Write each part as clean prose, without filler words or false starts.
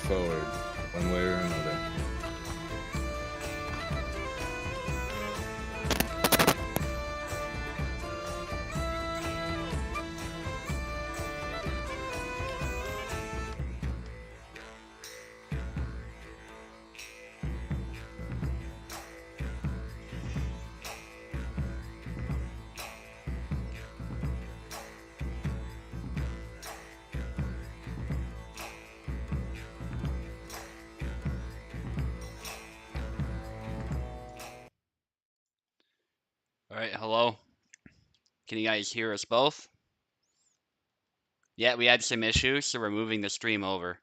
forward, one way or another. Alright, hello. Can you guys hear us both? Yeah, we had some issues, so we're moving the stream over.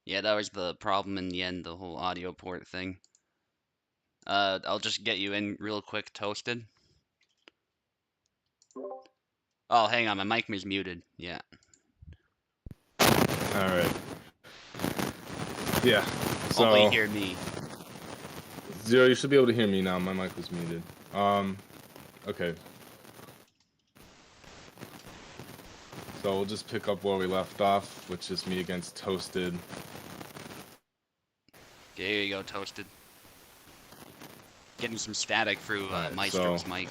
Yeah, that was the problem in the end, the whole audio port thing. I'll just get you in real quick, Toasted. Oh, hang on, my mic was muted. Yeah. Alright. Yeah, so... Hopefully you hear me. Zero, you should be able to hear me now. My mic was muted. Okay. So we'll just pick up where we left off, which is me against Toasted. Okay, here you go, Toasted. Getting some static through Right, Meistro's so... mic.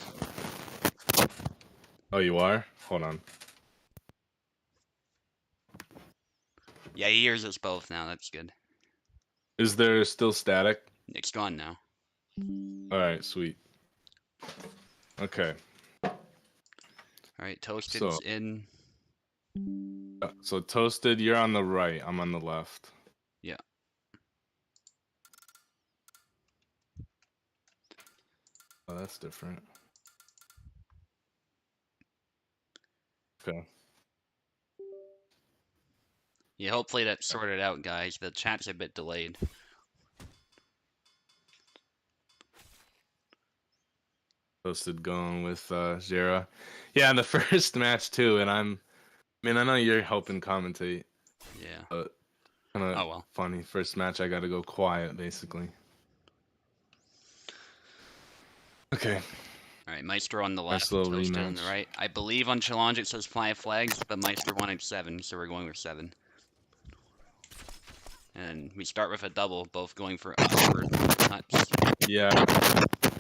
Oh, you are? Hold on. Yeah, he hears us both now, that's good. Is there still static? It's gone now. Alright, sweet. Okay. Alright, Toasted's in. So Toasted, you're on the right. I'm on the left. Yeah. Oh, that's different. Okay. Yeah, hopefully that's sorted out, guys. The chat's a bit delayed. Toasted going with Jera. Yeah, the first match too, and I know you're helping commentate. Yeah. But kind of funny. First match, I got to go quiet, basically. Okay. All right, Meistro on the left, little Toasted rematch. on the right. I believe on challenge it says 5 flags, but Meistro wanted 7, so we're going with 7. And we start with a double, both going for upward cuts. Yeah.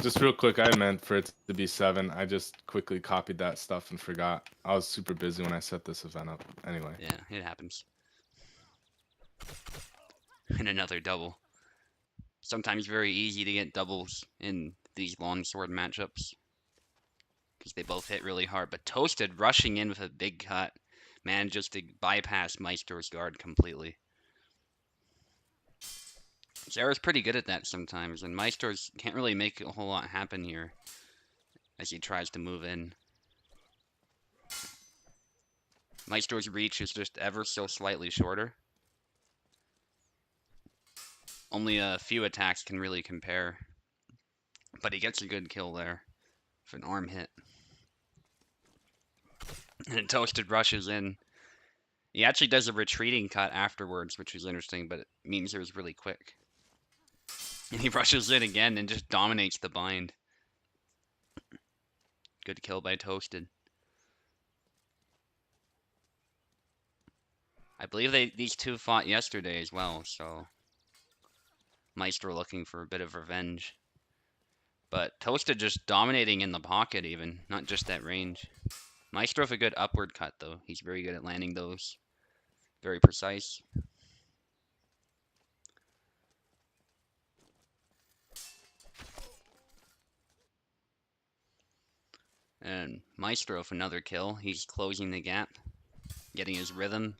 Just real quick, I meant for it to be 7. I just quickly copied that stuff and forgot. I was super busy when I set this event up. Anyway. Yeah, it happens. And another double. Sometimes very easy to get doubles in these long sword matchups, because they both hit really hard. But Toasted rushing in with a big cut manages to bypass Meistro's guard completely. Zara's pretty good at that sometimes, and Meistro's can't really make a whole lot happen here as he tries to move in. Meistro's reach is just ever so slightly shorter. Only a few attacks can really compare, but he gets a good kill there for an arm hit. And Toasted rushes in. He actually does a retreating cut afterwards, which is interesting, but it means it was really quick. And he rushes in again and just dominates the bind. Good kill by Toasted. I believe these two fought yesterday as well, so Meistro looking for a bit of revenge. But Toasted just dominating in the pocket even, not just at range. Meistro with a good upward cut though. He's very good at landing those. Very precise. And Meistro with another kill. He's closing the gap, getting his rhythm.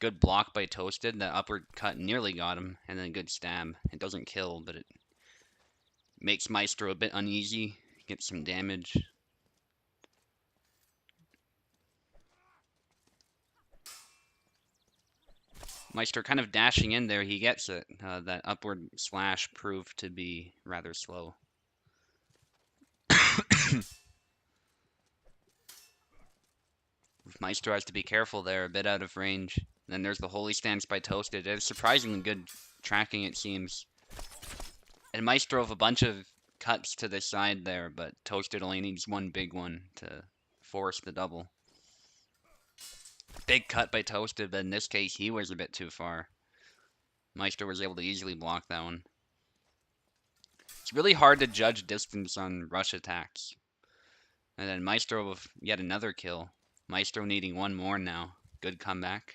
Good block by Toasted. That upward cut nearly got him, and then a good stab. It doesn't kill, but it makes Meistro a bit uneasy. Gets some damage. Meistro kind of dashing in there. He gets it. That upward slash proved to be rather slow. Meistro has to be careful there, a bit out of range. Then there's the holy stance by Toasted. It's surprisingly good tracking, it seems. And Maestro have a bunch of cuts to the side there, but Toasted only needs one big one to force the double. Big cut by Toasted, but in this case, he was a bit too far. Meistro was able to easily block that one. It's really hard to judge distance on rush attacks. And then Meistro with yet another kill. Meistro needing one more now. Good comeback.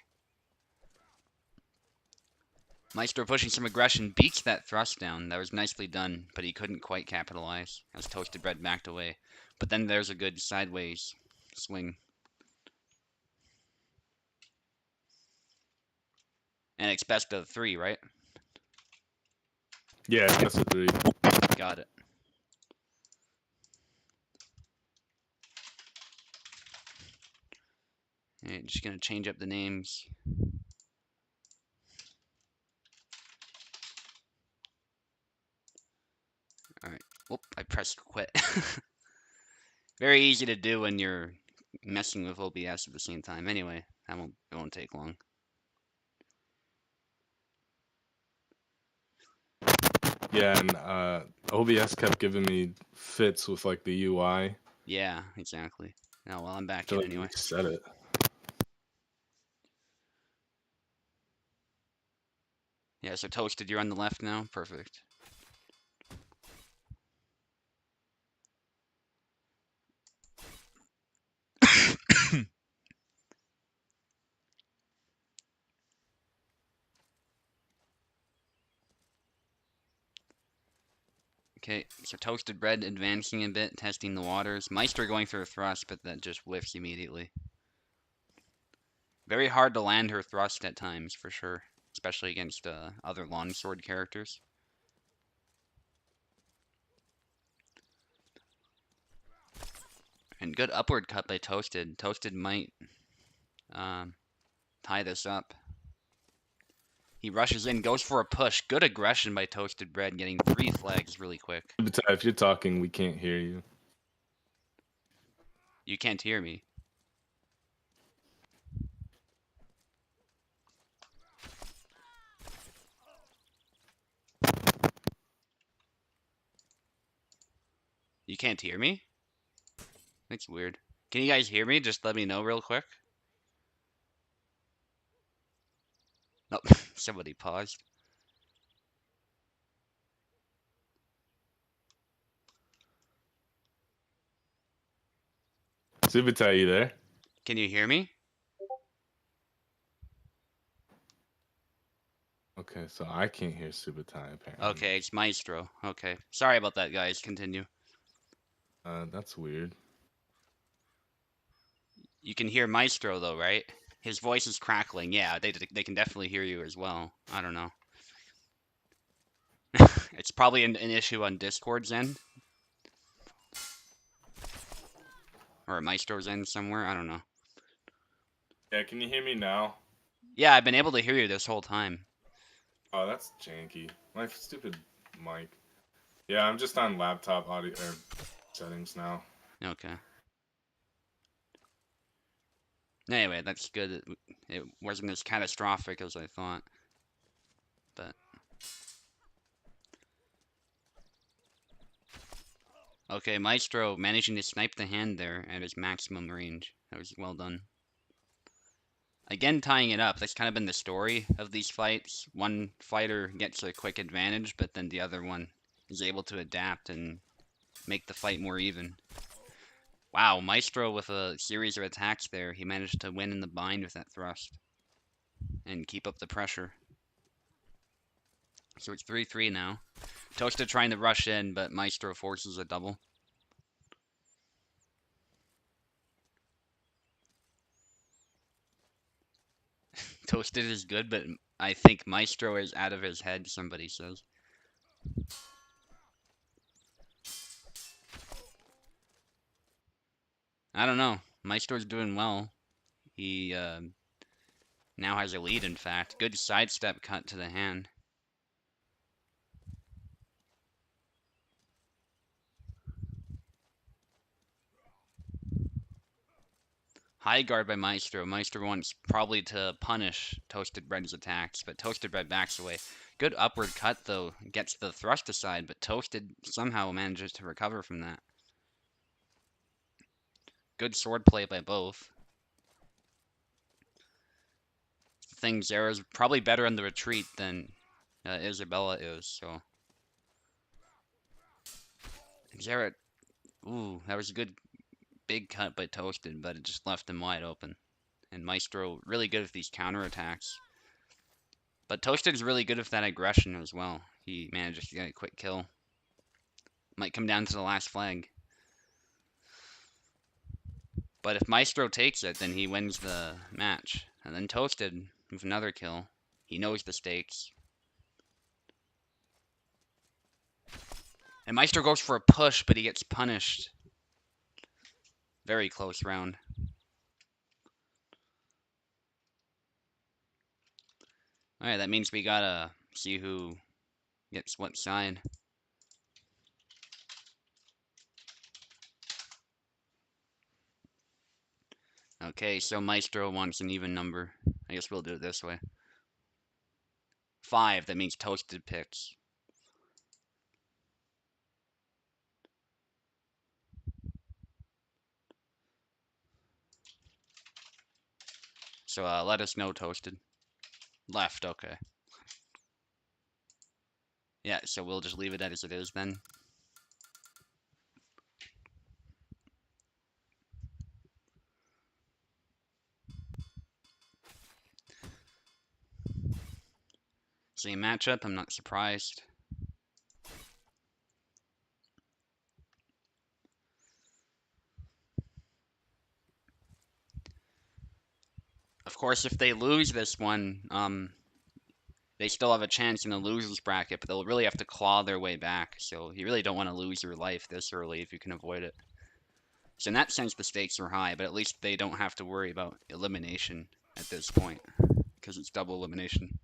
Meistro pushing some aggression, beats that thrust down. That was nicely done, but he couldn't quite capitalize as Toasted Bread backed away. But then there's a good sideways swing. And it's best of 3, right? Yeah, best of 3. Got it. Alright, just gonna change up the names. Alright. Whoop, I pressed quit. Very easy to do when you're messing with OBS at the same time. Anyway, it won't take long. Yeah, and OBS kept giving me fits with like the UI. Yeah, exactly. Now, well, I'm back To in like anyway. reset it. Yeah, so Toasted, you're on the left now? Perfect. Okay, so Toasted Bread advancing a bit, testing the waters. Meister going for a thrust, but that just whiffs immediately. Very hard to land her thrust at times, for sure. Especially against other longsword characters. And good upward cut by Toasted. Toasted might tie this up. He rushes in, goes for a push. Good aggression by Toasted Bread, getting 3 flags really quick. If you're talking, we can't hear you. You can't hear me. You can't hear me? That's weird. Can you guys hear me? Just let me know real quick. Nope, somebody paused. Subutai, you there? Can you hear me? Okay, so I can't hear Subutai apparently. Okay, it's Meistro. Okay. Sorry about that, guys. Continue. That's weird. You can hear Meistro, though, right? His voice is crackling. Yeah, they can definitely hear you as well. I don't know. It's probably an issue on Discord's end. Or Maestro's end somewhere. I don't know. Yeah, can you hear me now? Yeah, I've been able to hear you this whole time. Oh, that's janky. My stupid mic. Yeah, I'm just on laptop audio settings now. Okay. Anyway, that's good. It wasn't as catastrophic as I thought. But okay, Meistro managing to snipe the hand there at his maximum range. That was well done. Again, tying it up. That's kind of been the story of these fights. One fighter gets a quick advantage, but then the other one is able to adapt and make the fight more even. Wow, Meistro with a series of attacks there. He managed to win in the bind with that thrust and keep up the pressure. So it's 3-3 now. Toasted trying to rush in, but Meistro forces a double. Toasted is good, but I think Meistro is out of his head, somebody says. I don't know. Maestro's doing well. He now has a lead, in fact. Good sidestep cut to the hand. High guard by Meistro. Meistro wants probably to punish Toasted Bread's attacks, but Toasted Bread backs away. Good upward cut, though. Gets the thrust aside, but Toasted somehow manages to recover from that. Good sword play by both. The thing, Zera's probably better on the retreat than Isabella is, so. Zera, ooh, that was a good big cut by Toasted, but it just left him wide open. And Meistro really good with these counterattacks. But Toasted is really good with that aggression as well. He manages to get a quick kill. Might come down to the last flag. But if Meistro takes it, then he wins the match. And then Toasted with another kill. He knows the stakes. And Meistro goes for a push, but he gets punished. Very close round. Alright, that means we gotta see who gets what side. Okay, so Meistro wants an even number. I guess we'll do it this way. 5, that means Toasted picks. So let us know, Toasted. Left, okay. Yeah, so we'll just leave it as it is then. Same matchup, I'm not surprised. Of course, if they lose this one, they still have a chance in the losers bracket, but they'll really have to claw their way back. So you really don't want to lose your life this early if you can avoid it. So in that sense, the stakes are high, but at least they don't have to worry about elimination at this point, because it's double elimination.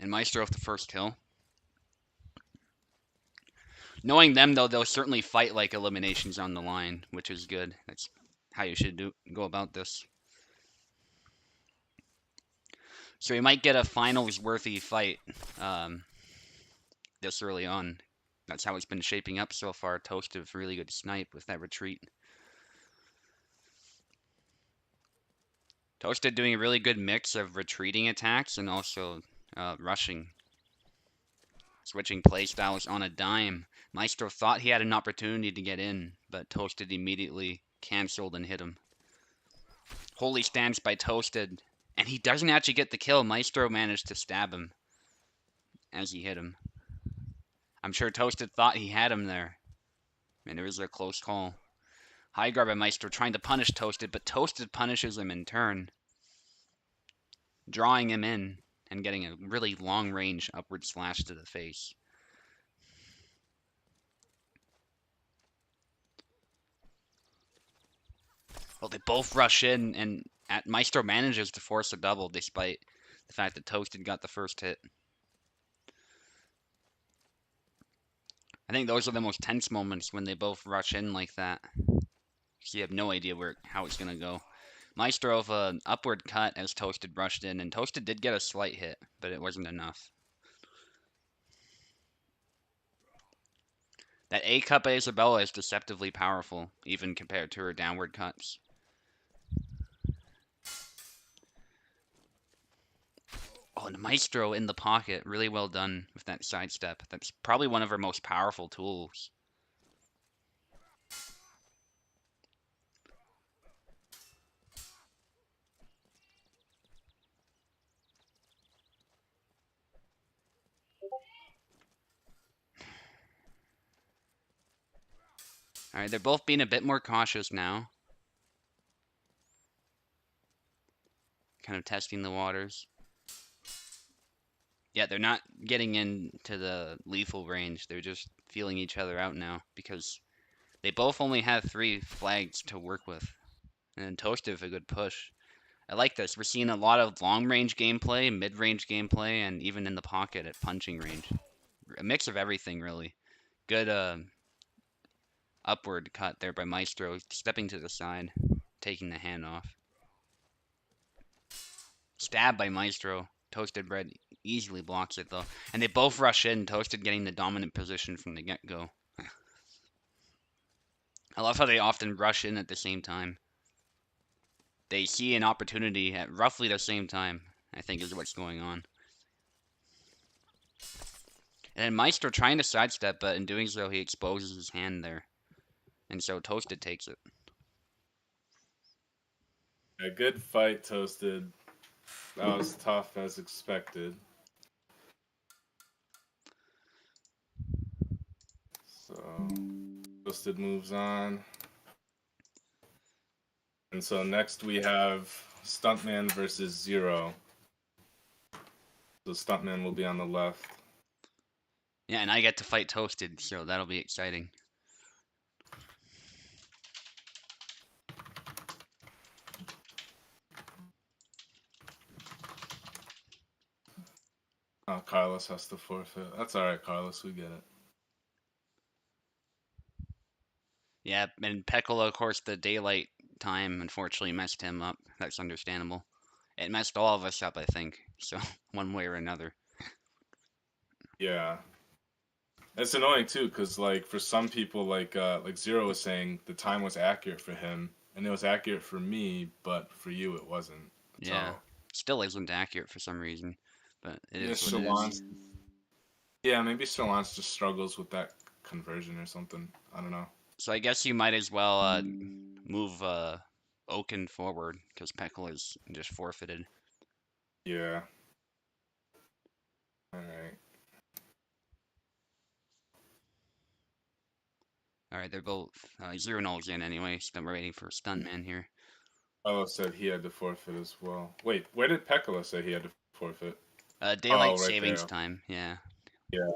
And Meistro with the first kill. Knowing them, though, they'll certainly fight like eliminations on the line, which is good. That's how you should go about this. So we might get a finals-worthy fight this early on. That's how it's been shaping up so far. Toasted with really good snipe with that retreat. Toasted doing a really good mix of retreating attacks and also rushing. Switching playstyles on a dime. Meistro thought he had an opportunity to get in, but Toasted immediately canceled and hit him. Holy stance by Toasted. And he doesn't actually get the kill. Meistro managed to stab him as he hit him. I'm sure Toasted thought he had him there. And it was a close call. High guard by Meistro trying to punish Toasted, but Toasted punishes him in turn. Drawing him in and getting a really long range upward slash to the face. Well, they both rush in, and Meistro manages to force a double despite the fact that Toasted got the first hit. I think those are the most tense moments when they both rush in like that. So you have no idea how it's going to go. Meistro of an upward cut as Toasted rushed in, and Toasted did get a slight hit, but it wasn't enough. That A cut by Isabella is deceptively powerful, even compared to her downward cuts. Oh, and Meistro in the pocket. Really well done with that sidestep. That's probably one of her most powerful tools. Alright, they're both being a bit more cautious now. Kind of testing the waters. Yeah, they're not getting into the lethal range. They're just feeling each other out now because they both only have 3 flags to work with. And then Toasted with a good push. I like this. We're seeing a lot of long-range gameplay, mid-range gameplay, and even in the pocket at punching range. A mix of everything, really. Good upward cut there by Meistro, stepping to the side, taking the hand off. Stab by Meistro. Toasted Bread easily blocks it though. And they both rush in, Toasted getting the dominant position from the get-go. I love how they often rush in at the same time. They see an opportunity at roughly the same time, I think is what's going on. And then Meistro trying to sidestep, but in doing so he exposes his hand there. And so Toasted takes it. A good fight, Toasted. That was tough as expected. So, Toasted moves on. And so next we have Stuntman versus Zero. So Stuntman will be on the left. Yeah, and I get to fight Toasted, so that'll be exciting. Oh, Carlos has to forfeit. That's all right, Carlos. We get it. Yeah, and Pecola, of course, the daylight time unfortunately messed him up. That's understandable. It messed all of us up, I think. So one way or another. Yeah. It's annoying too, because like for some people, like Zero was saying, the time was accurate for him, and it was accurate for me, but for you it wasn't. Yeah. So Still isn't accurate for some reason, but it yeah, is what it is. Yeah, maybe Shalance just struggles with that conversion or something. I don't know. So I guess you might as well move Oaken forward because Pecola's just forfeited. Yeah. All right. All right, they're both 0-0s in anyway, so we're waiting for Stuntman here. Carlos said he had to forfeit as well. Wait, where did Pecola say he had to forfeit? Daylight Oh, right savings there. time, yeah. Yeah.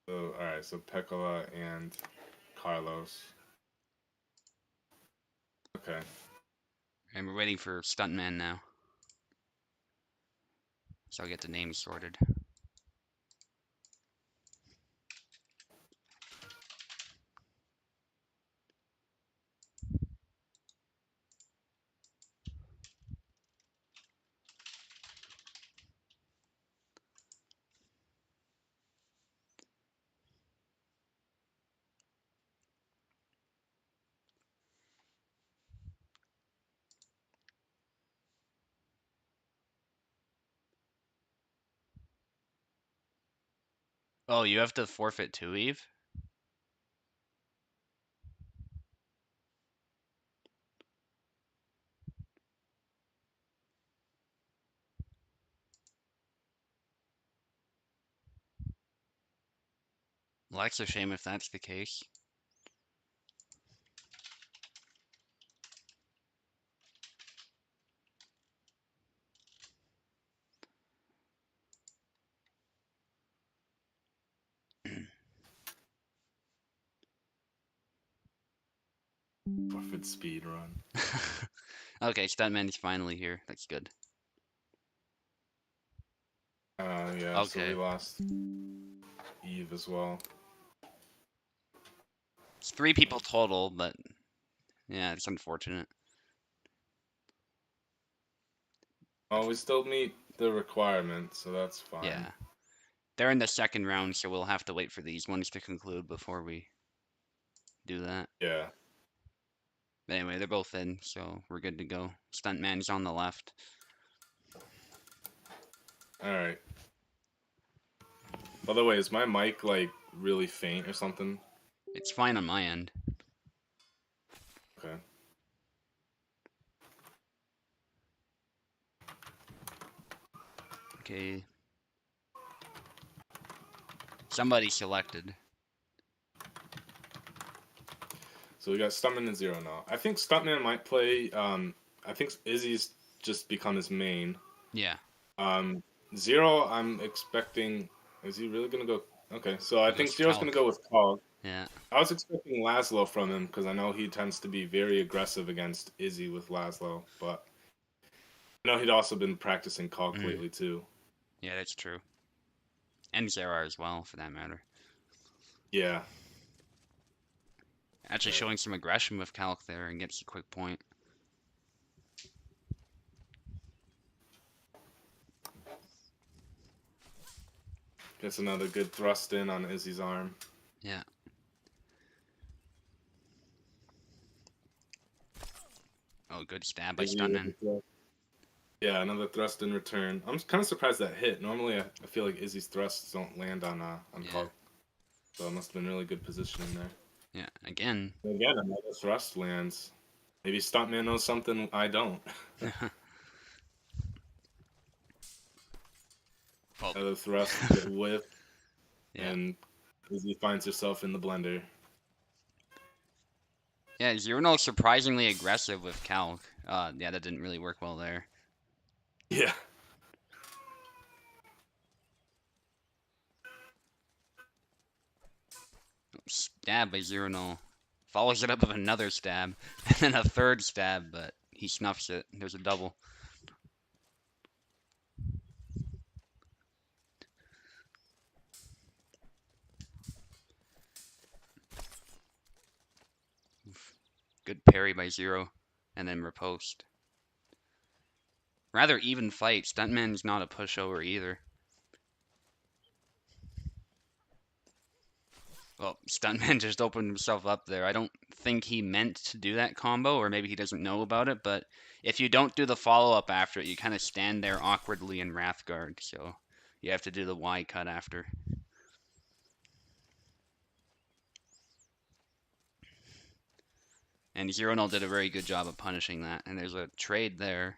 So, all right, so Pecola and Carlos. Okay. And we're waiting for Stuntman now. So I'll get the names sorted. Oh, you have to forfeit too, Eve? Well, that's a shame if that's the case. Forfeit speed run. Okay, Stuntman is finally here. That's good. Yeah, so we Okay. lost Eve as well. It's 3 people total, but yeah, it's unfortunate. Oh, we still meet the requirement, so that's fine. Yeah. They're in the second round, so we'll have to wait for these ones to conclude before we do that. Yeah. But anyway, they're both in, so we're good to go. Stuntman's on the left. All right. By the way, is my mic like really faint or something? It's fine on my end. Okay. Okay. Somebody selected. So we got Stuntman and Zero now. I think Stuntman might play. I think Izzy's just become his main. Yeah. Zero, I'm expecting. Is he really gonna go? Okay, so I think goes Zero's Calc. gonna go with Cog. Yeah. I was expecting Laszlo from him because I know he tends to be very aggressive against Izzy with Laszlo, but I know he'd also been practicing Cog lately too. Yeah, that's true. And Zera as well, for that matter. Yeah. Actually showing some aggression with Calc there and gets a quick point. Gets another good thrust in on Izzy's arm. Yeah. Oh, good stab by Izzy with Stuntman. the thrust. Yeah, another thrust in return. I'm kind of surprised that hit. Normally, I feel like Izzy's thrusts don't land on Yeah. Cog. So it must have been really good positioning there. Yeah. Again. Again, another thrust lands. Maybe Stuntman knows something I don't. Oh. Another thrust, whiff, Yeah. and Izzy finds herself in the blender. Yeah, Zero surprisingly aggressive with Calc. Yeah, that didn't really work well there. Yeah. Stab by Zero. Follows it up with another stab, and then a third stab, but he snuffs it. There's a double. Good parry by Zero, and then riposte. Rather even fight. Stuntman's not a pushover either. Well, Stuntman just opened himself up there. I don't think he meant to do that combo, or maybe he doesn't know about it, but if you don't do the follow-up after it, you kind of stand there awkwardly in Wrathguard, so you have to do the Y cut after. And Zero did a very good job of punishing that, and there's a trade there.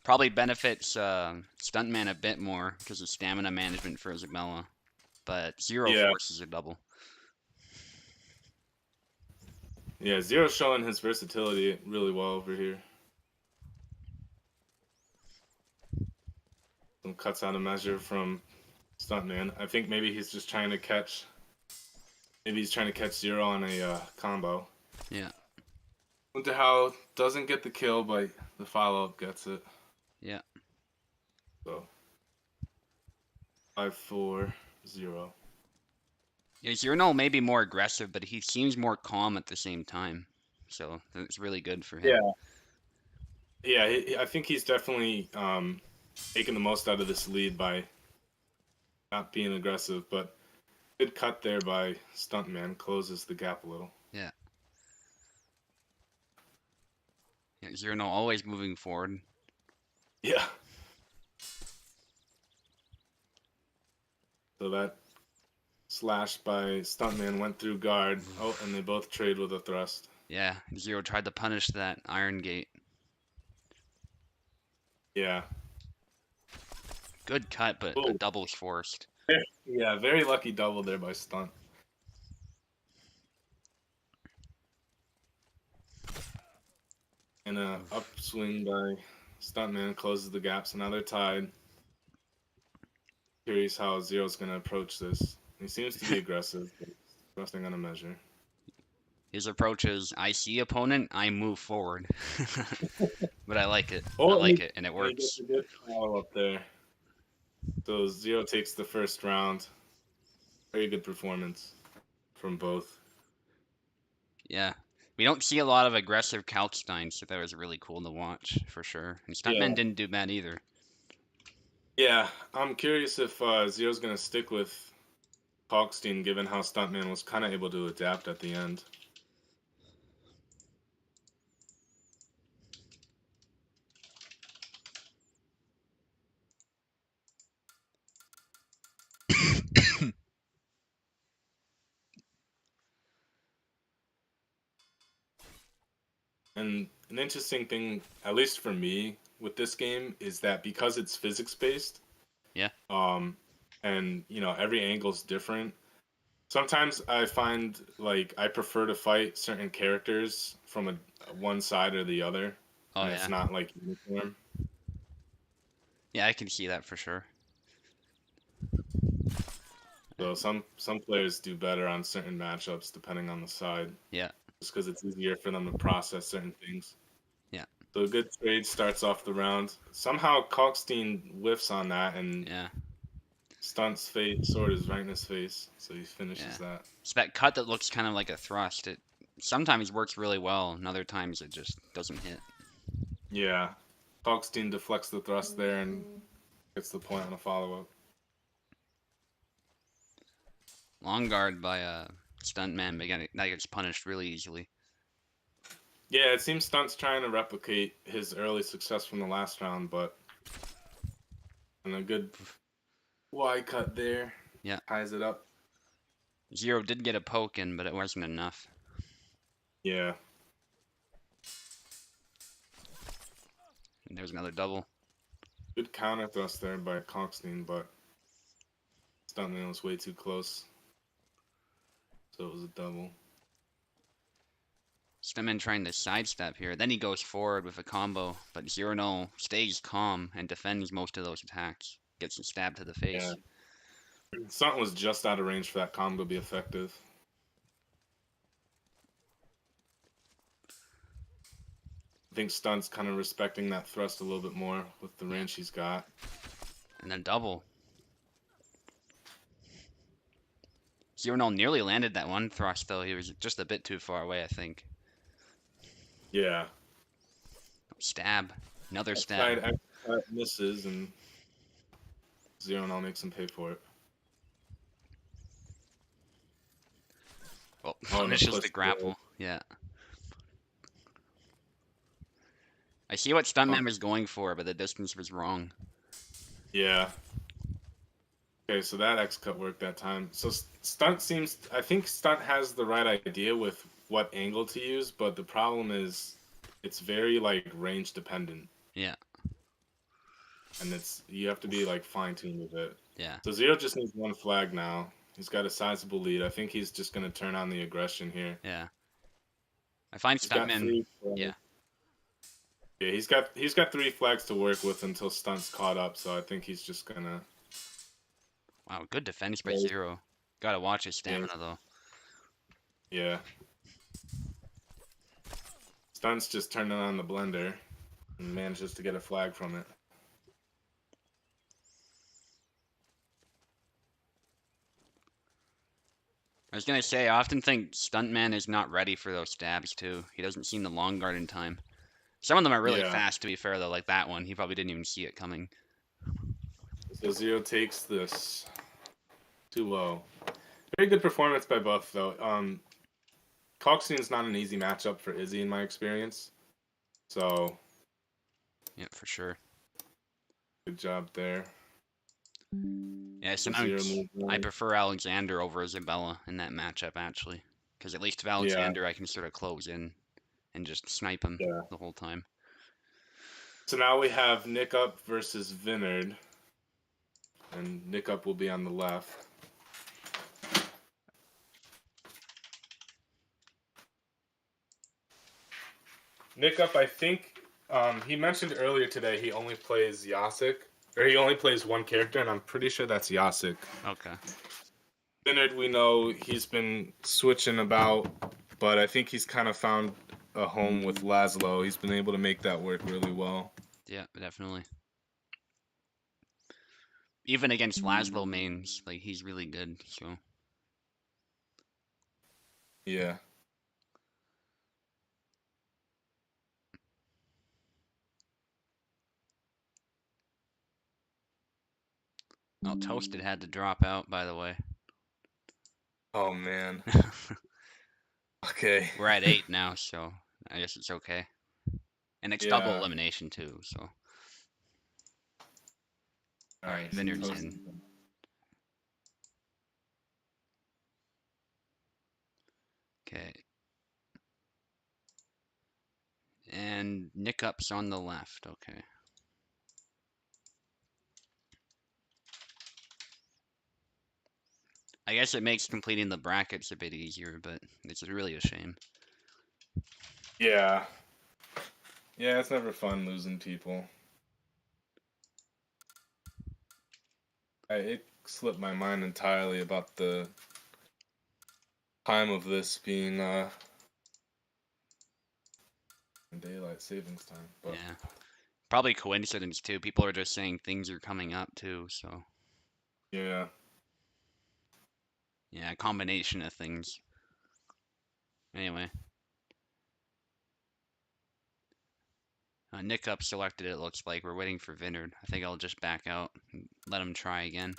Probably benefits Stuntman a bit more because of stamina management for Isabella, but Zero Yeah. forces a double. Yeah, Zero showing his versatility really well over here. Some cuts out of measure from Stuntman. I think maybe he's just trying to catch. Maybe he's trying to catch Zero on a combo. Yeah. Wonder how doesn't get the kill, but the follow-up gets it. Yeah. So 5-4-0. Yeah, Zero may be more aggressive, but he seems more calm at the same time. So it's really good for him. Yeah. I think he's definitely making the most out of this lead by not being aggressive, but good cut there by Stuntman closes the gap a little. Yeah. Yeah, Zero always moving forward. Yeah. So that slash by Stuntman went through guard. Oh, and they both trade with a thrust. Yeah, Zero tried to punish that Iron Gate. Yeah. Good cut, but a double's forced. Yeah, very lucky double there by Stunt. And a upswing by Stuntman closes the gap, so now they're tied. Curious how Zero's going to approach this. He seems to be aggressive, but thrusting on a measure. His approach is, I see opponent, I move forward. But I like it. Oh, I like it, and it He works. gets a good follow up there. So Zero takes the first round. Very good performance from both. Yeah. We don't see a lot of aggressive Kalkstein, so that was really cool to watch, for sure. And Stuntman didn't do bad either. Yeah, I'm curious if Zero's going to stick with Kalkstein, given how Stuntman was kind of able to adapt at the end. And an interesting thing, at least for me, with this game is that because it's physics based, Yeah. And every angle's different. Sometimes I find like I prefer to fight certain characters from one side or the other, Oh, and yeah. it's not like uniform. Yeah, I can see that for sure. So some players do better on certain matchups depending on the side. Yeah. Just because it's easier for them to process certain things. Yeah. So a good trade starts off the round. Somehow Kalkstein whiffs on that and Yeah. Stunt's sword is right in his face, so he finishes that. So that cut that looks kind of like a thrust, it sometimes works really well, and other times it just doesn't hit. Yeah. Kalkstein deflects the thrust there and gets the point on a follow-up. long guard by a stuntman, but again, that gets punished really easily. Yeah, it seems Stunt's trying to replicate his early success from the last round, but and a good Y cut there Yeah. ties it up. Zero did get a poke in, but it wasn't enough. Yeah. And there's another double. Good counter thrust there by Coxstein, but Stuntman was way too close. So it was a double. Stuntman trying to sidestep here. Then he goes forward with a combo, but Zero No stays calm and defends most of those attacks. Gets a stab to the face. Yeah. Stunt was just out of range for that combo to be effective. I think Stunt's kind of respecting that thrust a little bit more with the range he's got. And then double. Zero No nearly landed that one thrust, though. He was just a bit too far away, I think. Yeah. Stab. Another Side stab. misses, and Zero and I'll make him pay for it. Well, Oh, punishes the grapple. Yeah. I see what Stuntman was going for, but the distance was wrong. Yeah. Okay, so that X cut worked that time. So Stunt seems, I think Stunt has the right idea with what angle to use, but the problem is it's very like range dependent. Yeah. And you have to be like fine tuned with it. Yeah. So Zero just needs one flag now. He's got a sizable lead. I think he's just gonna turn on the aggression here. Yeah. I find Stuntman. Yeah. Yeah, he's got 3 flags to work with until Stunt's caught up, so I think he's just gonna. Wow, good defense by Zero. Gotta watch his stamina though. Yeah. Stunt's just turning on the blender and manages to get a flag from it. I was gonna say, I often think Stuntman is not ready for those stabs too. He doesn't seem to long guard in time. Some of them are really fast, to be fair though, like that one. He probably didn't even see it coming. So Zero takes this 2-0. Very good performance by both though. Coxstein's not an easy matchup for Izzy in my experience. So yeah, for sure. Good job there. Yeah, sometimes I prefer Alexander over Isabella in that matchup, actually. Because at least with Alexander, I can sort of close in and just snipe him the whole time. So now we have Nick Up versus Vinard. And Nick Up will be on the left. Nick Up, I think, he mentioned earlier today he only plays Yasik. Or he only plays one character, and I'm pretty sure that's Yasik. Okay. Vinard, we know he's been switching about, but I think he's kind of found a home with Laszlo. He's been able to make that work really well. Yeah, definitely. Even against Laszlo mains, like, he's really good, so. Yeah. Oh, Toasted had to drop out, by the way. Oh, man. Okay. We're at 8 now, so I guess it's okay. And it's double elimination, too, so. Alright, Vinard's in. Okay. And Nick Up's on the left, okay. I guess it makes completing the brackets a bit easier, but it's really a shame. Yeah. Yeah, it's never fun losing people. It slipped my mind entirely about the time of this being daylight savings time. But yeah. Probably coincidence, too. People are just saying things are coming up, too, so. Yeah. Yeah, a combination of things. Anyway. Nick Up selected it, looks like. We're waiting for Vinard. I think I'll just back out and let him try again.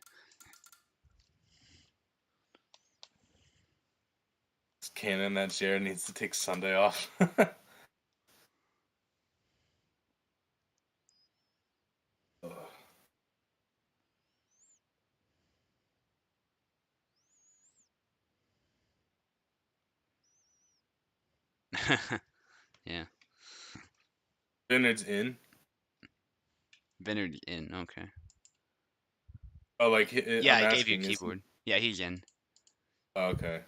canon that Jared needs to take Sunday off. Yeah. Dinner's in. Vineyard in. Okay. Oh, like Yeah, I'm I gave you asking, is he? keyboard. Yeah, he's in. Oh, okay.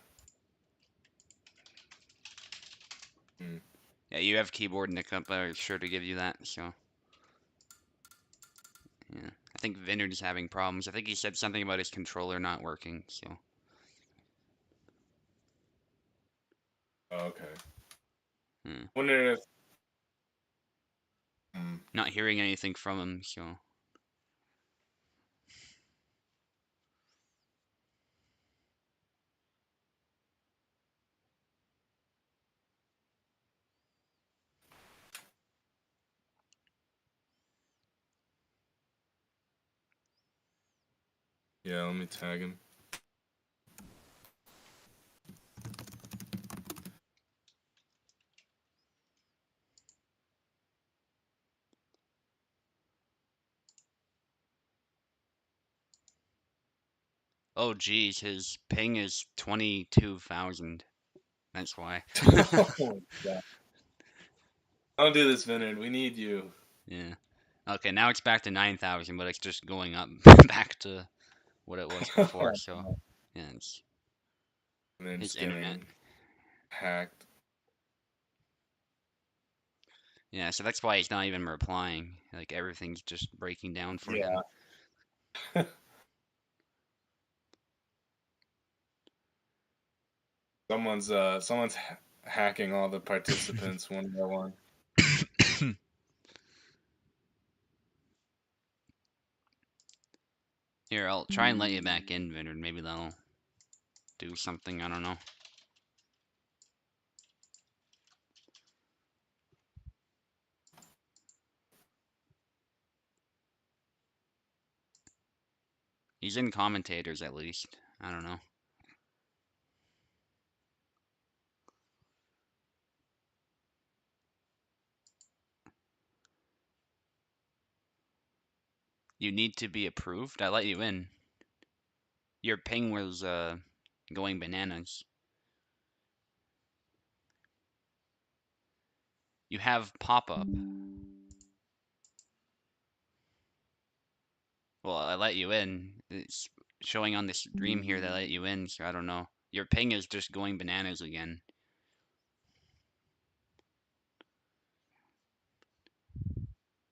Hmm. Yeah, you have keyboard, Nick. I'm sure to give you that. So yeah, I think Vineyard's having problems. I think he said something about his controller not working. So Oh, okay. hmm. Wonder if. Hmm. Not hearing anything from him. So Yeah, let me tag him. oh geez, his ping is 22,000. That's why. Oh, yeah. Don't do this, Vinod. We need you. Yeah. Okay, now it's back to 9,000, but it's just going up back to what it was before. So yeah, it's And then his just internet. getting hacked. Yeah, so that's why he's not even replying. Like everything's just breaking down for him. Yeah. someone's hacking all the participants one by one. Here, I'll try and let you back in, Vinard. Maybe that'll do something. I don't know. He's in commentators at least. I don't know. You need to be approved. I let you in. Your ping was going bananas. You have pop-up. Well, I let you in. It's showing on the stream here that I let you in, so I don't know. Your ping is just going bananas again.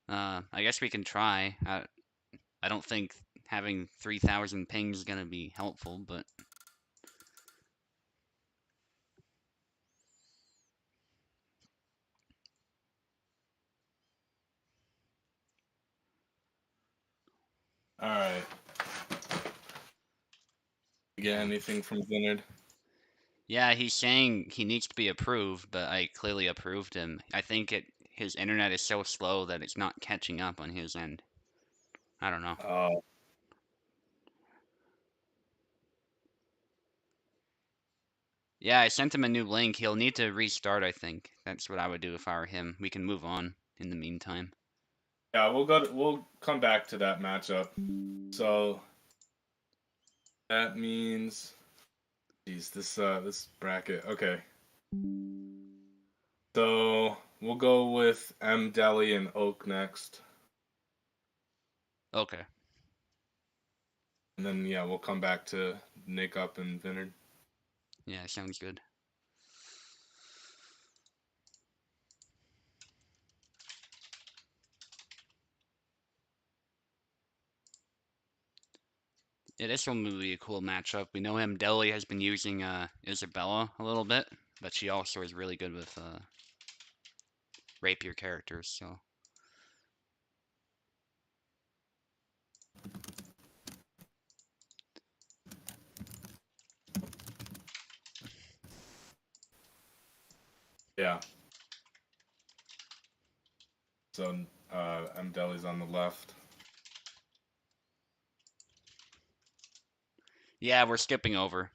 I guess we can try. I don't think having 3,000 pings is gonna be helpful, but All right. You get yeah. anything from Vinod? Yeah, he's saying he needs to be approved, but I clearly approved him. I think his internet is so slow that it's not catching up on his end. I don't know. Oh, Yeah, I sent him a new link. He'll need to restart, I think. That's what I would do if I were him. We can move on in the meantime. yeah. We'll come back to that matchup. So that means, geez, this bracket. Okay. So we'll go with M Deli and Oak next, Okay. and then yeah, we'll come back to Nick Up and Vinod. Yeah, sounds good. Yeah, this one will be a cool matchup. We know him. Deli has been using Isabella a little bit, but she also is really good with rapier characters. So Yeah. So M Deli's on the left. yeah, we're skipping over.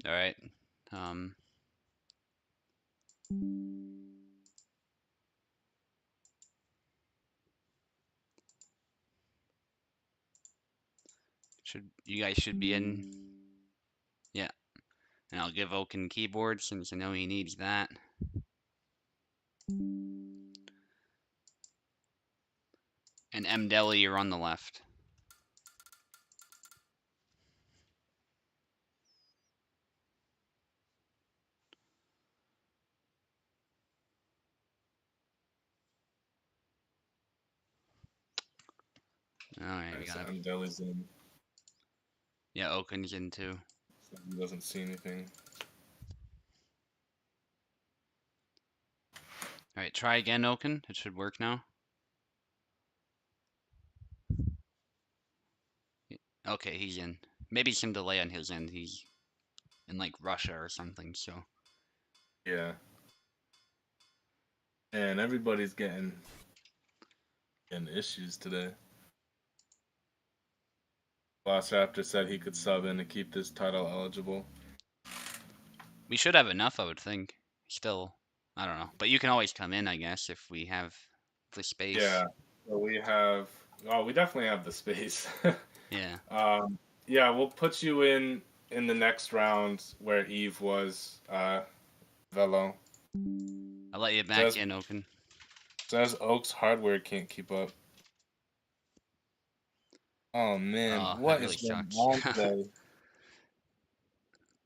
All right. Um, you guys should be in? Yeah. And I'll give Oaken keyboard since I know he needs that. And M Deli, you're on the left. All right, we Alright, so got it. Deli's in. Yeah, Oaken's in too. So he doesn't see anything. All right, try again, Oaken. It should work now. Okay, he's in. Maybe some delay on his end. He's in like Russia or something, so. Yeah. And everybody's getting issues today. Velociraptor said he could sub in to keep this title eligible. We should have enough, I would think. Still, I don't know. But you can always come in, I guess, if we have the space. Yeah. So we have. Oh, we definitely have the space. Yeah. Yeah, we'll put you in the next round where Eve was. Velo. I'll let you back in, Oaken. Says Oak's hardware can't keep up. Oh man, what that is really going sucks. on today?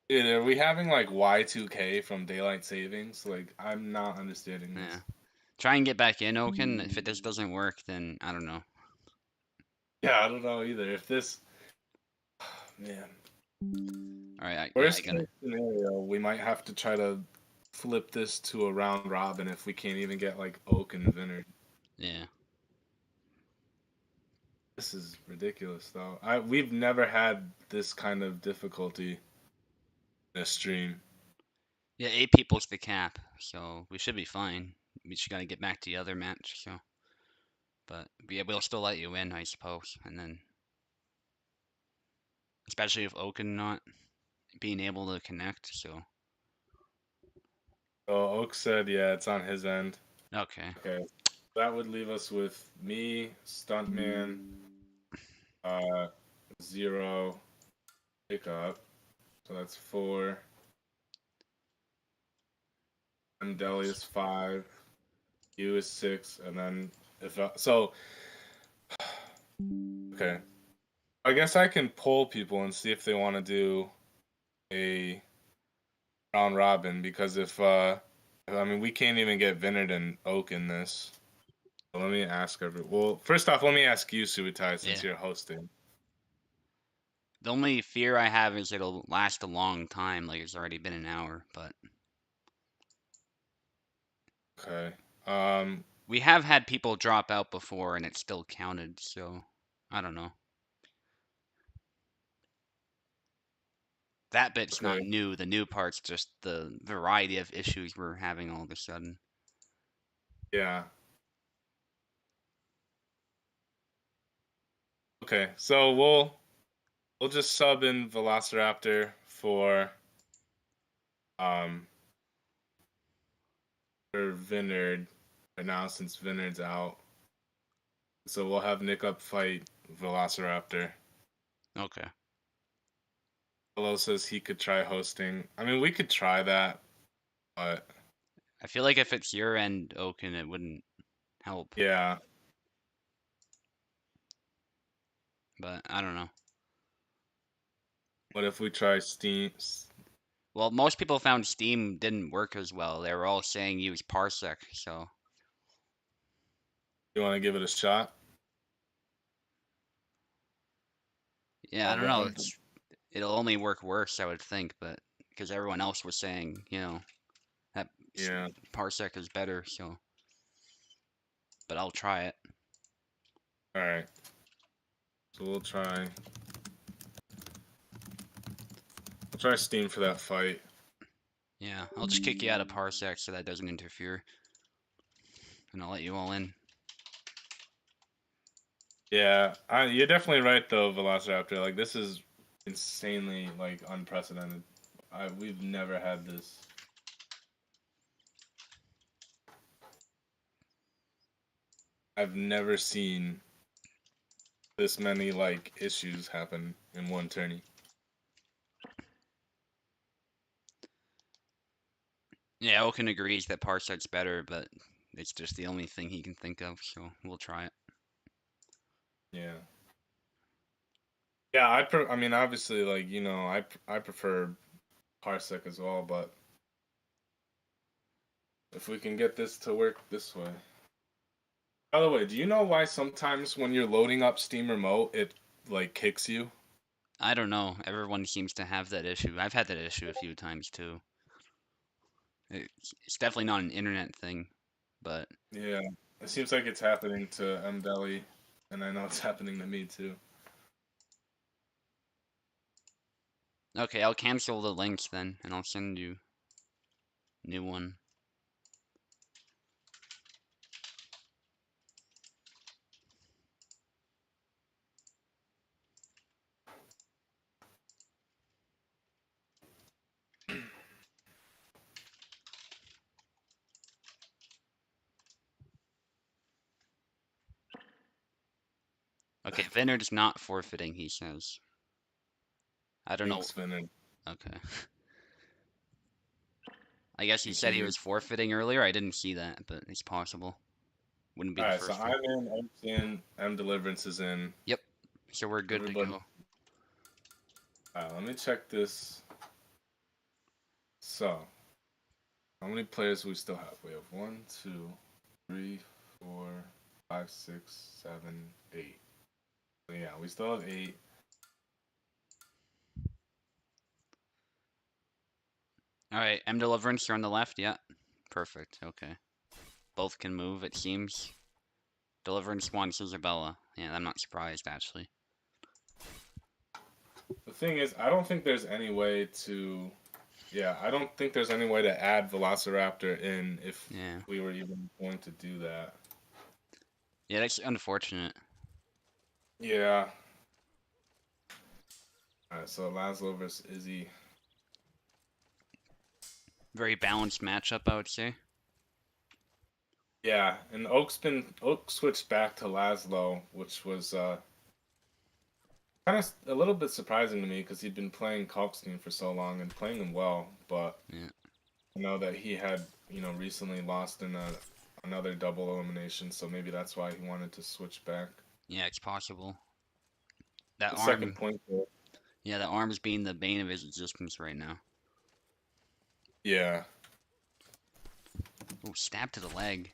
Dude, are we having like Y2K from daylight savings? Like, I'm not understanding this. Yeah. Try and get back in, Oaken. If this doesn't work, then I don't know. Yeah, I don't know either. If this, man. All right, Worst case scenario, we might have to try to flip this to a round robin if we can't even get like Oak and Vinner. Yeah. This is ridiculous, though. We've never had this kind of difficulty in a stream. Yeah, 8 people's the cap, so we should be fine. We just got to get back to the other match, so. But yeah, we'll still let you in, I suppose, and then. Especially if Oaken not being able to connect, so. So Oak said, yeah, it's on his end. Okay. Okay. That would leave us with me, Stuntman, Zero, Pickup. So that's 4. And Deli is 5. You is 6. And then if so, okay. I guess I can poll people and see if they want to do a round robin because if I mean we can't even get Vinard and Oak in this. So let me ask well, first off, let me ask you, Suitai, since you're hosting. The only fear I have is it'll last a long time, like it's already been an hour, but. Okay. We have had people drop out before and it still counted, so I don't know. That bit's not new. The new part's just the variety of issues we're having all of a sudden. Yeah. Okay, so we'll just sub in Velociraptor for Vinard right now since Vinard's out. So we'll have Nick up fight Velociraptor. Okay. Hello says he could try hosting. I mean, we could try that, but I feel like if it's your end, Oaken, it wouldn't help. Yeah. But I don't know. What if we try Steam? Well, most people found Steam didn't work as well. They were all saying use Parsec, so. You want to give it a shot? Yeah, I don't know. It'll only work worse, I would think, but because everyone else was saying, that Parsec is better, so. But I'll try it. All right. So we'll try Steam for that fight. Yeah, I'll just kick you out of Parsec so that doesn't interfere. And I'll let you all in. Yeah, you're definitely right though, Velociraptor. Like this is insanely like unprecedented. We've never had this. I've never seen this many like issues happen in one tourney. Yeah, Oaken agrees that Parset's better, but it's just the only thing he can think of, so we'll try it. Yeah. Yeah, I mean obviously like, you know, I prefer Parsec as well, but if we can get this to work this way. By the way, do you know why sometimes when you're loading up Steam Remote it like kicks you? I don't know. Everyone seems to have that issue. I've had that issue a few times too. It's definitely not an internet thing, but Yeah. It seems like it's happening to Deli, and I know it's happening to me too. okay, I'll cancel the links then, and I'll send you a new one. Okay, Vinard's not forfeiting, he says. I don't know. Thanks, Finn. Okay. I guess he said he Continue. was forfeiting earlier. I didn't see that, but it's possible. Wouldn't be the Alright, so first time. I'm in, Oak's in, M Deliverance is in. Yep. So we're good to Everybody. go. Alright, let me check this. So, how many players do we still have? We have 1, 2, 3, 4, 5, 6, 7, 8. So yeah, we still have 8. All right, M Deliverance, you're on the left. Yeah. Perfect. Okay. Both can move, it seems. Deliverance wants Isabella. Yeah, I'm not surprised, actually. The thing is, I don't think there's any way to. Yeah, I don't think there's any way to add Velociraptor in if Yeah. we were even going to do that. Yeah, that's unfortunate. Yeah. Alright, so Laszlo versus Izzy. Very balanced matchup, I would say. Yeah, and Oak switched back to Laszlo, which was kind of a little bit surprising to me because he'd been playing Kalkstein for so long and playing him well, but Yeah. I know that he had recently lost in another double elimination, so maybe that's why he wanted to switch back. Yeah, it's possible. That The second arm, point though. yeah, that arm's being the bane of his existence right now. Yeah, Oh, stab to the leg,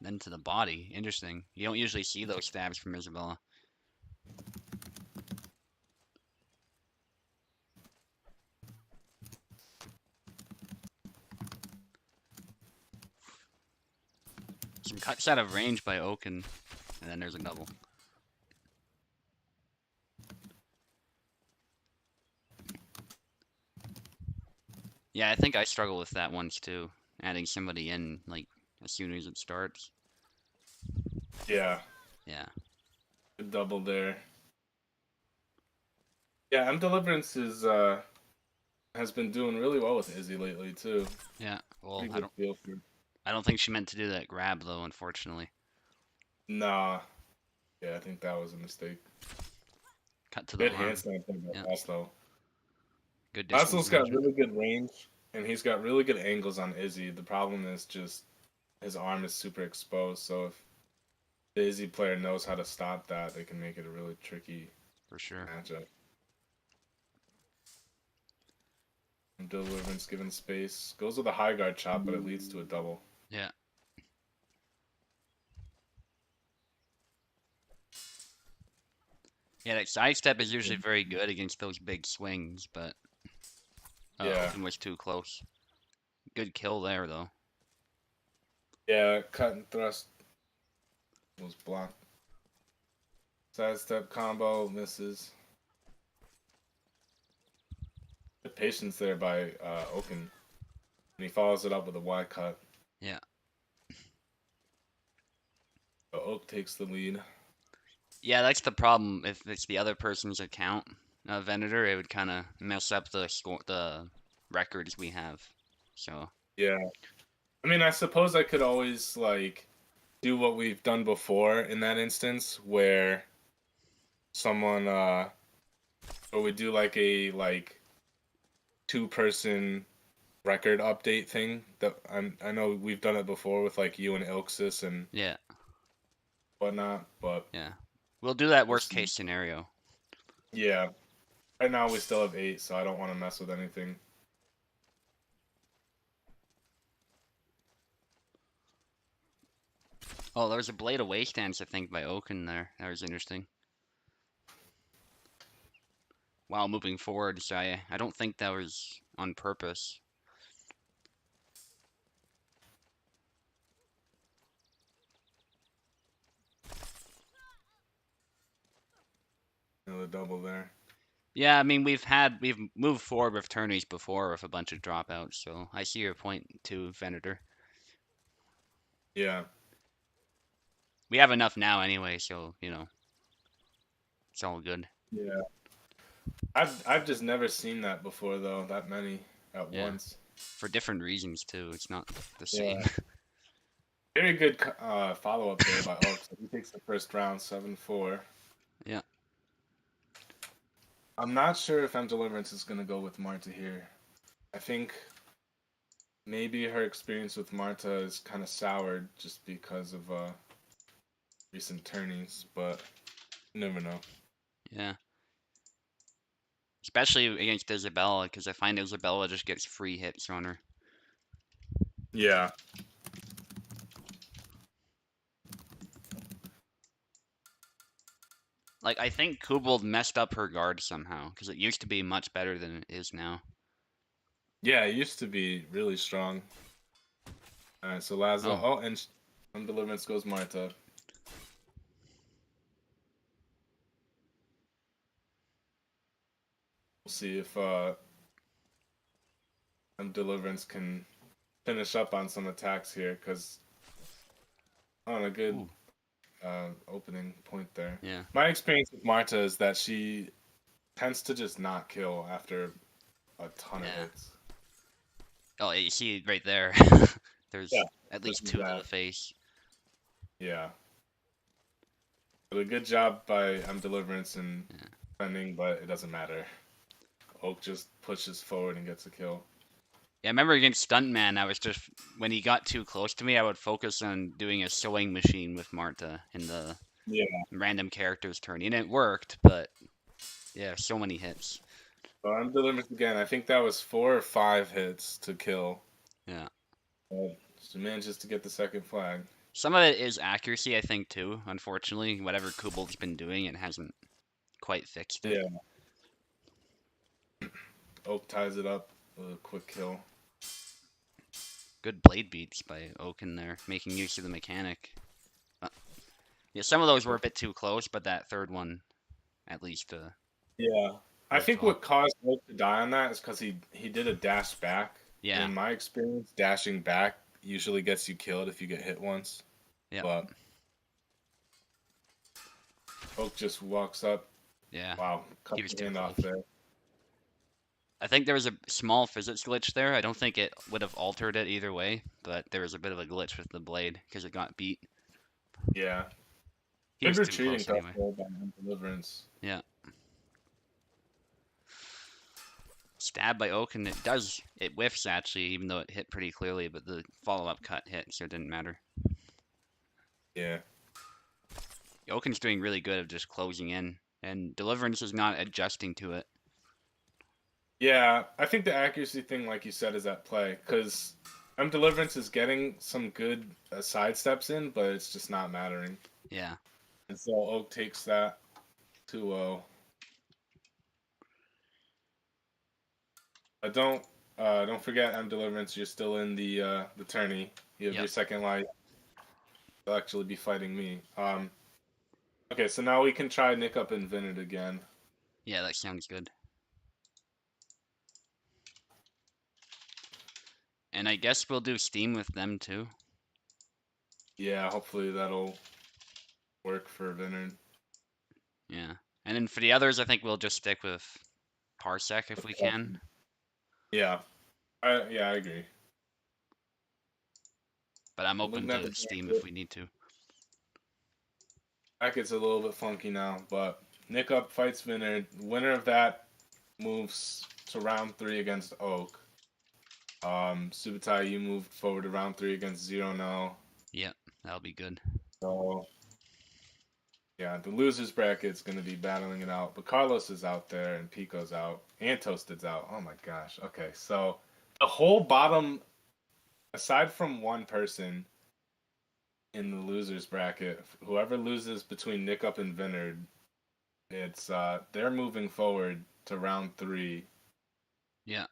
then to the body. Interesting. You don't usually see those stabs from Isabella. Some cuts out of range by Oaken, and then there's a double. Yeah, I think I struggle with that once too. Adding somebody in like as soon as it starts. yeah, Yeah. good double there. Yeah, M Deliverance is has been doing really well with Izzy lately too. Yeah. Well, Pretty good feel for. I don't think she meant to do that grab though, unfortunately. Nah, yeah, I think that was a mistake. Cut to the Good arm. handstand thing by Yeah. Laszlo. Good distance Laszlo's got management. really good range, and he's got really good angles on Izzy. The problem is just his arm is super exposed, so if the Izzy player knows how to stop that, they can make it a really tricky For sure. matchup. Deliverance given space. Goes with a high guard chop, but it leads to a double. Yeah. Yeah, that sidestep is usually very good against those big swings, but Yeah. Oaken was too close. Good kill there though. Yeah, cut and thrust was blocked. Sidestep combo misses. Good patience there by Oaken. And he follows it up with a Y cut. Yeah. So Oak takes the lead. Yeah, that's the problem. If it's the other person's account, Venator, it would kind of mess up the score, the records we have. So Yeah. I mean, I suppose I could always like do what we've done before in that instance where someone or we do like a like two-person record update thing that I know we've done it before with like you and Ilxis and yeah, whatnot, but yeah, we'll do that we'll worst see. case scenario. Yeah. Right now we still have 8, so I don't want to mess with anything. Oh, there was a Blade of Wastelands, I think, by Oaken there. That was interesting. While moving forward, so I don't think that was on purpose. Another double there. Yeah, I mean we've moved forward with tourneys before with a bunch of dropouts, so I see your point too, Venator. Yeah. We have enough now anyway, so it's all good. Yeah. I've just never seen that before though, that many at Yeah, once. for different reasons too. It's not the same. Yeah. Very good follow up there by Oaks. He takes the first round 7-4. Yeah. I'm not sure if M Deliverance is gonna go with Marta here. I think maybe her experience with Marta is kind of soured just because of recent tourneys, but you never know. Yeah. Especially against Isabella, because I find Isabella just gets free hits on her. Yeah. Like, I think Kubald messed up her guard somehow, because it used to be much better than it is now. Yeah, it used to be really strong. Alright, so Lazo. Oh, Oh, and on Deliverance goes Marta. We'll see if Deliverance can finish up on some attacks here, because on a good ooh, opening point there. yeah. My experience with Marta is that she tends to just not kill after a ton of Yeah. hits. Oh, you see right there. Yeah, There's at this least is two to that. the face. Yeah. But a good job by Deliverance and Yeah. defending, but it doesn't matter. Oak just pushes forward and gets a kill. Yeah, I remember against Stuntman, I was just when he got too close to me, I would focus on doing a sewing machine with Marta in the Yeah. random characters turn, and it worked. But yeah, so many hits. So Deliverance again. I think that was 4 or 5 hits to kill. Yeah. She manages to get the second flag. Some of it is accuracy, I think, too. Unfortunately, whatever Kubal's been doing, it hasn't quite fixed it. Yeah. Oak ties it up with a quick kill. Good blade beats by Oaken there, making use of the mechanic. Uh, yeah, some of those were a bit too close, but that third one, at least, Yeah. I worked think well. what caused Oak to die on that is because he did a dash back. And Yeah, in my experience, dashing back usually gets you killed if you get hit once. yep, But Oak just walks up. yeah. Wow, He cut was the too hand off close. there. I think there was a small physics glitch there. I don't think it would have altered it either way, but there was a bit of a glitch with the blade because it got beat. Yeah. He Good was too retreating close tough anyway. roll by Deliverance. Yeah. Stab by Oaken, it whiffs actually, even though it hit pretty clearly, but the follow-up cut hit, so it didn't matter. Yeah. Oaken's doing really good of just closing in, and Deliverance is not adjusting to it. Yeah, I think the accuracy thing, like you said, is at play because Deliverance is getting some good side steps in, but it's just not mattering. Yeah, And so Oak takes that 2-0. Don't forget Deliverance. You're still in the tourney. You have yep, your second life. You'll actually be fighting me. Okay, so now we can try Nick up and Vinod again. yeah, that sounds good. And I guess we'll do Steam with them too. Yeah, hopefully that'll work for Vinod. Yeah. And then for the others, I think we'll just stick with Parsec if we can. Yeah, I agree. But I'm open Looking at the to Steam if bracket, we need to. bracket's a little bit funky now, but Nick up fights Vinner. Winner of that moves to round 3 against Oak. Subutai, you moved forward to round 3 against Zero now. Yep, that'll be good. So yeah, the losers bracket's gonna be battling it out. But Carlos is out there and Pico's out and Toasted's out. Oh my gosh. Okay, so the whole bottom, aside from one person in the losers bracket, whoever loses between Nick Up and Vinard, it's they're moving forward to round 3 Yeah.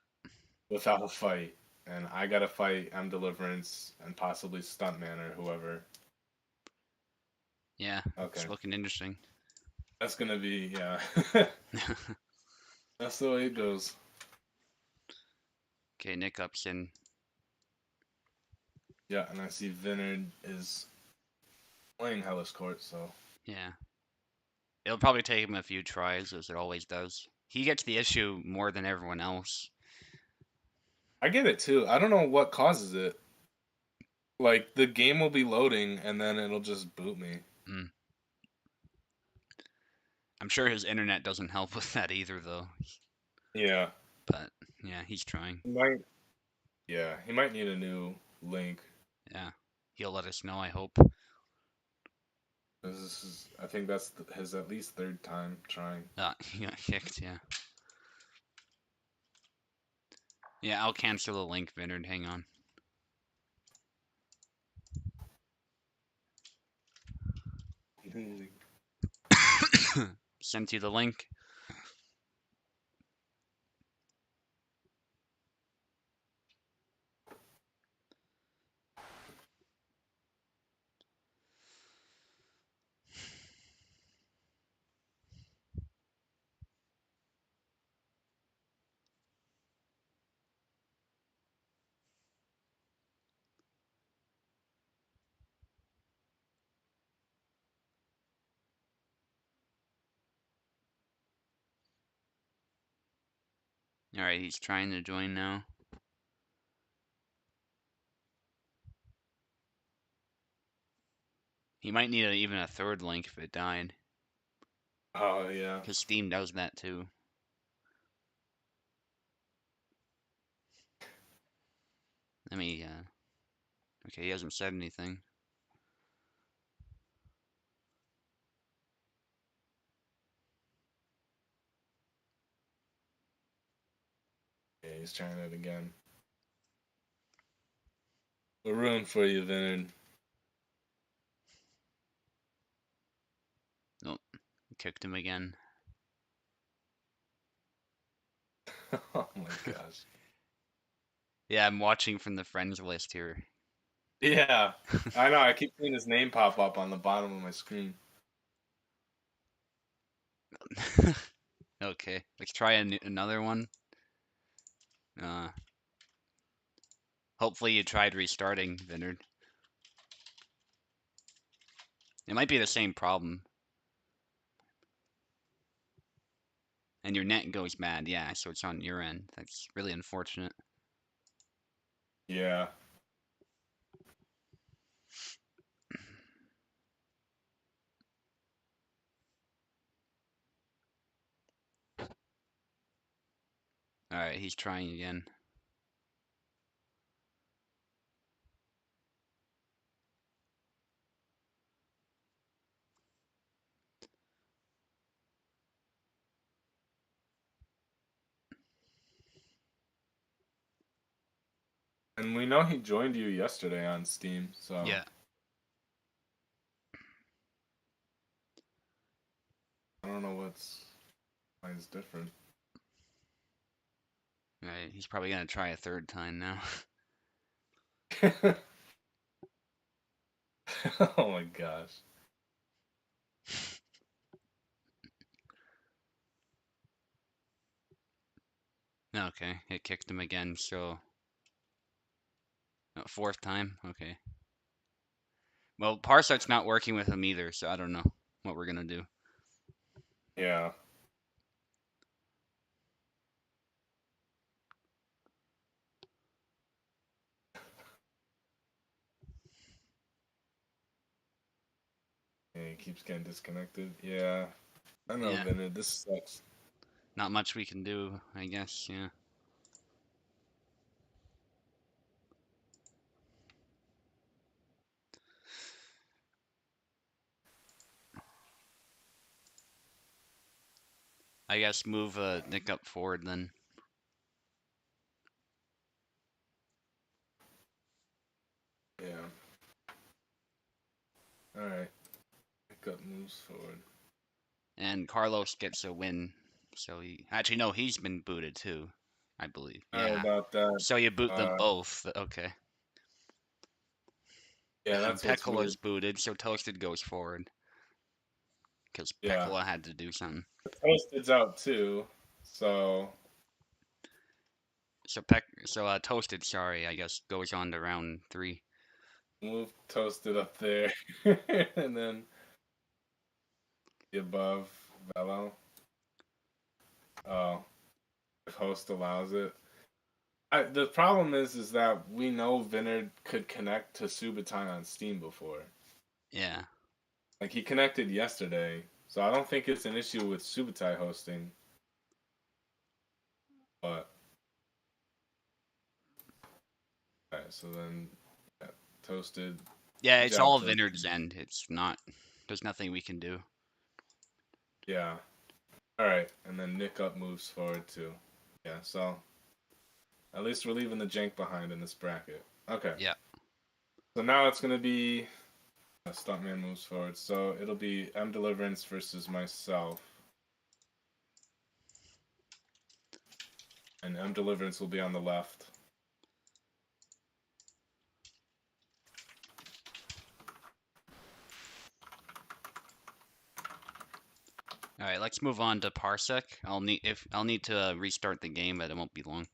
without a fight. And I gotta fight M Deliverance and possibly Stuntman or whoever. Yeah. It's Okay. looking interesting. That's gonna be yeah. That's the way it goes. Okay, Nick Upson. Yeah, and I see Vinard is playing Hellas Court, so Yeah. It'll probably take him a few tries, as it always does. He gets the issue more than everyone else. I get it too. I don't know what causes it. Like the game will be loading and then it'll just boot me. Mm. I'm sure his internet doesn't help with that either, though. Yeah. But yeah, he's trying. He might. Yeah, he might need a new link. Yeah. He'll let us know, I hope. 'Cause this is, I think that's his at least third time trying. He got kicked, yeah. Yeah, I'll cancel the link, Vinard. Hang on. Sent you the link. Alright, he's trying to join now. He might need even a third link if it died. Oh yeah. Because Steam does that too. Let me, okay, he hasn't said anything. Yeah, he's trying it again. We're rooting for you, Vinard. Nope. Kicked him again. Oh my gosh. Yeah, I'm watching from the friends list here. Yeah, I know. I keep seeing his name pop up on the bottom of my screen. Okay, let's try another one. Uh, Hopefully you tried restarting, Vinard. It might be the same problem. And your net goes bad, yeah, so it's on your end. That's really unfortunate. Yeah. Alright, he's trying again. And we know he joined you yesterday on Steam, so Yeah. I don't know why it's different. Alright, he's probably gonna try a third time now. Oh my gosh. Okay, it kicked him again, so... fourth time? Okay. Well, Parset's not working with him either, so I don't know what we're gonna do. Yeah. Yeah, he keeps getting disconnected. Yeah. I know, Yeah, Vinny. This sucks. not much we can do, I guess. Yeah. I guess move Nick up forward then. Yeah. All right. Pickup moves forward. And Carlos gets a win. So he actually no, he's been booted too, I believe. Sorry Yeah. about that. So you boot them Uh, both. Okay. yeah, And then that's what's weird. Pekkala's booted, so Toasted goes forward because Yeah. Pekkala had to do something. Toasted's out too. So So Toasted, sorry, I guess goes on to round 3. move Toasted up there. And then the above Velo. Oh, if host allows it. The problem is that we know Vinard could connect to Subotai on Steam before. Yeah. Like he connected yesterday, so I don't think it's an issue with Subotai hosting. But alright, so then yeah, Toasted. Yeah, Good it's job, all Toasted. Vinard's end. It's not. There's nothing we can do. Yeah. Alright, and then Nick up moves forward too. Yeah, so at least we're leaving the jank behind in this bracket. Okay. Yeah. So now it's gonna be Stuntman moves forward. So it'll be M Deliverance versus myself. And M Deliverance will be on the left. All right, let's move on to Parsec. I'll need to restart the game, but it won't be long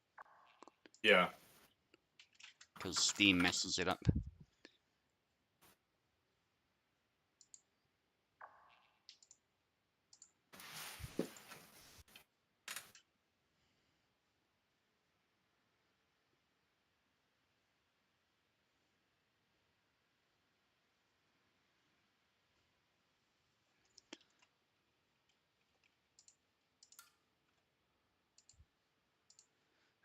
Yeah. because Steam messes it up.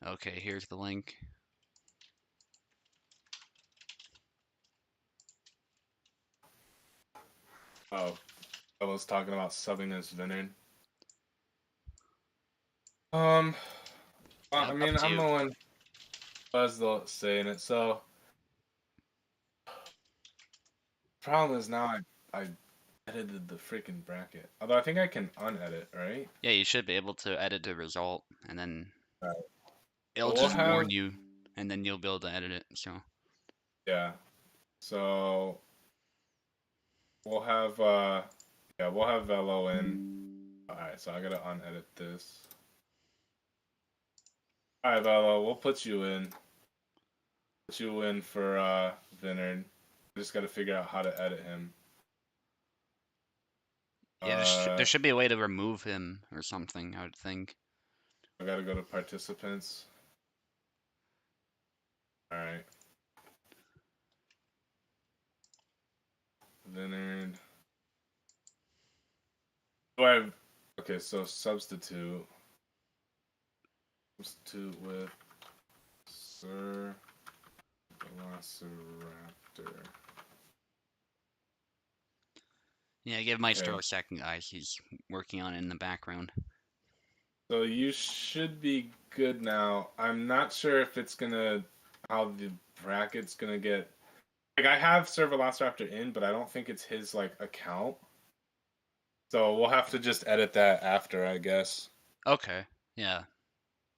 Okay, here's the link. Oh, I was talking about subbing as Vinard. Um, Yeah, I up mean, to I'm the you. one who was the saying it. So problem is now I edited the freaking bracket. Although I think I can unedit, right? Yeah, you should be able to edit the result, and then Right. it'll But we'll just have warn you, and then you'll be able to edit it. So yeah. So we'll have yeah, we'll have Velo in. Alright, so I gotta unedit this. Alright, Velo, we'll put you in. Put you in for Vinard. Just gotta figure out how to edit him. yeah, there should be a way to remove him or something. I would think. I gotta go to participants. Alright. Vinard. Do I okay, so substitute. Substitute with Sir Velociraptor. Yeah, give Maestro Okay. a second, guys. He's working on it in the background. So you should be good now. I'm not sure if it's gonna how the bracket's gonna get. Like I have Sir Velociraptor in, but I don't think it's his like account. So we'll have to just edit that after, I guess. Okay. Yeah.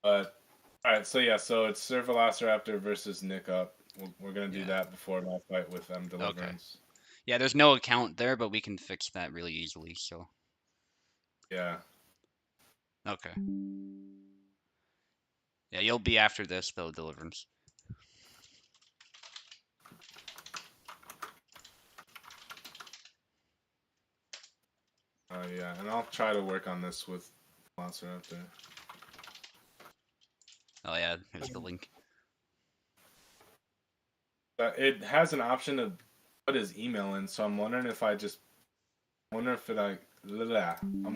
But all right, so yeah, so it's Sir Velociraptor versus Nick up. We're gonna do Yeah. that before my fight with Okay. Deliverance. Yeah, there's no account there, but we can fix that really easily. So Yeah. okay. Yeah, you'll be after this though, Deliverance. Yeah, and I'll try to work on this with Velociraptor. Oh yeah, here's the link. It has an option to put his email in, so I'm wondering if I'm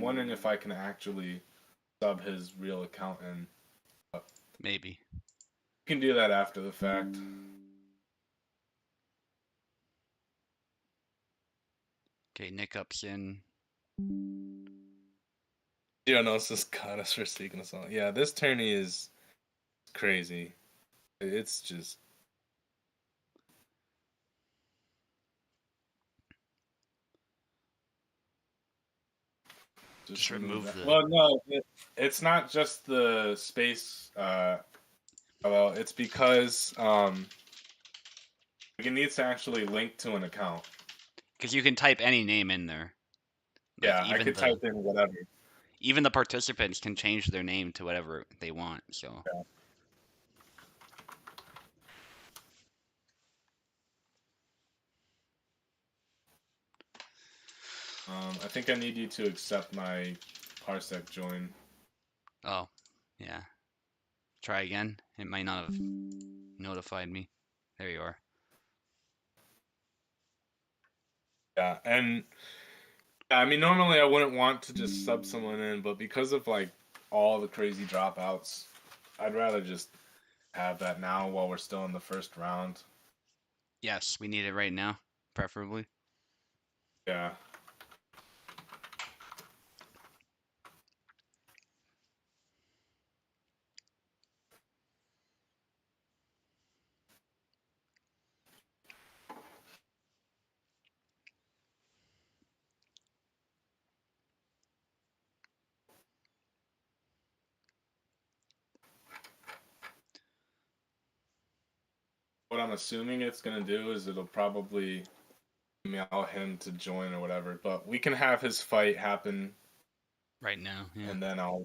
wondering if I can actually sub his real account in. Maybe. You can do that after the fact. Okay, Nick Up's in. Geonosis got us for sneaking us on. Yeah, this tourney is crazy. It's just Just remove that. the. Well, no, it's not just the space. Well, it's because it needs to actually link to an account. Because you can type any name in there. Like Yeah, I could type in whatever. even the participants can change their name to whatever they want. So. Yeah. I think I need you to accept my Parsec join. Oh, yeah. Try again. It might not have notified me. There you are. Yeah, and I mean, normally I wouldn't want to just sub someone in, but because of like all the crazy dropouts, I'd rather just have that now while we're still in the first round. Yes, we need it right now, preferably. Yeah. What I'm assuming it's gonna do is it'll probably email him to join or whatever, but we can have his fight happen Right now, yeah. and then I'll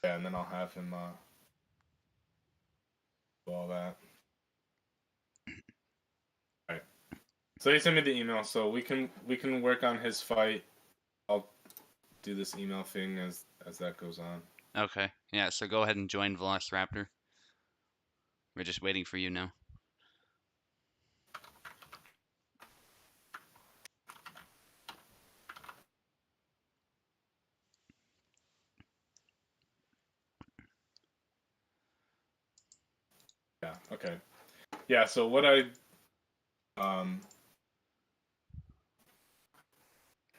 have him do all that. Right. So he sent me the email, so we can work on his fight. I'll do this email thing as that goes on. Okay, yeah, so go ahead and join Velociraptor. We're just waiting for you now. Yeah. Okay. Yeah. So what I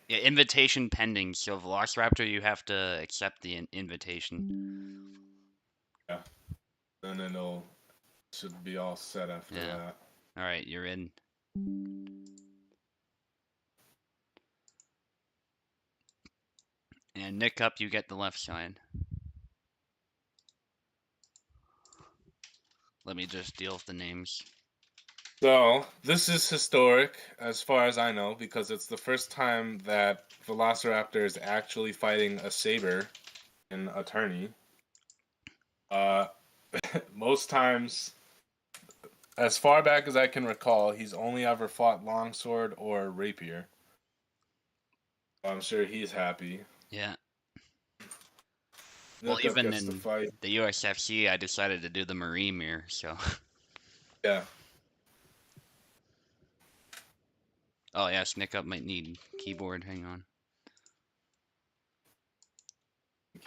Yeah, invitation pending. So Velociraptor, you have to accept the invitation. yeah, then it'll should be all set after Yeah. that. All right, you're in. And Nick Up, you get the left side. Let me just deal with the names. So this is historic as far as I know because it's the first time that Velociraptor is actually fighting a saber in a tourney. Most times, as far back as I can recall, he's only ever fought longsword or rapier. I'm sure he's happy. Yeah. Well, Look up even gets to in fight. the USFC, I decided to do the Marine Mirror, so. Yeah. Oh, yes, Nick Up might need keyboard. Hang on.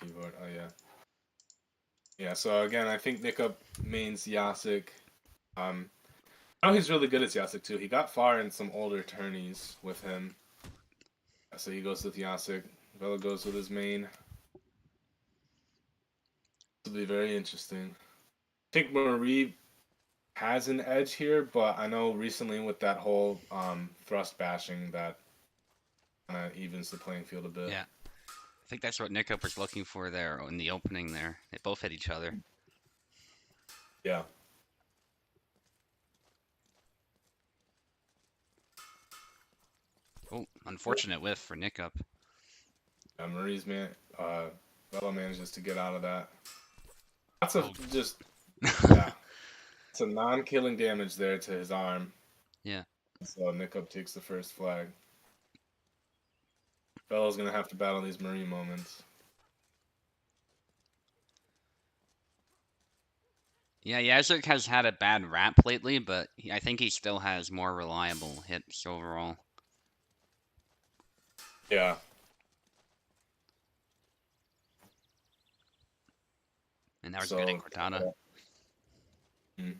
Keyboard. Oh yeah. Yeah. So again, I think Nickup mains Yasik. I know he's really good as Yasik too. He got far in some older tourneys with him. So he goes with Yasik. Vela goes with his main. This will be very interesting. I think Marie has an edge here, but I know recently with that whole thrust bashing that kind of evens the playing field a bit. Yeah. I think that's what Nick Up was looking for there in the opening there. They both hit each other. Yeah. Oh, unfortunate whiff for Nick Up. Yeah, Marie's Vela manages to get out of that. Lots of just yeah. It's a non-killing damage there to his arm. Yeah. So Nickup takes the first flag. Bella's gonna have to battle these Marie moments. Yeah, Yazek has had a bad rap lately, but I think he still has more reliable hits overall. Yeah. And that was good in So. Cortana. Mm.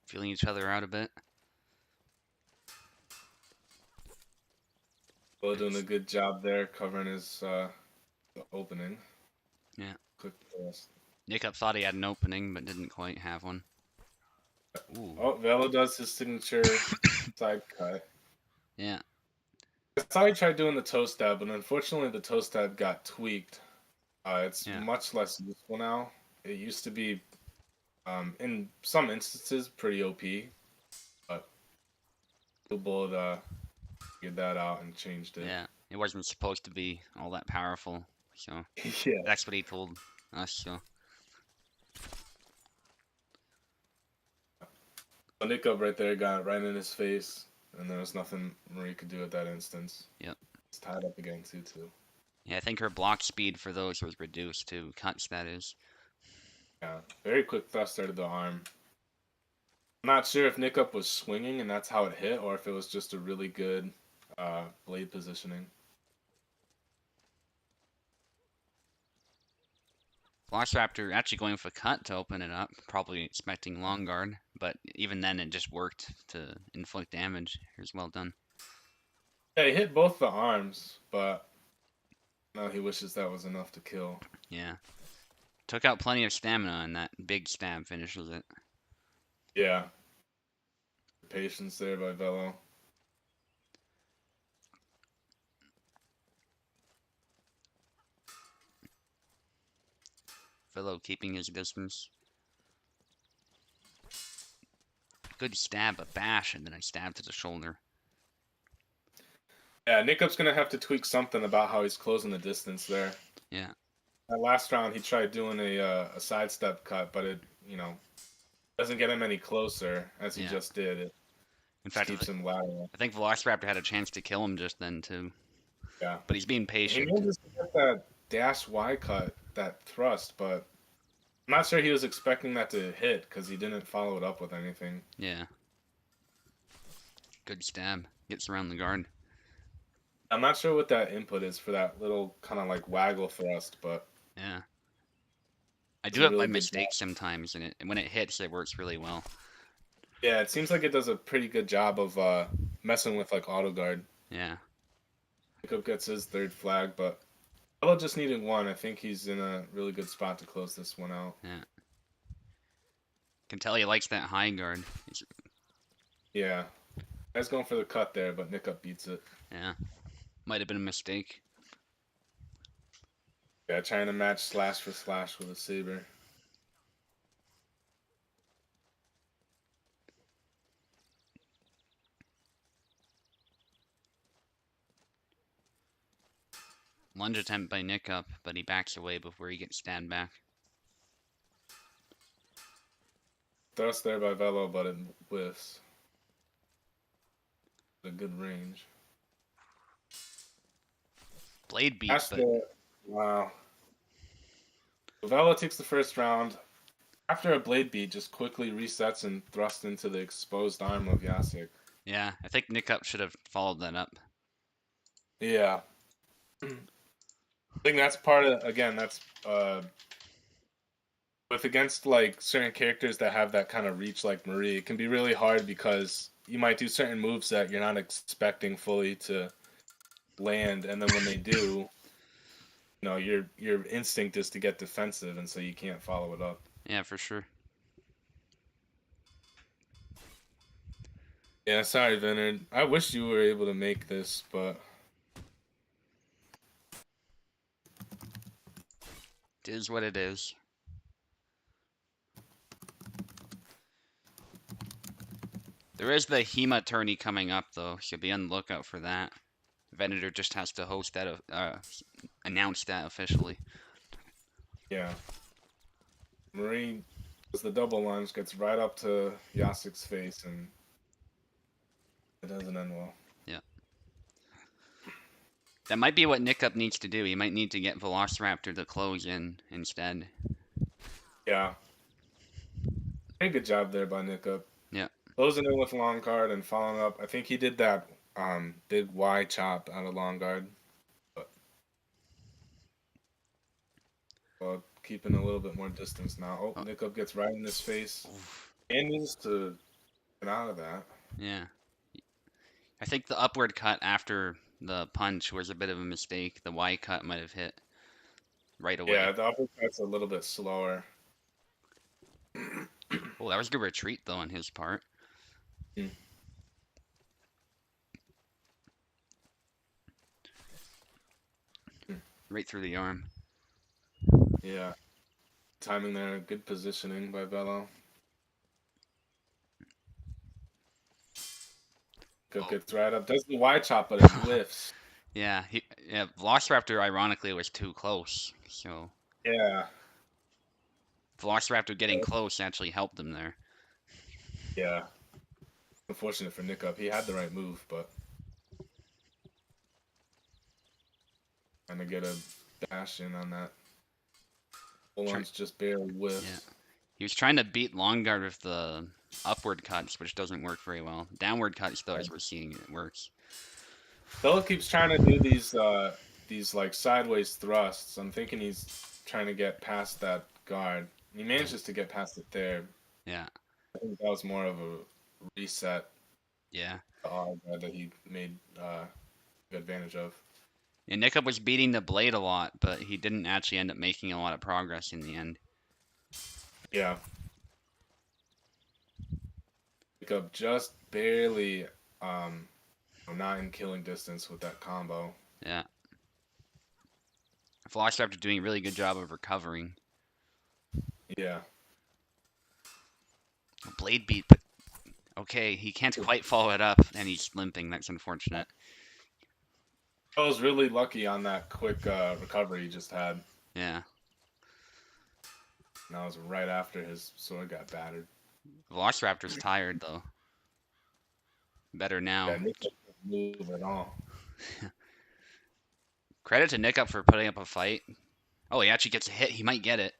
Feeling each other out a bit. Bella doing a good job there, covering his the opening. Yeah. Quick pass. Nick thought he had an opening, but didn't quite have one. Ooh. Oh, Velo does his signature side cut. Yeah. I saw he tried doing the toe stab, but unfortunately the toe stab got tweaked. It's Yeah. much less useful now. It used to be, in some instances, pretty OP, but Blue Bullet figured that out and changed it. Yeah. It wasn't supposed to be all that powerful, so Yeah. that's what he told us. So So Nick up right there got it right in his face, and there was nothing Marie could do at that instance. yep. It's tied up again, 2-2. Yeah, I think her block speed for those was reduced to cuts. That is. Yeah, very quick thrust there to the arm. I'm not sure if Nick up was swinging and that's how it hit, or if it was just a really good blade positioning. Velociraptor actually going for cut to open it up, probably expecting long guard, but even then it just worked to inflict damage. Here's well done. Yeah, he hit both the arms, but now he wishes that was enough to kill. Yeah. Took out plenty of stamina, and that big stab finishes it. Yeah. Patience there by Velo. Philo keeping his distance. Good stab, a bash, and then a stab to the shoulder. Yeah, Nick Up's going to have to tweak something about how he's closing the distance there. Yeah. That last round, he tried doing a sidestep cut, but it, doesn't get him any closer as he just did. It In fact, keeps him lateral. I think Velociraptor had a chance to kill him just then, too. Yeah. But he's being He patient. manages to get that dash Y cut, that thrust, but I'm not sure he was expecting that to hit because he didn't follow it up with anything. Yeah. Good stab. Gets around the guard. I'm not sure what that input is for that little kind of like waggle thrust, but Yeah. I it's do a it by really good mistake job. sometimes, and when it hits, it works really well. Yeah, it seems like it does a pretty good job of messing with like auto guard. Yeah. Pickup gets his third flag, but Elo just needed one. I think he's in a really good spot to close this one out. Yeah. Can tell he likes that high guard. Yeah. Guy's going for the cut there, but Nick Up beats it. Yeah. Might have been a mistake. Yeah, trying to match slash for slash with a saber. Lunge attempt by Nick Up, but he backs away before he gets stand back. Thrust there by Velo, but it whiffs. A good range. Blade beat, That's but wow. Velo takes the first round. After a blade beat, just quickly resets and thrusts into the exposed arm of Yasik. yeah, I think Nick Up should have followed that up. Yeah. I think that's part of, again, that's with against like certain characters that have that kind of reach like Marie, it can be really hard because you might do certain moves that you're not expecting fully to land, and then when they do, your instinct is to get defensive, and so you can't follow it up. Yeah, for sure. Yeah, sorry, Vinard. I wish you were able to make this, but It is what it is. There is the HEMA tourney coming up, though, so be on the lookout for that. Venator just has to host that announced that officially. Yeah. Marie does the double lunge, gets right up to Yasek's face, and it doesn't end well. Yeah. That might be what Nickup needs to do. He might need to get Velociraptor to close in instead. Yeah. Hey, good job there by Nickup. Yeah. Closing in with long guard and following up. I think he did that big Y chop out of long guard. But keeping a little bit more distance now. Oh, Oh, Nickup gets right in his face. oof. And needs to get out of that. Yeah. I think the upward cut after the punch was a bit of a mistake. The Y cut might have hit right away. Yeah, the uppercut's a little bit slower. Oh, that was a good retreat though on his part. Hmm. Right through the arm. Yeah. Timing there, good positioning by Velo. Nickup Oh. gets right up, does the Y chop, but it whiffs. Yeah, Velociraptor ironically was too close. So Yeah. Velociraptor getting close actually helped him there. Yeah. Unfortunate for Nickup. He had the right move, but trying to get a dash in on that. Full Try, one's just barely yeah, whiffs. he was trying to beat long guard with the upward cuts, which doesn't work very well. Downward cuts though, as we're seeing, it works. Velo keeps trying to do these like sideways thrusts. I'm thinking he's trying to get past that guard. He manages to get past it there. Yeah, I think that was more of a reset yeah. that he made good advantage of. And Nickup was beating the blade a lot, but he didn't actually end up making a lot of progress in the end. Yeah. Nickup just barely not in killing distance with that combo. Yeah. Velociraptor doing a really good job of recovering. Yeah. Blade beat, but okay, he can't quite follow it up, and he's limping. That's unfortunate. I was really lucky on that quick recovery he just had. Yeah. And that was right after his sword got battered. Velociraptor's tired, though. Better now. Yeah, Nick didn't move at all. Credit to Nickup for putting up a fight. Oh, he actually gets a hit. He might get it.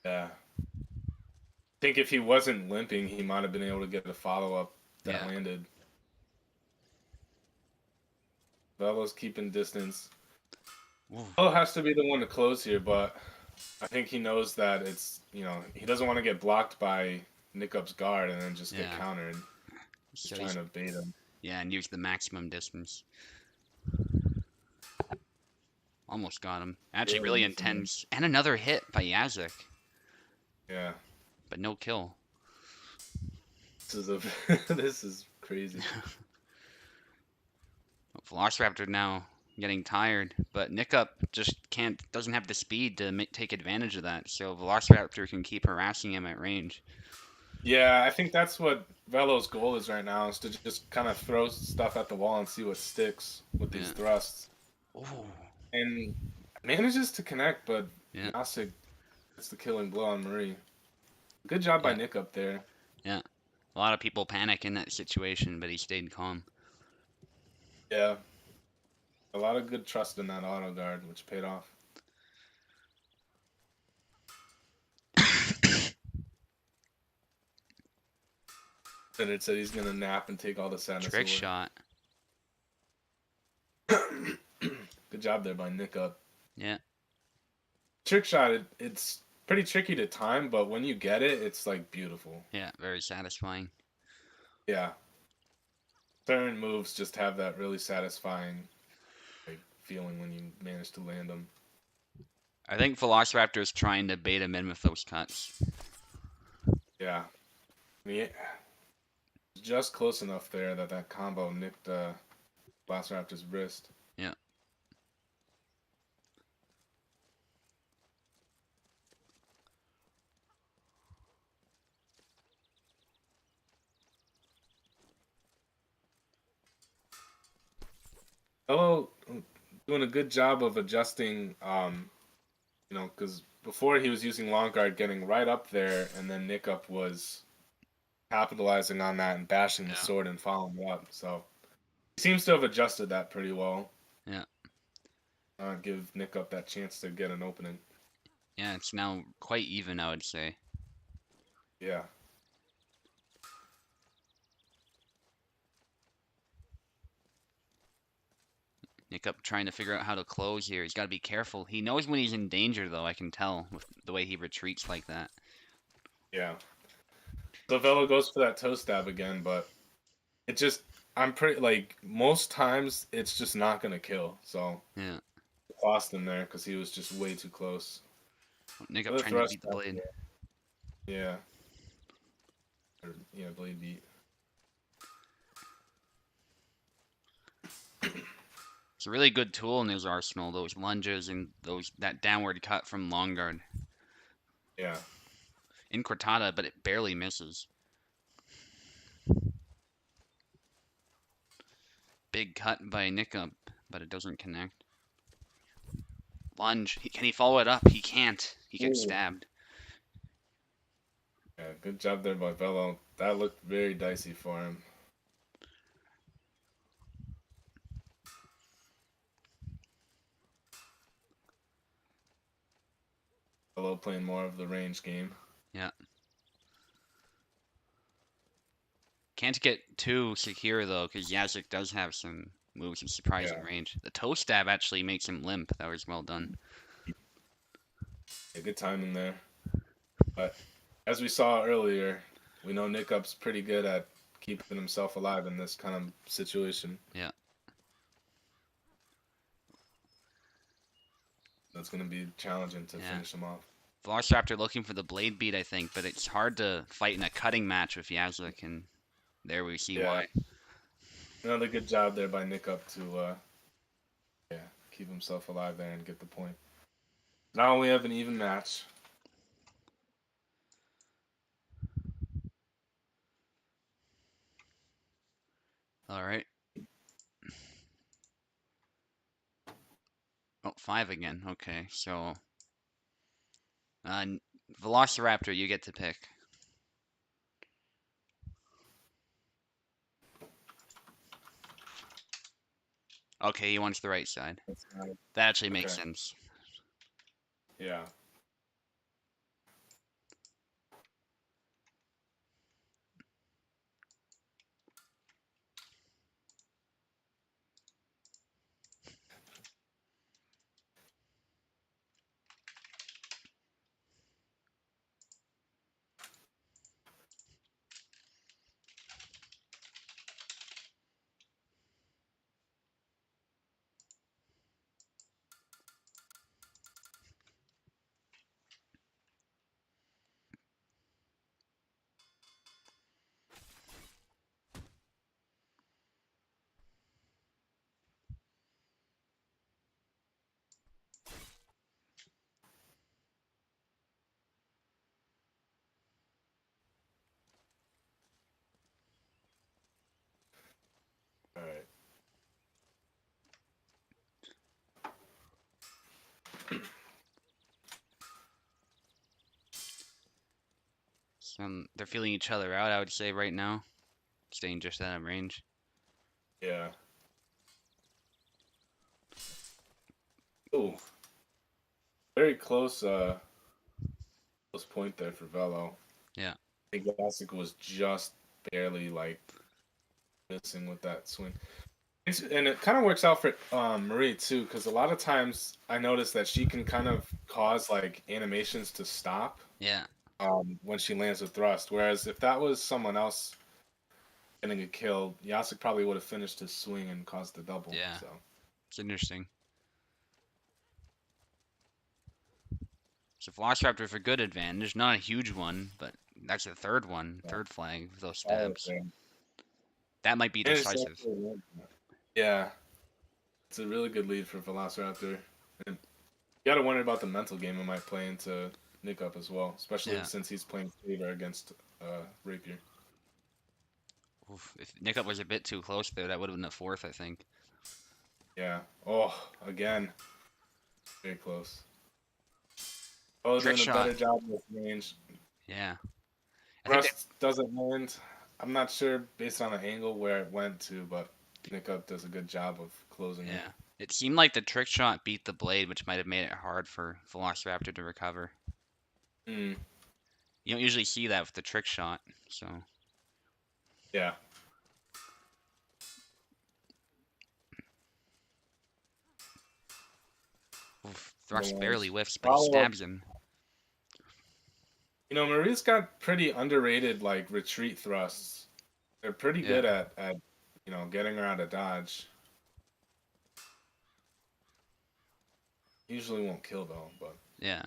Yeah. I think if he wasn't limping, he might have been able to get a follow-up that landed. Velo's keeping distance. Velo has to be the one to close here, but I think he knows that it's, he doesn't want to get blocked by Nickup's guard and then just get countered. He's trying to bait him. Yeah, and use the maximum distance. Almost got him. Actually, really intense. And another hit by Yazek. Yeah. But no kill. This is crazy. Velociraptor now getting tired, but Nickup just doesn't have the speed to take advantage of that. So Velociraptor can keep harassing him at range. Yeah, I think that's what Velo's goal is right now, is to just kind of throw stuff at the wall and see what sticks with these thrusts. Ooh. And manages to connect, but Yasek gets the killing blow on Marie. Good job by Nick up there. Yeah. A lot of people panic in that situation, but he stayed calm. Yeah. A lot of good trust in that auto guard, which paid off. And it said he's gonna nap and take all the sadness Trick away. shot. Good job there by Nick up. Yeah. Trick shot, it's pretty tricky to time, but when you get it, it's like beautiful. Yeah, very satisfying. Yeah. Certain moves just have that really satisfying feeling when you manage to land them. I think Velociraptor is trying to bait him in with those cuts. Yeah. Just close enough there that combo nicked Velociraptor's wrist. Yeah. Velo doing a good job of adjusting. Because before he was using long guard, getting right up there, and then Nick Up was capitalizing on that and bashing the Yeah. sword and following it up. So he seems to have adjusted that pretty well. Yeah. Give Nick Up that chance to get an opening. Yeah, it's now quite even, I would say. Yeah. Nick Up trying to figure out how to close here. He's got to be careful. He knows when he's in danger, though, I can tell with the way he retreats like that. Yeah. So Velo goes for that toe stab again, but it just I'm pretty like most times it's just not gonna kill. So Yeah. lost him there because he was just way too close. Nick Up Another trying to thrust beat the back blade. there. Yeah. Or, yeah, blade beat. It's a really good tool in his arsenal, those lunges and that downward cut from long guard. Yeah. In Cortada, but it barely misses. Big cut by Nick Up, but it doesn't connect. Lunge. Can he follow it up? He can't. He gets Ooh. stabbed. Yeah, good job there by Velo. That looked very dicey for him. Velo playing more of the range game. Yeah. Can't get too secure though, because Yazik does have some moves in surprising Yeah. range. The toe stab actually makes him limp. That was well done. Yeah, good timing there. But as we saw earlier, we know Nick Up's pretty good at keeping himself alive in this kind of situation. Yeah. That's going to be challenging to Yeah. finish him off. Velociraptor looking for the blade beat, I think, but it's hard to fight in a cutting match with Yazik, and there we see Yeah. why. Another good job there by Nick Up to keep himself alive there and get the point. Now we have an even match. All right. Oh, 5 again. Okay, so uh, Velociraptor, you get to pick. Okay, he wants the right side. That actually makes Okay. sense. Yeah. All right. They're feeling each other out, I would say, right now. Staying just out of range. Yeah. Ooh. Very close close point there for Velo. Yeah. I think Classic was just barely like missing with that swing. And it kind of works out for Marie too, because a lot of times I notice that she can kind of cause like animations to stop Yeah. when she lands a thrust. Whereas if that was someone else getting a kill, Yasik probably would have finished his swing and caused the double. Yeah. So It's interesting. So Velociraptor with a good advantage. Not a huge one, but that's the third one. yeah. Third flag with those All stabs. there. That might be And it's decisive. actually, yeah, it's a really good lead for Velociraptor. And you gotta wonder about the mental game it might play into Nick Up as well, especially Yeah. since he's playing Saber against Rapier. Oof. If Nick Up was a bit too close there, that would have been a fourth, I think. Yeah. Oh, again. Very close. Oh, Trick doing a better shot. job with range. Yeah. I think that, Rust doesn't land. I'm not sure based on the angle where it went to, but Nickup does a good job of closing it. yeah. It seemed like the trick shot beat the blade, which might have made it hard for Velociraptor to recover. Hmm. You don't usually see that with the trick shot, so. Yeah. Oof, The thrust barely ones. whiffs, but he Follow up. stabs him. You know, Marie's got pretty underrated like retreat thrusts. They're pretty Yeah. good at getting her out of dodge. Usually won't kill though, but Yeah.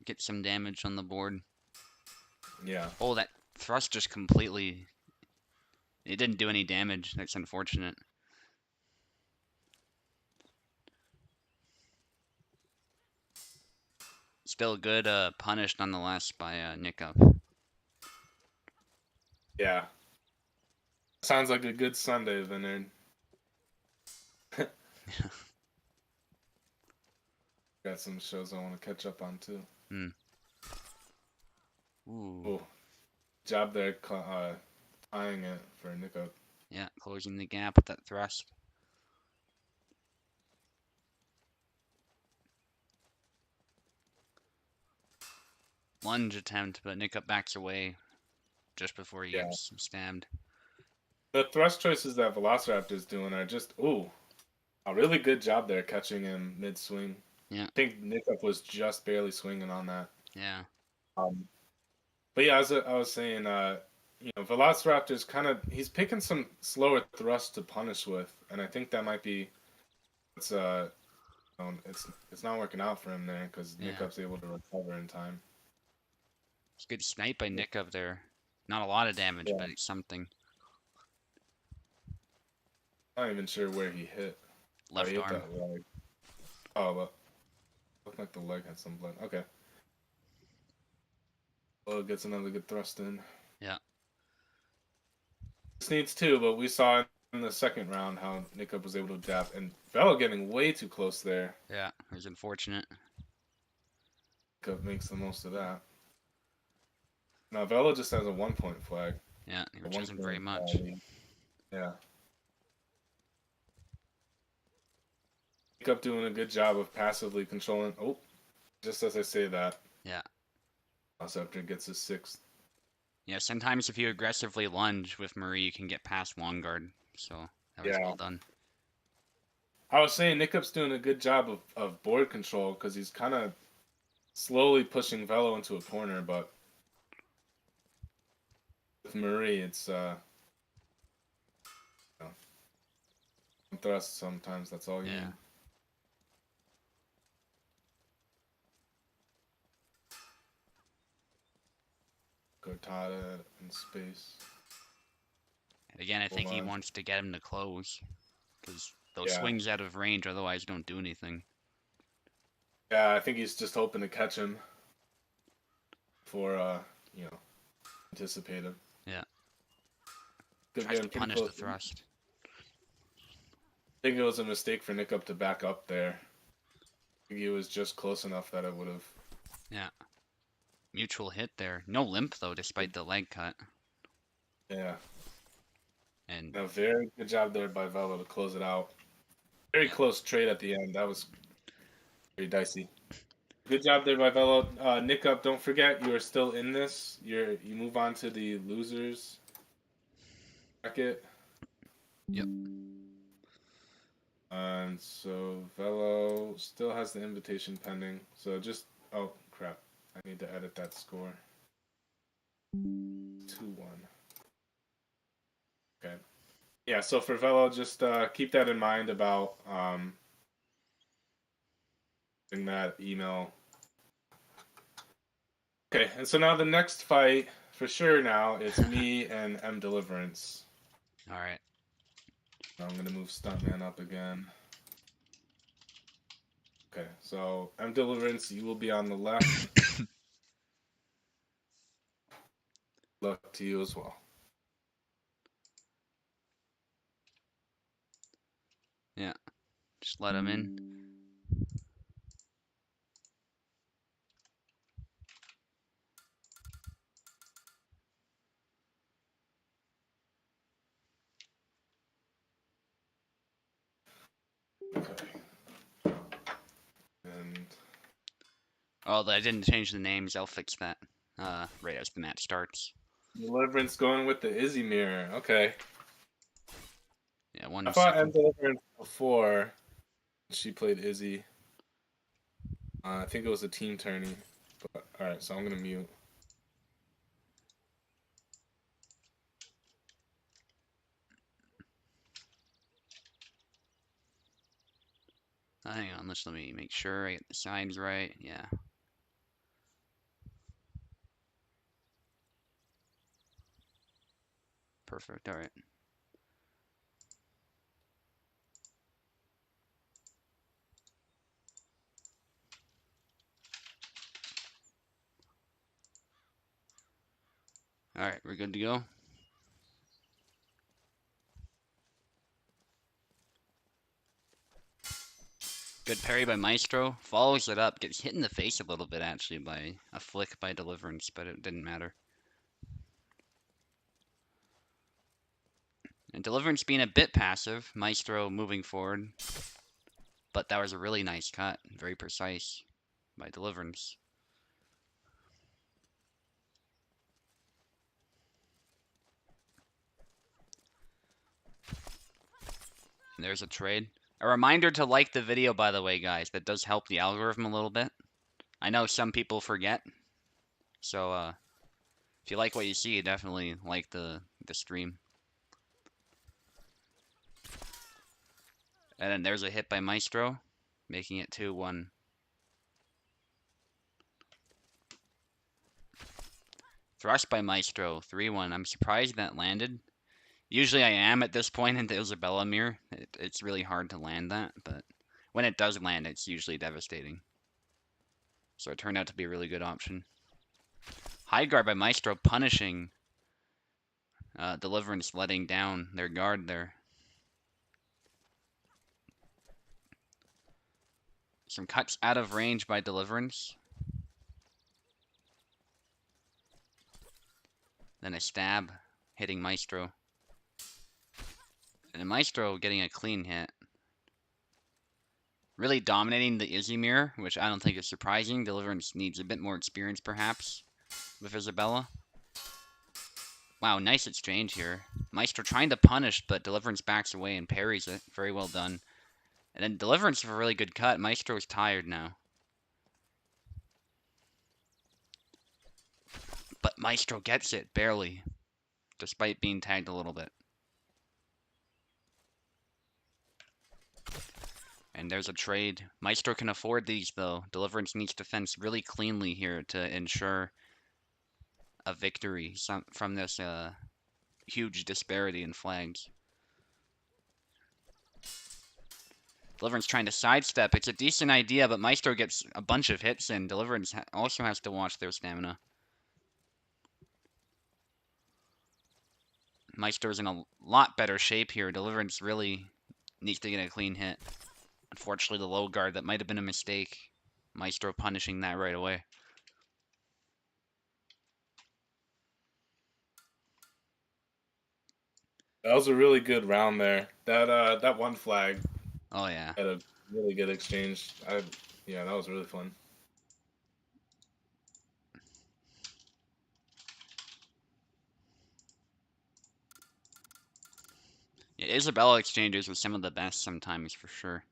Get some damage on the board. yeah. Oh, that thrust just completely. It didn't do any damage. That's unfortunate. Still good punish nonetheless by Nickup. Yeah. Sounds like a good Sunday, Vineyard. Got some shows I want to catch up on too. Hmm. Ooh. Oh, job there tying it for Nickup. Yeah, closing the gap with that thrust. Lunge attempt, but Nickup backs away just before he Yeah. gets stabbed. The thrust choices that Velociraptor's doing are just a really good job there catching him mid swing. Yeah, I think Nickup was just barely swinging on that. yeah, Um, but yeah, as I was saying, Velociraptor's he's picking some slower thrusts to punish with, and I think that might be it's it's not working out for him there because yeah. Nickup's able to recover in time. It's a good snipe by Nickup there. Not a lot of damage, Yeah, but it's something. I'm not even sure where he hit. Oh, he Left hit arm. that leg. Oh, but looked like the leg had some blood. Okay. Well, gets another good thrust in. Yeah, This needs two, but we saw in the second round how Nickup was able to adapt, and Velo getting way too close there. yeah. It was unfortunate. Nickup makes the most of that. Now Velo just has a 1 point flag. Yeah, A which one isn't very point much. lead. Yeah. Nickup doing a good job of passively controlling. Oh, just as I say that, Yeah. Velociraptor gets his sixth. Yeah, sometimes if you aggressively lunge with Marie, you can get past long guard. So that was Yeah. well done. I was saying Nickup's doing a good job of board control because he's kind of slowly pushing Velo into a corner, but with Marie, it's you know, thrust sometimes. That's all you Yeah. need. Cortada in space. And again, I think he Hold on. wants to get him to close because those Yeah, swings out of range otherwise don't do anything. yeah. I think he's just hoping to catch him for you know anticipate him. Yeah. Could Tries get to him pretty punish close. the thrust. I think it was a mistake for Nickup to back up there. I think he was just close enough that it would have. Yeah. Mutual hit there. No limp though, despite the leg cut. Yeah. And A very good job there by Velo to close it out. Very yeah, close trade at the end. That was very dicey. Good job there by Velo. Nickup, don't forget you are still in this. You move on to the losers bracket. yep. And so Velo still has the invitation pending. So just crap. I need to edit that score. 2-1. Okay. Yeah, so for Velo, just keep that in mind about in that email. Okay, and so now the next fight, for sure now, it's me and M Deliverance. All right. I'm gonna move Stuntman up again. Okay, so M Deliverance, you will be on the left. Luck to you as well. Yeah. Just let him in. Okay. And Oh, I didn't change the names. I'll fix that right as the match starts. Deliverance going with the Izzy mirror. Okay. Yeah, I one fought second. Deliverance before. She played Izzy. I think it was a team tourney. But all right, so I'm gonna mute. Hang on, let me make sure I get the sides right. Yeah. Perfect. All right. All right, we're good to go. Good parry by Maestro. Follows it up. Gets hit in the face a little bit, actually, by a flick by Deliverance, but it didn't matter. And Deliverance being a bit passive. Maestro moving forward. But that was a really nice cut. Very precise by Deliverance. And there's a trade. A reminder to like the video, by the way, guys. That does help the algorithm a little bit. I know some people forget. So, if you like what you see, definitely like the stream. And then there's a hit by Maestro, making it 2-1. Thrust by Maestro, 3-1. I'm surprised that landed. Usually I am at this point in the Isabella mirror. It's really hard to land that, but when it does land, it's usually devastating. So it turned out to be a really good option. High guard by Maestro, punishing Deliverance, letting down their guard there. Some cuts out of range by Deliverance. Then a stab, hitting Maestro. And Maestro getting a clean hit. Really dominating the Izzy mirror, which I don't think is surprising. Deliverance needs a bit more experience, perhaps, with Isabella. Wow, nice exchange here. Meistro trying to punish, but Deliverance backs away and parries it. Very well done. And then Deliverance with a really good cut. Meistro is tired now. But Meistro gets it, barely, despite being tagged a little bit. And there's a trade. Meistro can afford these, though. Deliverance needs to fence really cleanly here to ensure a victory from this huge disparity in flags. Deliverance trying to sidestep. It's a decent idea, but Meistro gets a bunch of hits in. Deliverance also has to watch their stamina. Meistro's in a lot better shape here. Deliverance really needs to get a clean hit. Unfortunately, the low guard, that might have been a mistake. Meistro punishing that right away. That was a really good round there. That one flag Oh, yeah. had a really good exchange. Yeah, that was really fun. Yeah, Isabella exchanges are some of the best sometimes, for sure.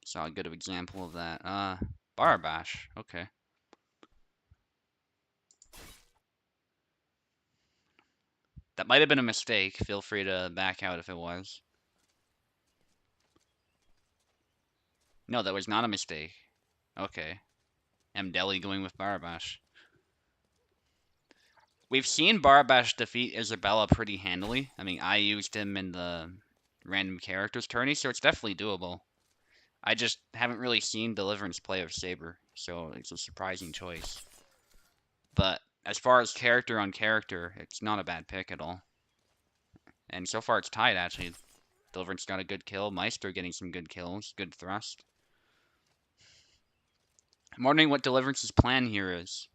Saw a good example of that. Barabash. Okay. That might have been a mistake. Feel free to back out if it was. No, that was not a mistake. Okay. M. Deli going with Barabash. We've seen Barabash defeat Isabella pretty handily. I mean, I used him in the random characters tourney, so it's definitely doable. I just haven't really seen Deliverance play of Saber, so it's a surprising choice. But as far as character on character, it's not a bad pick at all. And so far it's tied, actually. Deliverance got a good kill. Meistro getting some good kills. Good thrust. I'm wondering what Deliverance's plan here is.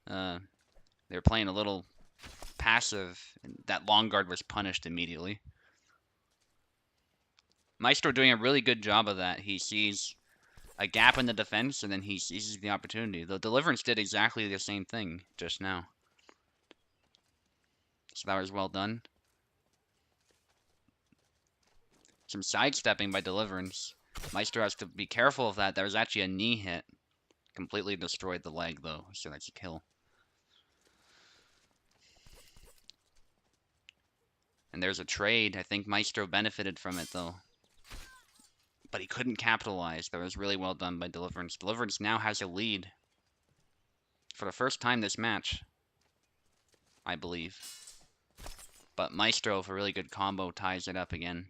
They're playing a little passive. And that long guard was punished immediately. Meistro doing a really good job of that. He sees a gap in the defense and then he seizes the opportunity. The Deliverance did exactly the same thing just now. So that was well done. Some sidestepping by Deliverance. Meistro has to be careful of that. There was actually a knee hit. Completely destroyed the leg, though, so that's a kill. And there's a trade. I think Meistro benefited from it, though. But he couldn't capitalize. That was really well done by Deliverance. Deliverance now has a lead. For the first time this match, I believe. But Meistro, with a really good combo, ties it up again.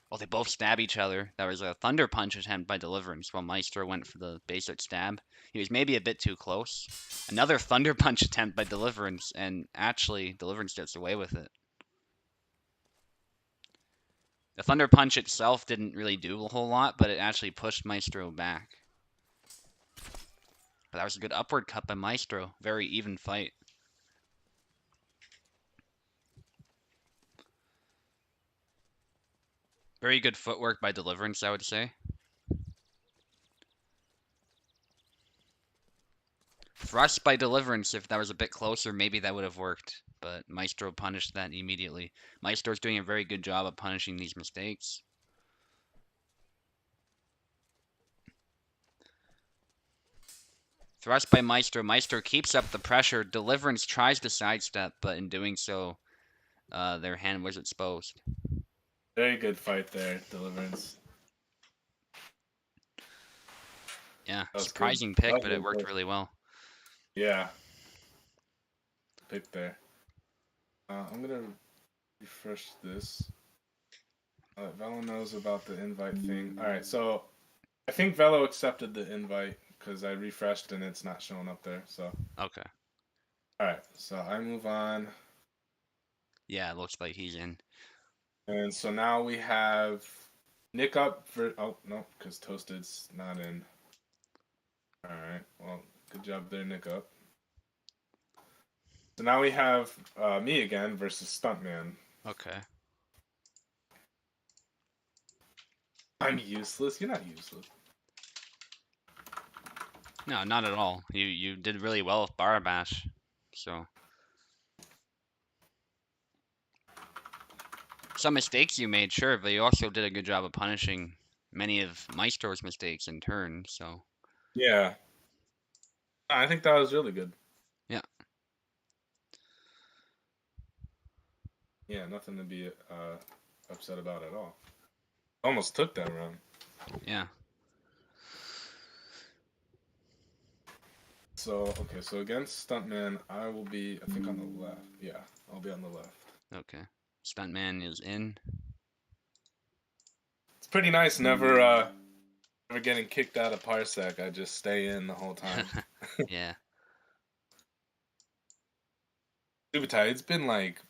Well, they both stab each other. That was a Thunder Punch attempt by Deliverance, while Meistro went for the basic stab. He was maybe a bit too close. Another Thunder Punch attempt by Deliverance, and actually, Deliverance gets away with it. The Thunder Punch itself didn't really do a whole lot, but it actually pushed Meistro back. But that was a good upward cut by Meistro. Very even fight. Very good footwork by Deliverance, I would say. Thrust by Deliverance, if that was a bit closer, maybe that would have worked. But Meistro punished that immediately. Maestro's doing a very good job of punishing these mistakes. Thrust by Meistro. Meistro keeps up the pressure. Deliverance tries to sidestep, but in doing so, their hand was exposed. Very good fight there, Deliverance. Yeah, surprising pick, but it worked really well. Yeah. Pick there. I'm gonna refresh this. Velo knows about the invite thing. Alright, so I think Velo accepted the invite because I refreshed and it's not showing up there, so. Okay. Alright, so I move on. Yeah, it looks like he's in. And so now we have Nick up for. Oh, no, because Toasted's not in. Alright, well, good job there, Nick up. So now we have me again versus Stuntman. Okay. I'm useless? You're not useless. No, not at all. You did really well with Barabash, so. Some mistakes you made, sure, but you also did a good job of punishing many of Maestro's mistakes in turn, so. Yeah. I think that was really good. Yeah. Yeah, nothing to be upset about at all. Almost took that round. Yeah. So, okay, so against Stuntman, I will be, I think, on the left. Yeah, I'll be on the left. Okay. Stuntman is in. It's pretty nice never getting kicked out of Parsec. I just stay in the whole time. Yeah. Subutai, it's been like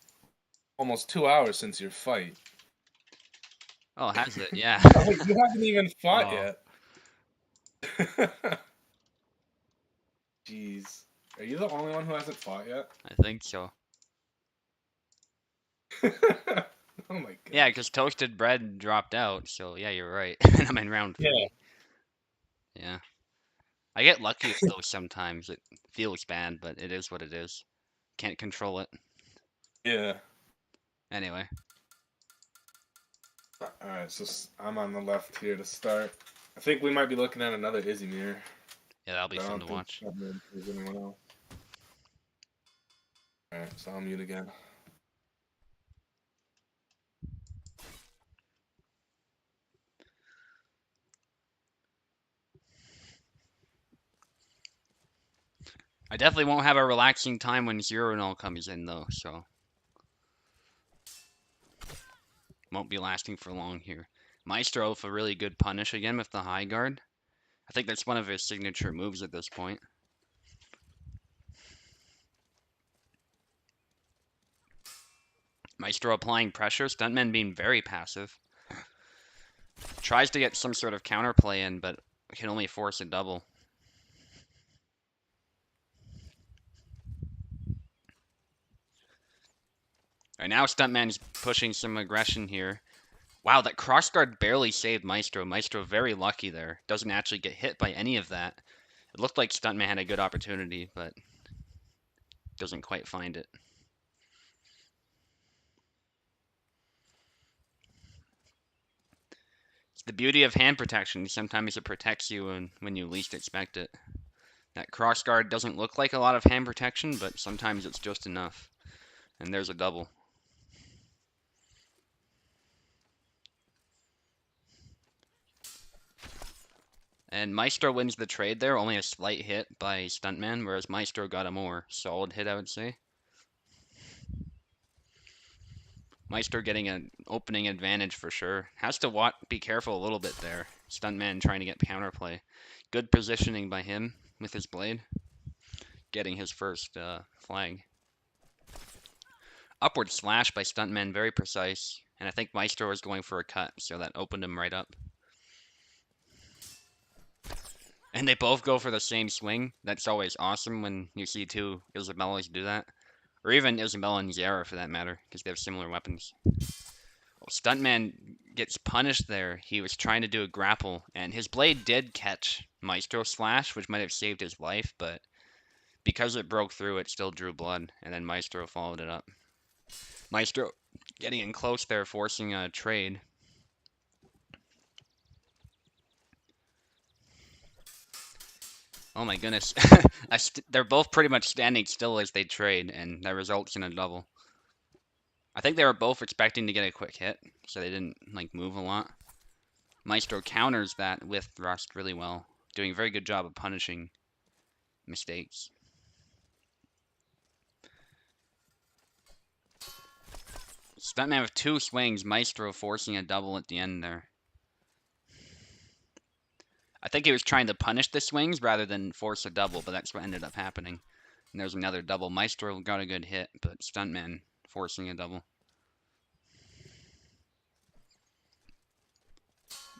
almost 2 hours since your fight. Oh, has it? Yeah. You haven't even fought yet. Jeez. Are you the only one who hasn't fought yet? I think so. Oh my god. Yeah, because Toasted Bread dropped out, so yeah, you're right. I'm in round 3. Yeah. I get lucky with those sometimes. It feels bad, but it is what it is. Can't control it. Yeah. Anyway. Alright, so I'm on the left here to start. I think we might be looking at another Izmir. Yeah, that'll be fun to watch. Alright, so I'll mute again. I definitely won't have a relaxing time when Zero and all comes in, though, so. Won't be lasting for long here. Meistro with a really good punish again with the high guard. I think that's one of his signature moves at this point. Maestro applying pressure, Stuntman being very passive. Tries to get some sort of counterplay in, but can only force a double. Right now, Stuntman's pushing some aggression here. Wow, that crossguard barely saved Maestro. Maestro very lucky there. Doesn't actually get hit by any of that. It looked like Stuntman had a good opportunity, but doesn't quite find it. It's the beauty of hand protection. Sometimes it protects you when you least expect it. That crossguard doesn't look like a lot of hand protection, but sometimes it's just enough. And there's a double. And Maestro wins the trade there, only a slight hit by Stuntman, whereas Maestro got a more solid hit, I would say. Meistro getting an opening advantage for sure. Has to be careful a little bit there. Stuntman trying to get counterplay. Good positioning by him with his blade. Getting his first flag. Upward slash by Stuntman, very precise. And I think Meistro was going for a cut, so that opened him right up. And they both go for the same swing. That's always awesome when you see two Isabellas do that. Or even Isabella and Zara for that matter, because they have similar weapons. Stuntman gets punished there. He was trying to do a grapple, and his blade did catch Maestro's slash, which might have saved his life, but because it broke through, it still drew blood, and then Maestro followed it up. Maestro getting in close there, forcing a trade. Oh my goodness. They're both pretty much standing still as they trade, and that results in a double. I think they were both expecting to get a quick hit, so they didn't move a lot. Meistro counters that with thrust really well, doing a very good job of punishing mistakes. Stuntman with two swings, Meistro forcing a double at the end there. I think he was trying to punish the swings rather than force a double, but that's what ended up happening. And there's another double. Meistro got a good hit, but Stuntman forcing a double.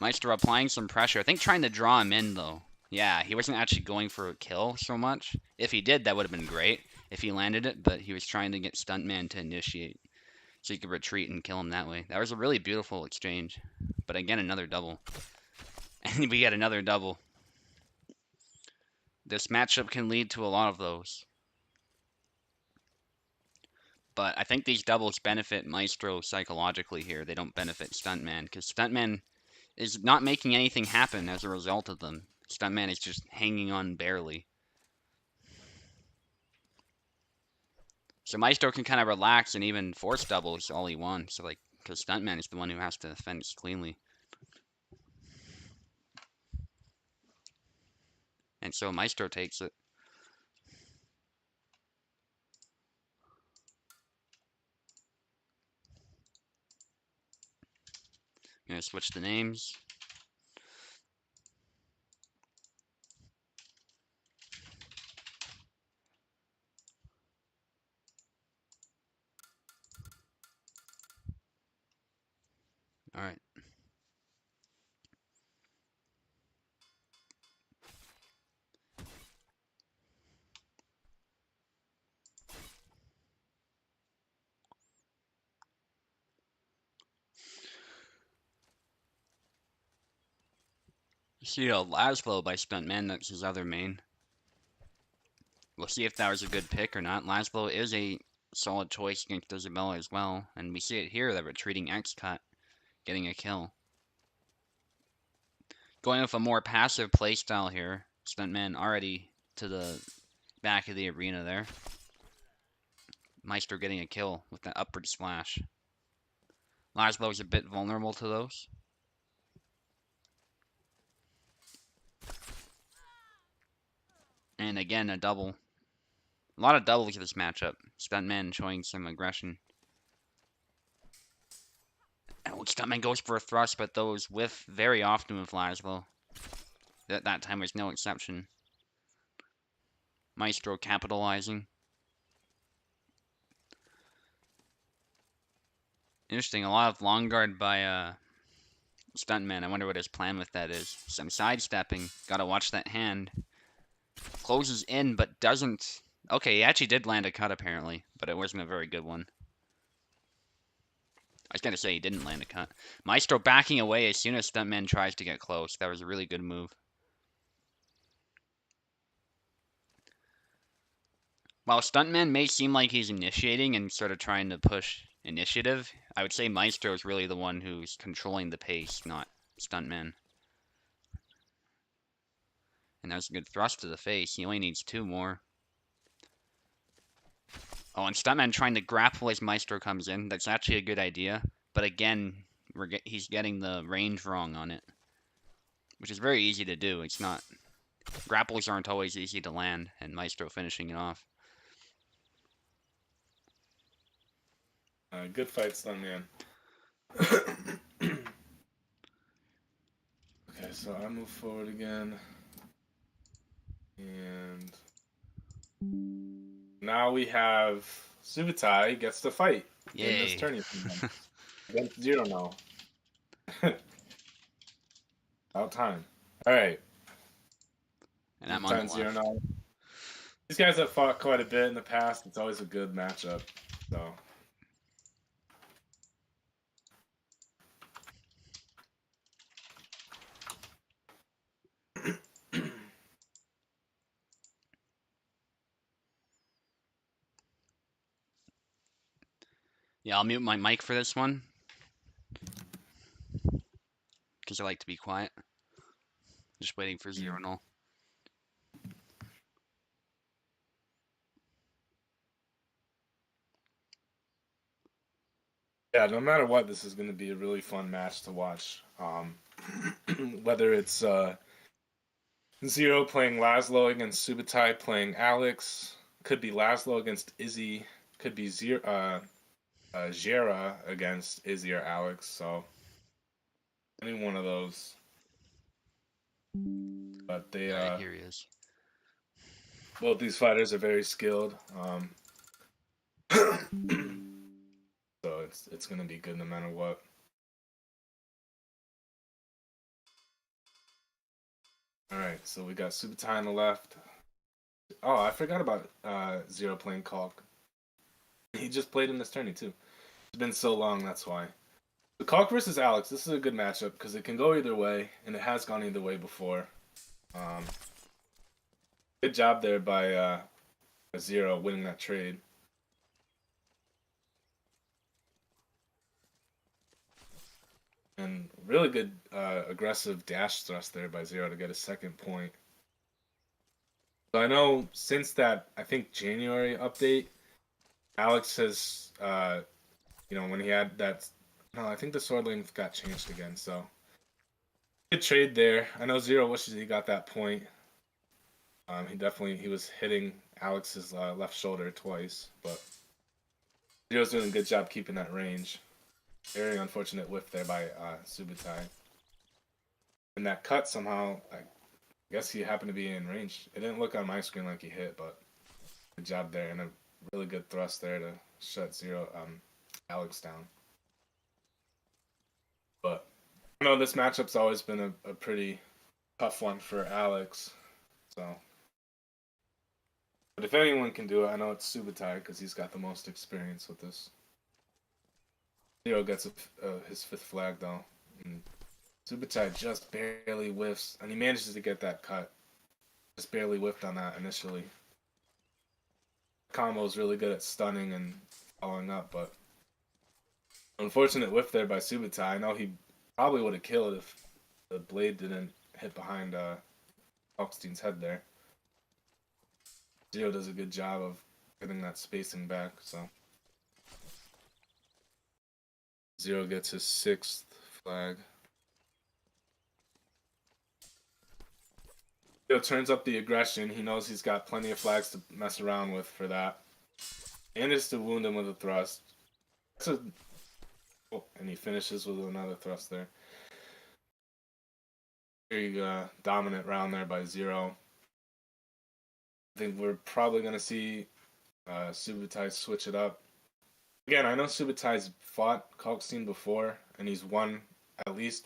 Meistro applying some pressure. I think trying to draw him in, though. Yeah, he wasn't actually going for a kill so much. If he did, that would have been great if he landed it, but he was trying to get Stuntman to initiate so he could retreat and kill him that way. That was a really beautiful exchange. But again, another double. And we get another double. This matchup can lead to a lot of those. But I think these doubles benefit Meistro psychologically here. They don't benefit Stuntman, because Stuntman is not making anything happen as a result of them. Stuntman is just hanging on barely. So Meistro can kind of relax and even force doubles all he wants. So because Stuntman is the one who has to fence cleanly. And so Meistro takes it. I'm going to switch the names. All right. You see Laszlo by Stuntman, that's his other main. We'll see if that was a good pick or not. Laszlo is a solid choice against Isabella as well. And we see it here, that retreating X-cut, getting a kill. Going with a more passive playstyle here. Stuntman already to the back of the arena there. Meistro getting a kill with that upward slash. Laszlo is a bit vulnerable to those. And again, a double. A lot of doubles in this matchup. Stuntman showing some aggression. Oh, Stuntman goes for a thrust, but those whiff very often with Laszlo. That time was no exception. Meistro capitalizing. Interesting. A lot of long guard by Stuntman. I wonder what his plan with that is. Some sidestepping. Gotta watch that hand. Closes in, but doesn't. Okay, he actually did land a cut apparently, but it wasn't a very good one. I was gonna say he didn't land a cut. Meistro backing away as soon as Stuntman tries to get close. That was a really good move. While Stuntman may seem like he's initiating and sort of trying to push initiative, I would say Meistro is really the one who's controlling the pace, not Stuntman. And that was a good thrust to the face. He only needs 2 more. Oh, and Stuntman trying to grapple as Meistro comes in. That's actually a good idea. But again, he's getting the range wrong on it. Which is very easy to do. It's not... Grapples aren't always easy to land, and Meistro finishing it off. Good fight, Stuntman. Okay, so I move forward again. And now we have Subutai gets to fight in this Yay. tourney against Zero now. About time. All right. And I'm on the Zero left. now. These guys have fought quite a bit in the past. It's always a good matchup. So. Yeah, I'll mute my mic for this one. Because I like to be quiet. Just waiting for Zero null. Yeah, no matter what, this is going to be a really fun match to watch. Whether it's Zero playing Laszlo against Subutai playing Alex, could be Laszlo against Izzy, could be Jera against Izzy or Alex. So any one of those. But they Alright, here he is. both these fighters are very skilled. So it's gonna be good no matter what. All right, so we got Subutai on the left. Oh, I forgot about Zero playing Kalk. He just played in this tourney too. It's been so long, that's why. The Kalk versus Alex, this is a good matchup because it can go either way, and it has gone either way before. Good job there by Zero winning that trade. And really good aggressive dash thrust there by Zero to get a second point. So I know since that, I think, January update, Alex has, when he had that, no, I think the sword length got changed again, so. Good trade there. I know Zero wishes he got that point. He was hitting Alex's left shoulder twice, but Zero's doing a good job keeping that range. Very unfortunate whiff there by Subutai. And that cut somehow, I guess he happened to be in range. It didn't look on my screen like he hit, but good job there. And a really good thrust there to shut Alex down. But I know this matchup's always been a pretty tough one for Alex. So, but if anyone can do it, I know it's Subutai because he's got the most experience with this. Zero gets his 5th flag though. And Subutai just barely whiffs, and he manages to get that cut. Just barely whiffed on that initially. Combo's really good at stunning and following up, but unfortunate whiff there by Subutai. I know he probably would have killed if the blade didn't hit behind Augustein's head there. Zero does a good job of getting that spacing back, so. Zero gets his 6th flag. Zero turns up the aggression. He knows he's got plenty of flags to mess around with for that. And is to wound him with a thrust. And he finishes with another thrust there. Very dominant round there by Zero. I think we're probably going to see Subutai switch it up. Again, I know Subatai's fought Kalkstein before, and he's won at least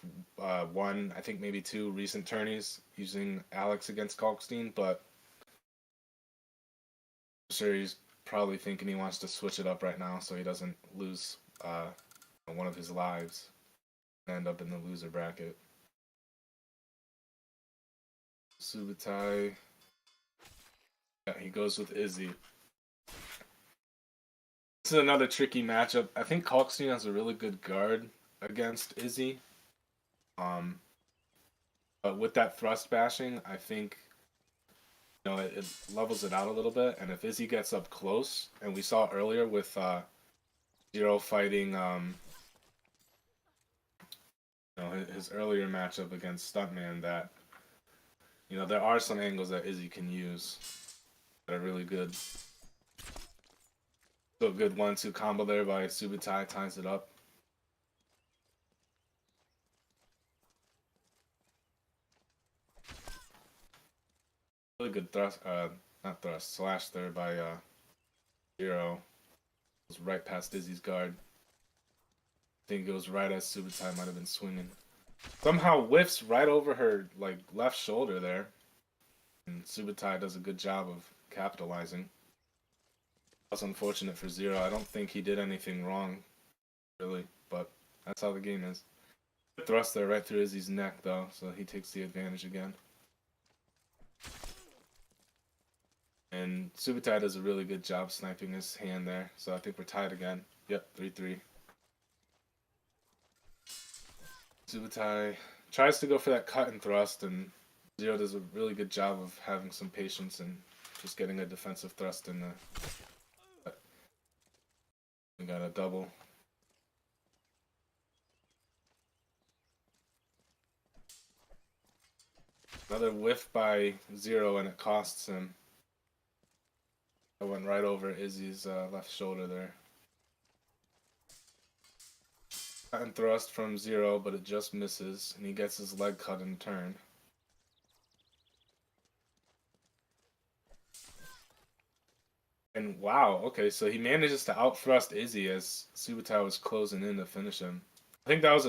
one, I think maybe two recent tourneys using Alex against Kalkstein, but I'm sure he's probably thinking he wants to switch it up right now so he doesn't lose one of his lives and end up in the loser bracket. Subatai. Yeah, he goes with Izzy. This is another tricky matchup. I think Kalkstein has a really good guard against Izzy. But with that thrust bashing, I think it levels it out a little bit. And if Izzy gets up close, and we saw earlier with Zero fighting his earlier matchup against Stuntman, that there are some angles that Izzy can use that are really good. So a good 1-2 combo there by Subatai, ties it up. Really good thrust, not thrust, slash there by Zero. Goes right past Izzy's guard. I think it goes right as Subatai might have been swinging. Somehow whiffs right over her left shoulder there. And Subatai does a good job of capitalizing. That's unfortunate for Zero. I don't think he did anything wrong, really, but that's how the game is. Thrust there right through Izzy's neck, though, so he takes the advantage again. And Subatai does a really good job sniping his hand there, so I think we're tied again. Yep, 3-3. Subatai tries to go for that cut and thrust, and Zero does a really good job of having some patience and just getting a defensive thrust in there. We got a double. Another whiff by Zero, and it costs him. I went right over Izzy's left shoulder there. Cut and thrust from Zero, but it just misses, and he gets his leg cut in turn. And wow, okay, so he manages to outthrust Izzy as Subatai was closing in to finish him. I think that was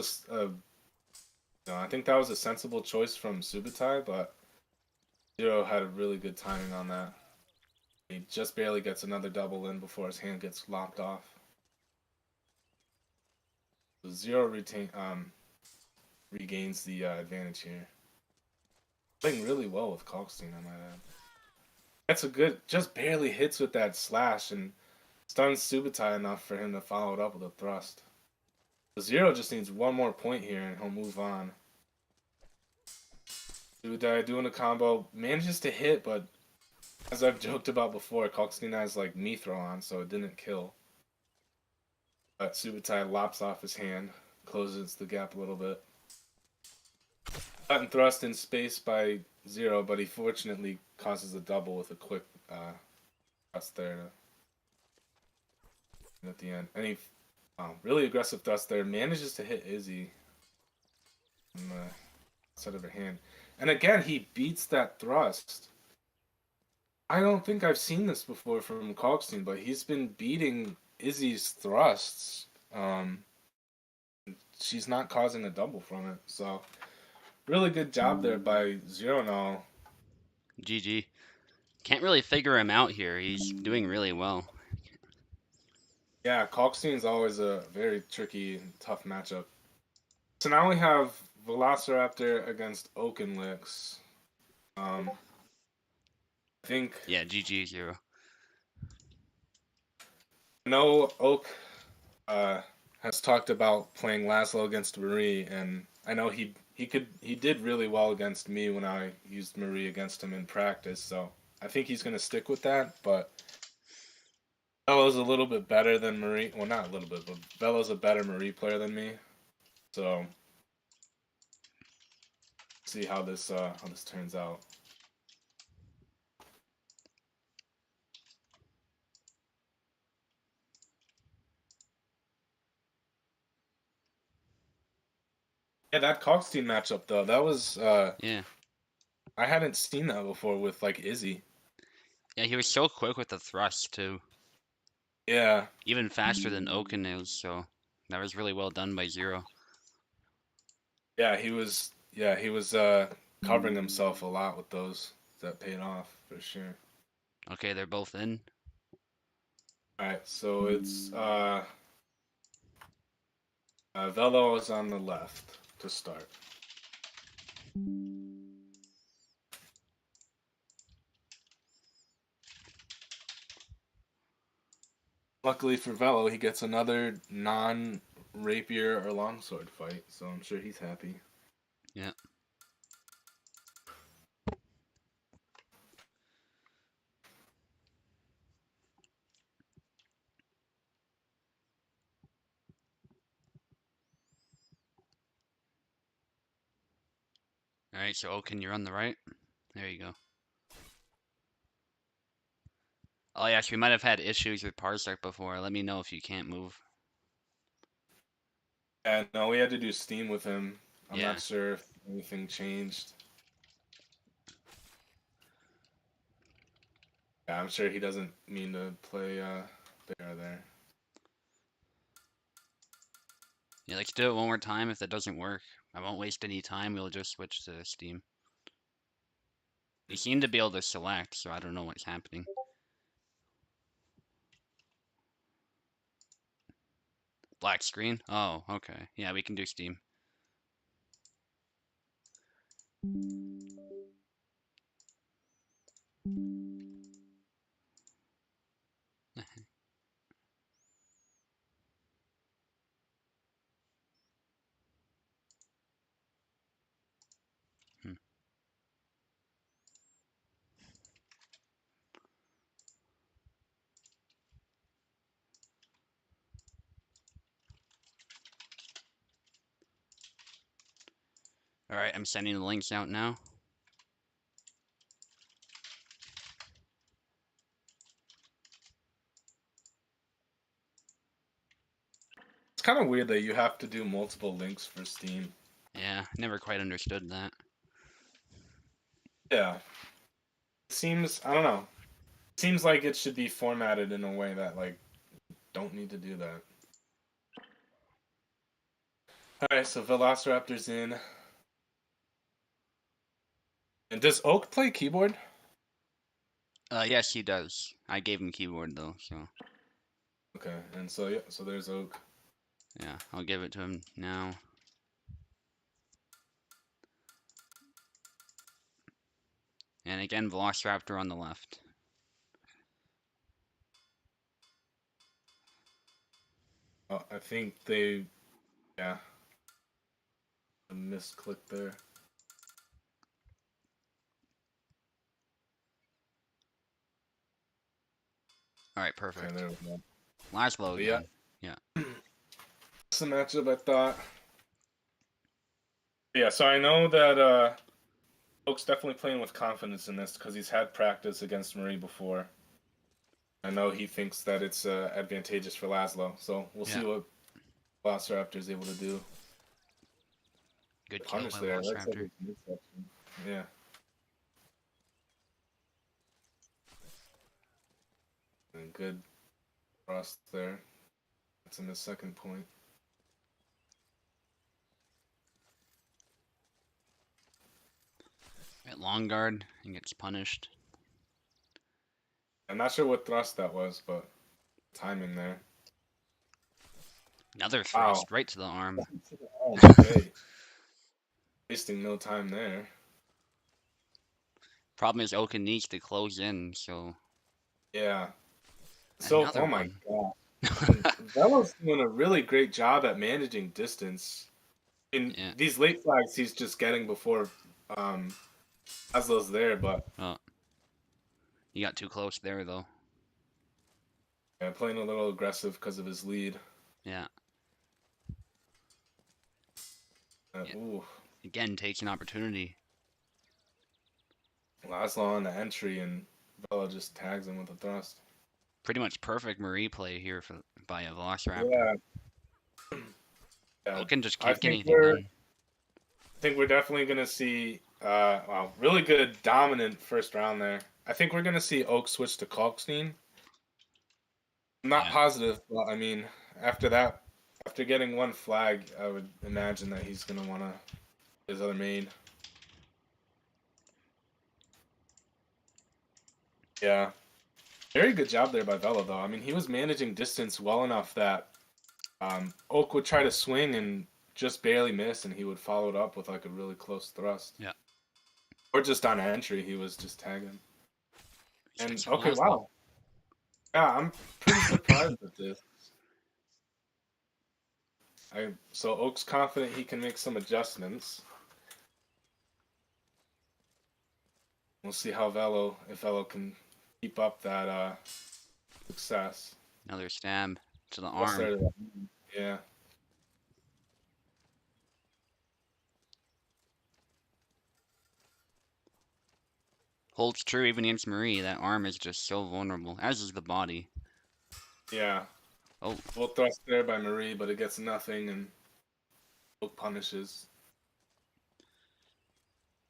a sensible choice from Subatai, but Zero had a really good timing on that. He just barely gets another double in before his hand gets lopped off. So Zero regains the advantage here. Playing really well with Kalkstein, I might add. That's a good, just barely hits with that slash and stuns Subatai enough for him to follow it up with a thrust. So Zero just needs one more point here and he'll move on. Subatai doing a combo, manages to hit, but as I've joked about before, Kalkstein has Meistro on, so it didn't kill. But Subatai lops off his hand, closes the gap a little bit. Cut and thrust in space by Zero, but he fortunately causes a double with a quick thrust there at the end. And he really aggressive thrust there, manages to hit Izzy on the side of her hand. And again, he beats that thrust. I don't think I've seen this before from Kalkstein, but he's been beating Izzy's thrusts. She's not causing a double from it, so really good job there by Zero now. GG. Can't really figure him out here. He's doing really well. Yeah, Kalkstein's always a very tricky and tough matchup. So now we have Velociraptor against Oakenlix. I think... Yeah, GG, Zero. No, Oak has talked about playing Laszlo against Marie, and I know he did really well against me when I used Marie against him in practice, so I think he's going to stick with that, but Velo's a little bit better than Marie. Well, not a little bit, but Velo's a better Marie player than me, so see how this turns out. Yeah, that Kalkstein matchup though, that was Yeah. I hadn't seen that before with Izzy. Yeah, he was so quick with the thrust too. Yeah. Even faster than Oaken is, so that was really well done by Zero. Yeah, he was covering himself a lot with those. That paid off for sure. Okay, they're both in. Alright, so it's Velo is on the left to start. Luckily for Velo, he gets another non-rapier or longsword fight, so I'm sure he's happy. Yeah. Alright, so Oaken, you're on the right. There you go. Oh yes, we might have had issues with Parsec before. Let me know if you can't move. And no, we had to do Steam with him. I'm Yeah. not sure if anything changed. Yeah, I'm sure he doesn't mean to play Bear there. Yeah, let's do it one more time. If that doesn't work, I won't waste any time. We'll just switch to Steam. You seem to be able to select, so I don't know what's happening. Black screen? Oh, okay. Yeah, we can do Steam. Hmm. Alright, I'm sending the links out now. It's kind of weird that you have to do multiple links for Steam. Yeah, never quite understood that. Yeah. It seems, I don't know. It seems like it should be formatted in a way that, like, don't need to do that. Alright, so Velociraptor's in. And does Oak play keyboard? Yes, he does. I gave him keyboard though, so Okay, and so yeah, so there's Oak. yeah, I'll give it to him now. And again, Velociraptor on the left. Oh, I think they, yeah, a misclick there. Alright, Okay, perfect. there we go. Laszlo But yeah, again. Yeah. it's the matchup I thought. Yeah, so I know that Oak's definitely playing with confidence in this because he's had practice against Marie before. I know he thinks that it's advantageous for Laszlo, so we'll Yeah. see what Velociraptor is able to do. Good kill Punish by there, that's like Velociraptor. his midsection. Yeah, and good thrust there. That's in the second point. At long guard, he gets punished. I'm not sure what thrust that was, but timing there. Another Wow. thrust right to the arm. Okay. Wasting no time there. Problem is Oaken needs to close in, so Yeah. So, another oh my one. god. And Velo's doing a really great job at managing distance. In Yeah. these late flags, he's just getting before um, Laszlo's there, but Oh, you got too close there though. yeah, playing a little aggressive because of his lead. Yeah. Yeah. Ooh, Again, takes an opportunity. Laszlo on the entry, and Velo just tags him with a thrust. Pretty much perfect Marie play here by a Velociraptor. Yeah, yeah. Oaken just I can't get think anything we're done. I think we're definitely gonna see wow, really good dominant first round there. I think we're gonna see Oak switch to Kalkstein. I'm not Yeah. positive, but I mean, after that, after getting one flag, I would imagine that he's gonna wanna his other main. Yeah, very good job there by Vela, though. I mean, he was managing distance well enough that Oak would try to swing and just barely miss, and he would follow it up with like a really close thrust. Yeah. Or just on entry, he was just tagging. He's got And some okay, Laszlo. wow. Yeah, I'm pretty surprised with this. So Oak's confident he can make some adjustments. We'll see how if Velo can keep up that success. Another stab to the Yes, arm. sir. Yeah. Holds true even against Marie. That arm is just so vulnerable, as is the body. Yeah. Oh, Full thrust there by Marie, but it gets nothing, and Oak punishes.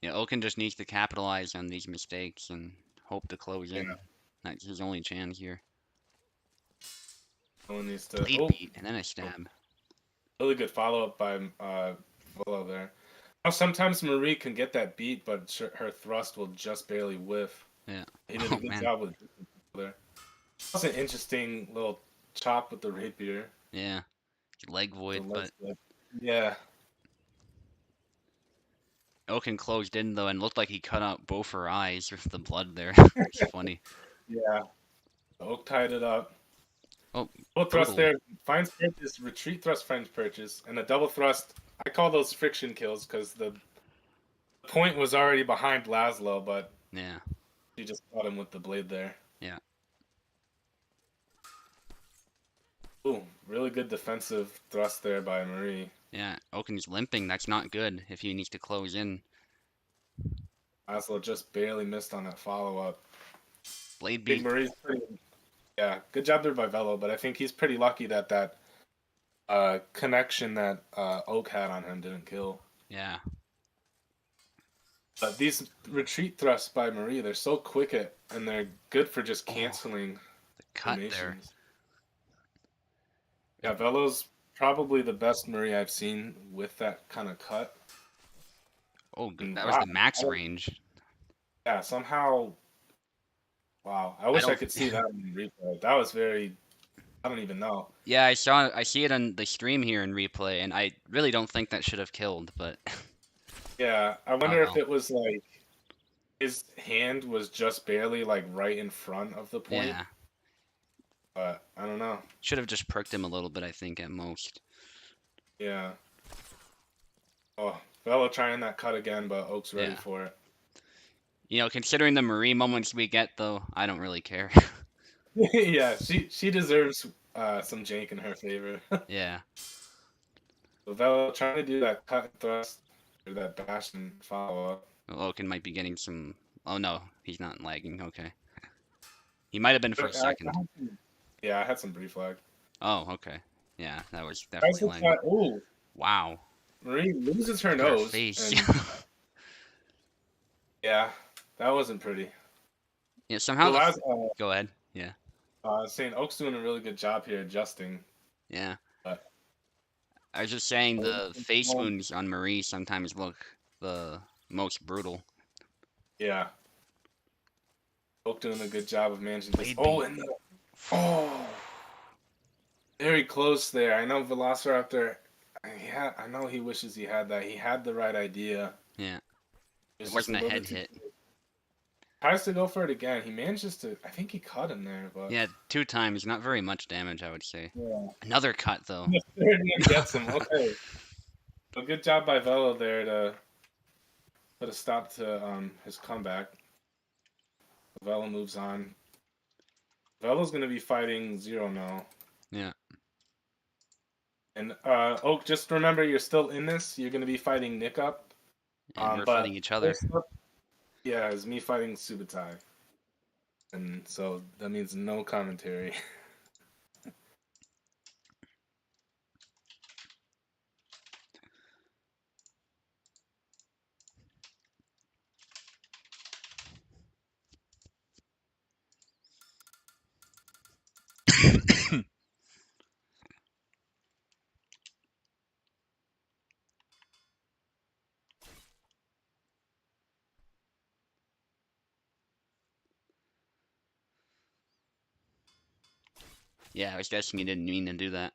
yeah, Oaken just needs to capitalize on these mistakes and hope to close Yeah. in. That's his only chance here. No one needs to. Blade Oh, beat and then a stab. really good follow up by Volo there. Now, sometimes Marie can get that beat, but her thrust will just barely whiff. Yeah. He did a Oh good man. job with there. That's an interesting little chop with the rapier. Yeah. Leg The void, leg but flip. Yeah. Oaken closed in though and looked like he cut out both her eyes with the blood there. It's funny. Yeah. Oak tied it up. Oh, Double thrust brutal. there. Finds purchase. Retreat thrust finds purchase. And a double thrust. I call those friction kills because the point was already behind Laszlo, but Yeah. she just caught him with the blade there. Yeah. Ooh, really good defensive thrust there by Marie. Yeah. Oaken's limping. That's not good if he needs to close in. Laszlo just barely missed on that follow up. Blade Big beat. Marie's pretty. Yeah, good job there by Velo, but I think he's pretty lucky that connection that Oak had on him didn't kill. Yeah. But these retreat thrusts by Marie, they're so quick and they're good for just Oh, canceling the cut there. formations. Yeah, Velo's probably the best Marie I've seen with that kind of cut. Oh, good. And That was wow, the max range. yeah, somehow, wow. I I wish I don't. could see that in replay. That was very, I don't even know. Yeah, I see it on the stream here in replay, and I really don't think that should have killed, but Yeah, I oh wonder if well. it was like his hand was just barely like right in front of the point, Yeah. but I don't know. Should have just perked him a little bit, I think, at most. Yeah. Oh, Velo trying that cut again, but Oak's ready Yeah. for it. You know, considering the Marie moments we get, though, I don't really care. Yeah, she deserves some jank in her favor. Yeah. So Velo trying to do that cut and thrust or that bash and follow up. Oaken might be getting some. Oh no, he's not lagging. Okay. He might have been for a second. Yeah, I had some brief lag. Oh, okay. Yeah, that was Tries definitely to lagging. try. Ooh, Wow. Marie loses her Look at her nose. face. And, yeah, that wasn't pretty. Yeah, somehow The the. last, Go ahead. Yeah. saying Oak's doing a really good job here adjusting. Yeah. But I was just saying the face wounds on Marie sometimes look the most brutal. yeah, Oak doing a good job of managing this. Blade Oh, beat. and oh, very close there. I know Velociraptor. I know he wishes he had that. He had the right idea. Yeah. It It just wasn't a little head bit too hit. tries to go for it again. He manages to. I think he cut him there, but Yeah, 2 times, not very much damage, I would say. yeah. Another cut though. The third one gets him. Okay. So good job by Velo there to put a stop to his comeback. Velo moves on. Velo's gonna be fighting Zero now. Yeah. And Oak, just remember you're still in this. You're gonna be fighting Nick up. And we're But fighting each other. first up, yeah, it's me fighting Subutai. And so that means no commentary. Yeah, I was guessing you didn't mean to do that.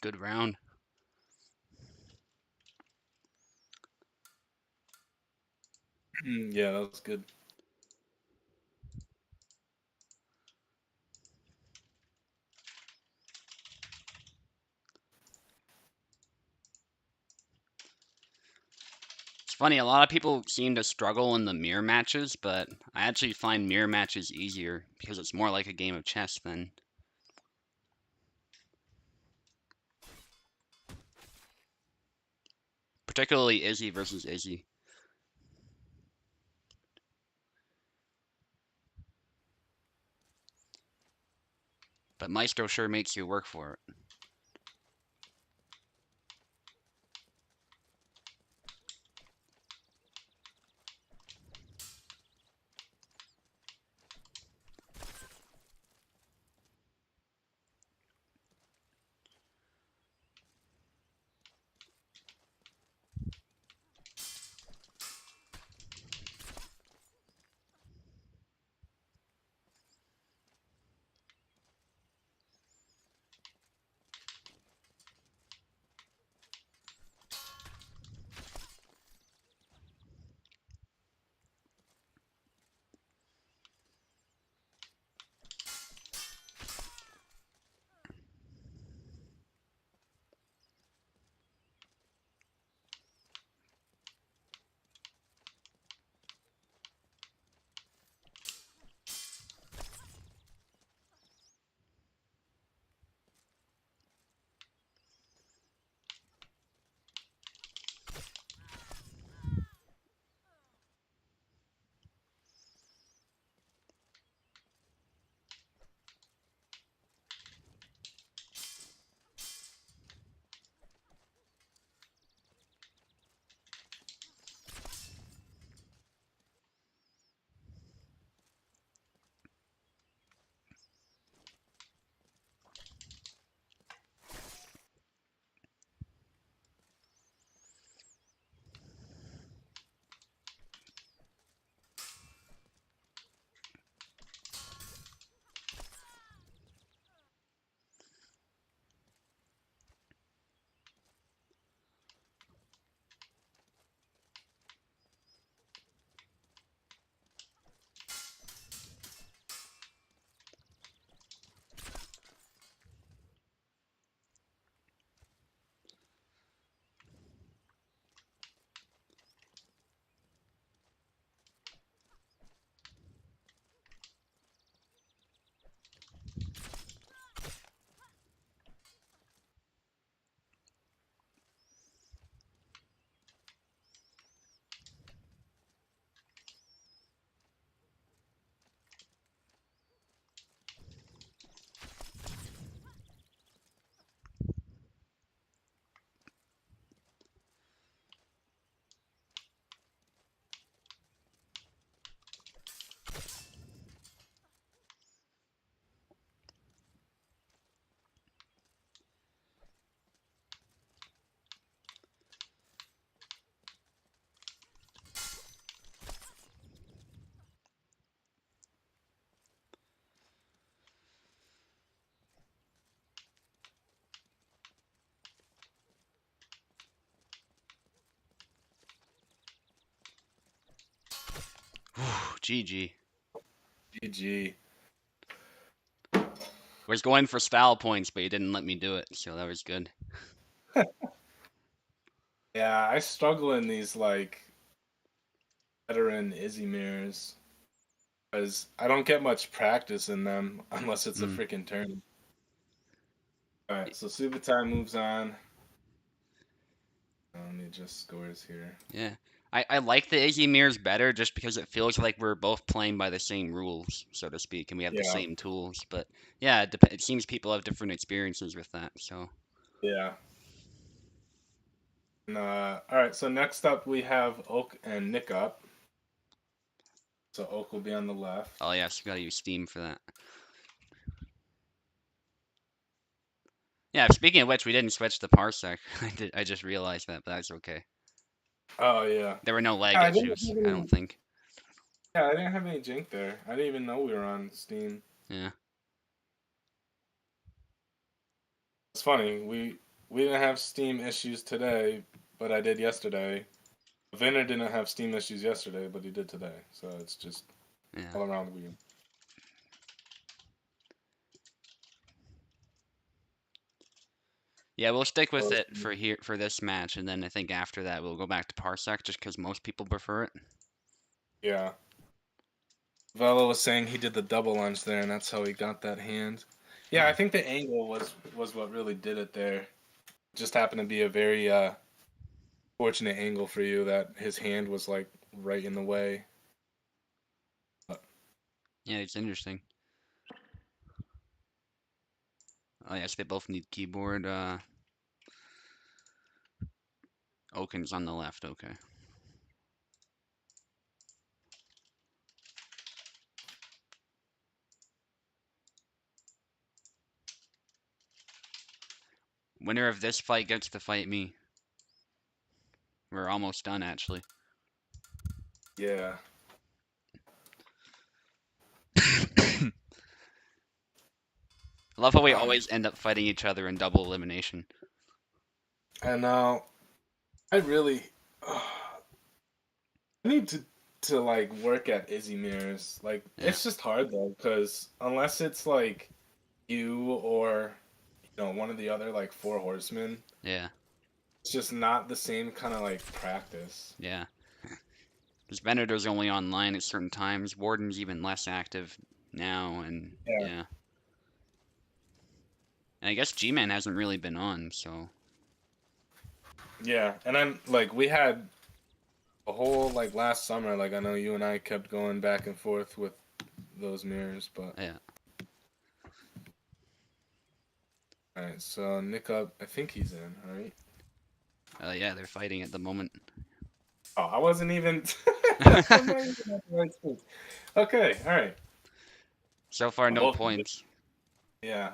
Good round. Yeah, that was good. It's funny, a lot of people seem to struggle in the mirror matches, but I actually find mirror matches easier because it's more like a game of chess then. Particularly Izzy versus Izzy. But Maestro sure makes you work for it. GG. GG. Was going for style points, but you didn't let me do it, so that was good. Yeah, I struggle in these like veteran Izzy mirrors because I don't get much practice in them unless it's a Mm. freaking tourney. All right, so Subutai moves on. Let me adjust scores here. Yeah. I like the Izzy mirrors better just because it feels like we're both playing by the same rules, so to speak, and we have the Yeah, same tools. But yeah, it seems people have different experiences with that, so. yeah. And, all right, so next up we have Oak and Nick up. So Oak will be on the left. Oh, yes, you gotta use Steam for that. Yeah, speaking of which, we didn't switch the parsec. I just realized that, but that's okay. Oh yeah. There were no lag Yeah, I didn't issues, have I any, don't think. yeah, I didn't have any jink there. I didn't even know we were on Steam. Yeah. It's funny. We didn't have Steam issues today, but I did yesterday. Vinner didn't have Steam issues yesterday, but he did today. So it's just Yeah. all around weird. Yeah, we'll stick with So, it for this match, and then I think after that we'll go back to parsec just because most people prefer it. yeah. Velo was saying he did the double lunge there, and that's how he got that hand. Yeah, I think the angle was what really did it there. Just happened to be a very fortunate angle for you that his hand was like right in the way. Yeah, it's interesting. Oh yes, they both need keyboard. Oaken's on the left. Okay. Winner of this fight gets to fight me. We're almost done, actually. Yeah. I love how we Um, always end up fighting each other in double elimination. and I really I need to like work at Izzy mirrors. Like Yeah, it's just hard though, because unless it's like you or one of the other like four horsemen, yeah, it's just not the same kind of like practice. yeah. Because Venator's only online at certain times. Warden's even less active now, and Yeah. yeah. And I guess G-Man hasn't really been on, so Yeah, and I'm like we had a whole like last summer. Like I know you and I kept going back and forth with those mirrors, but yeah. all right. So Nick up, I think he's in. All right. Yeah, they're fighting at the moment. Oh, I wasn't even. I'm not even at the right screen. Okay. All right. So far, no Both. points. Yeah.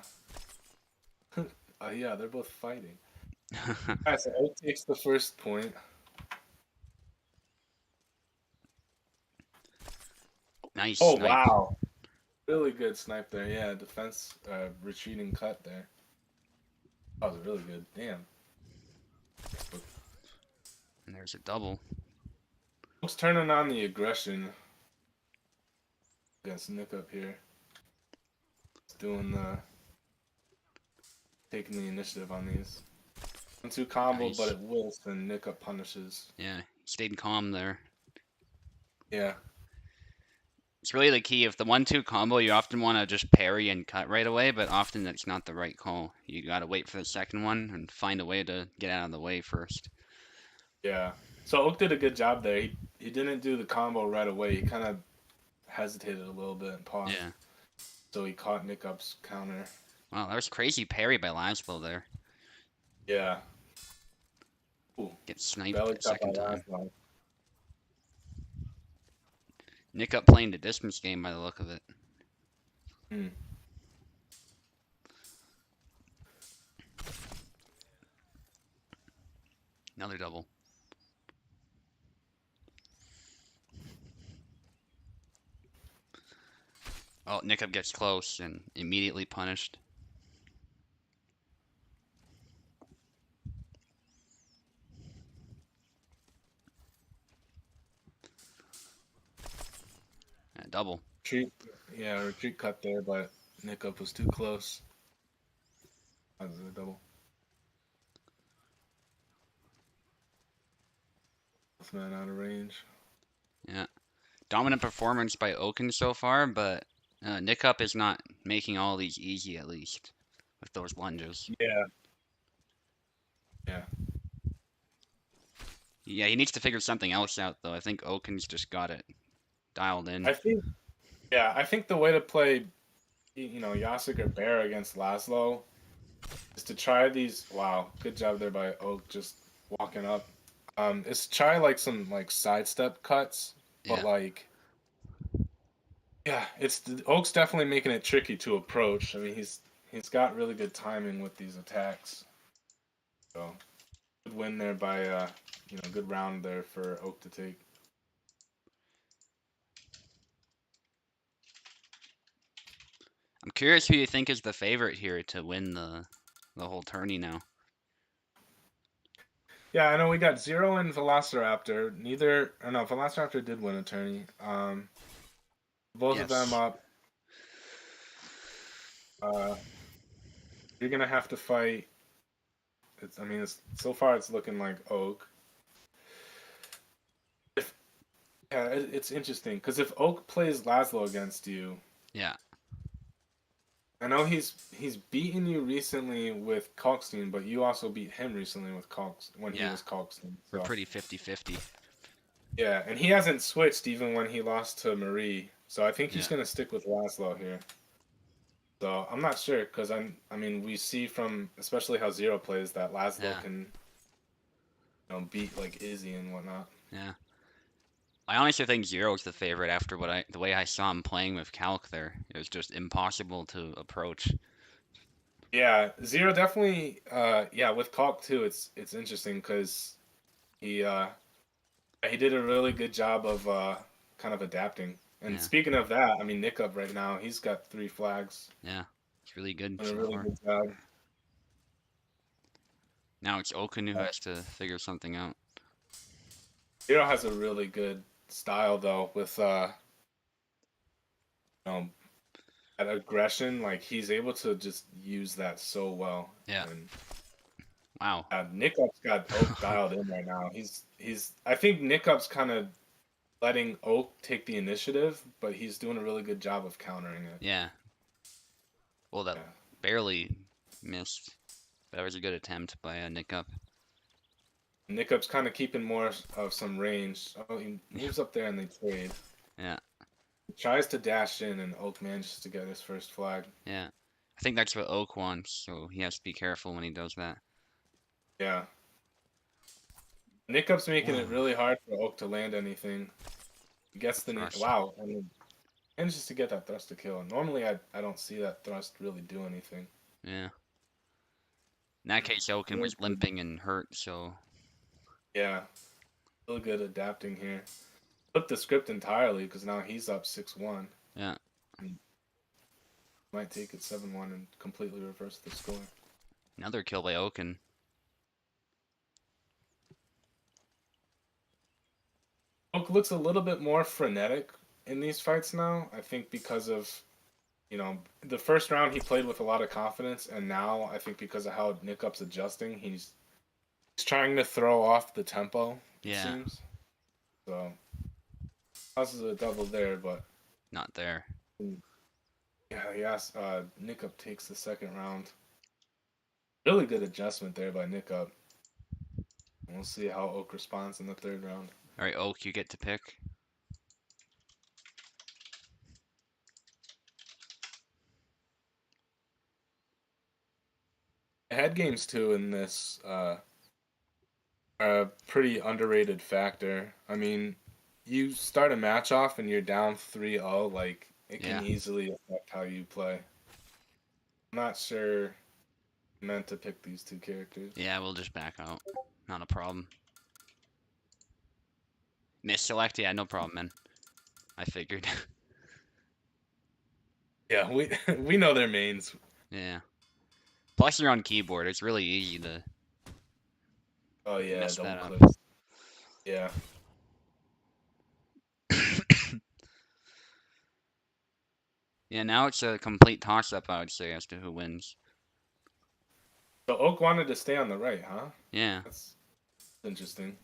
Yeah, they're both fighting. All right, so Oak takes the first point. Nice Oh snipe. wow, really good snipe there. Yeah, defense retreating cut there. That was really good. Damn. And there's a double. Oak's turning on the aggression against Nick up here. He's doing the taking the initiative on these. 1-2 combo, but Nice. it wilts and Nick up punishes. Yeah, he stayed calm there. Yeah. It's really the key. If the 1-2 combo, you often want to just parry and cut right away, but often that's not the right call. You gotta wait for the second one and find a way to get out of the way first. Yeah. So Oak did a good job there. He didn't do the combo right away. He kind of hesitated a little bit and paused. Yeah. So he caught Nick up's counter. Wow, that was crazy parry by Laszlo there. Yeah. Ooh. Gets sniped Belly the shot by second time. Laszlo. Nick up playing the distance game by the look of it. Hmm. Another double. Oh, Nick up gets close and immediately punished. double. Retreat, yeah, retreat cut there, but Nick up was too close. That was a double. Both men out of range. Yeah. Dominant performance by Oaken so far, but Nick Up is not making all these easy at least with those lunges. Yeah, yeah. Yeah, he needs to figure something else out though. I think Oaken's just got it dialed in. I think, yeah, I think the way to play, Yasik or Bear against Laszlo is to try these. Wow, good job there by Oak, just walking up. Is try like some like sidestep cuts, but Yeah. like, yeah, Oak's definitely making it tricky to approach. I mean, he's got really good timing with these attacks. So good win there by good round there for Oak to take. I'm curious who you think is the favorite here to win the whole tourney now. Yeah, I know we got Zero and Velociraptor. Neither, or no, Velociraptor did win a tourney. Both of them Yes. up. You're gonna have to fight. So far it's looking like Oak. Yeah, it's interesting because if Oak plays Laszlo against you, Yeah. I know he's beaten you recently with Kalkstein, but you also beat him recently with when he Yeah. was Kalkstein. We're So pretty 50-50. yeah, and he hasn't switched even when he lost to Marie. So I think he's Yeah. gonna stick with Laszlo here. So I'm not sure because I mean we see from especially how Zero plays that Laszlo Yeah. can beat like Izzy and whatnot. Yeah. I honestly think Zero's the favorite after the way I saw him playing with Calc there. It was just impossible to approach. Yeah, Zero definitely. Yeah, with Kalk too, it's interesting because he he did a really good job of kind of adapting. And Yeah. speaking of that, I mean Nick up right now, he's got 3 flags. Yeah. It's really good Doing a so really far. good job. Now it's Oaken who Uh, has to figure something out. Zero has a really good style though with know that aggression. Like he's able to just use that so well. Yeah. And Wow. Nick Up's got Oak dialed in right now. He's. I think Nick Up's kind of letting Oak take the initiative, but he's doing a really good job of countering it. Yeah. Well, that Yeah. barely missed. That was a good attempt by Nick Up. Nick Up's kind of keeping more of some range. Oh, he moves up there and they trade. Yeah. He tries to dash in, and Oak manages to get his first flag. Yeah. I think that's what Oak wants, so he has to be careful when he does that. Yeah. Nick Up's making it Whoa. really hard for Oak to land anything. He gets the Thrust. wow, I mean, manages to get that thrust to kill. Normally, I don't see that thrust really do anything. Yeah. In that case, Oaken was limping and hurt, so Yeah, really good adapting here. Flip the script entirely because now he's up 6-1. yeah. Might take it 7-1 and completely reverse the score. Another kill by Oaken. Oak looks a little bit more frenetic in these fights now. I think because of, the first round he played with a lot of confidence, and now I think because of how Nick Up's adjusting, he's trying to throw off the tempo, it Yeah. seems. So, causes a double there, but Not there. yeah, yes, Nick Up takes the second round. Really good adjustment there by Nick Up. We'll see how Oak responds in the third round. All right, Oak, you get to pick. Head games too in this are a pretty underrated factor. I mean, you start a match off and you're down 3-0, like it can Yeah. easily affect how you play. I'm not sure I meant to pick these two characters. Yeah, we'll just back out. Not a problem. Misselect? Yeah, no problem, man. I figured. Yeah, we we know their mains. Yeah. Plus, you're on keyboard. It's really easy to Oh yeah, mess double that up. clicks. Yeah. Yeah, now it's a complete toss-up, I would say, as to who wins. So Oak wanted to stay on the right, huh? Yeah, That's interesting.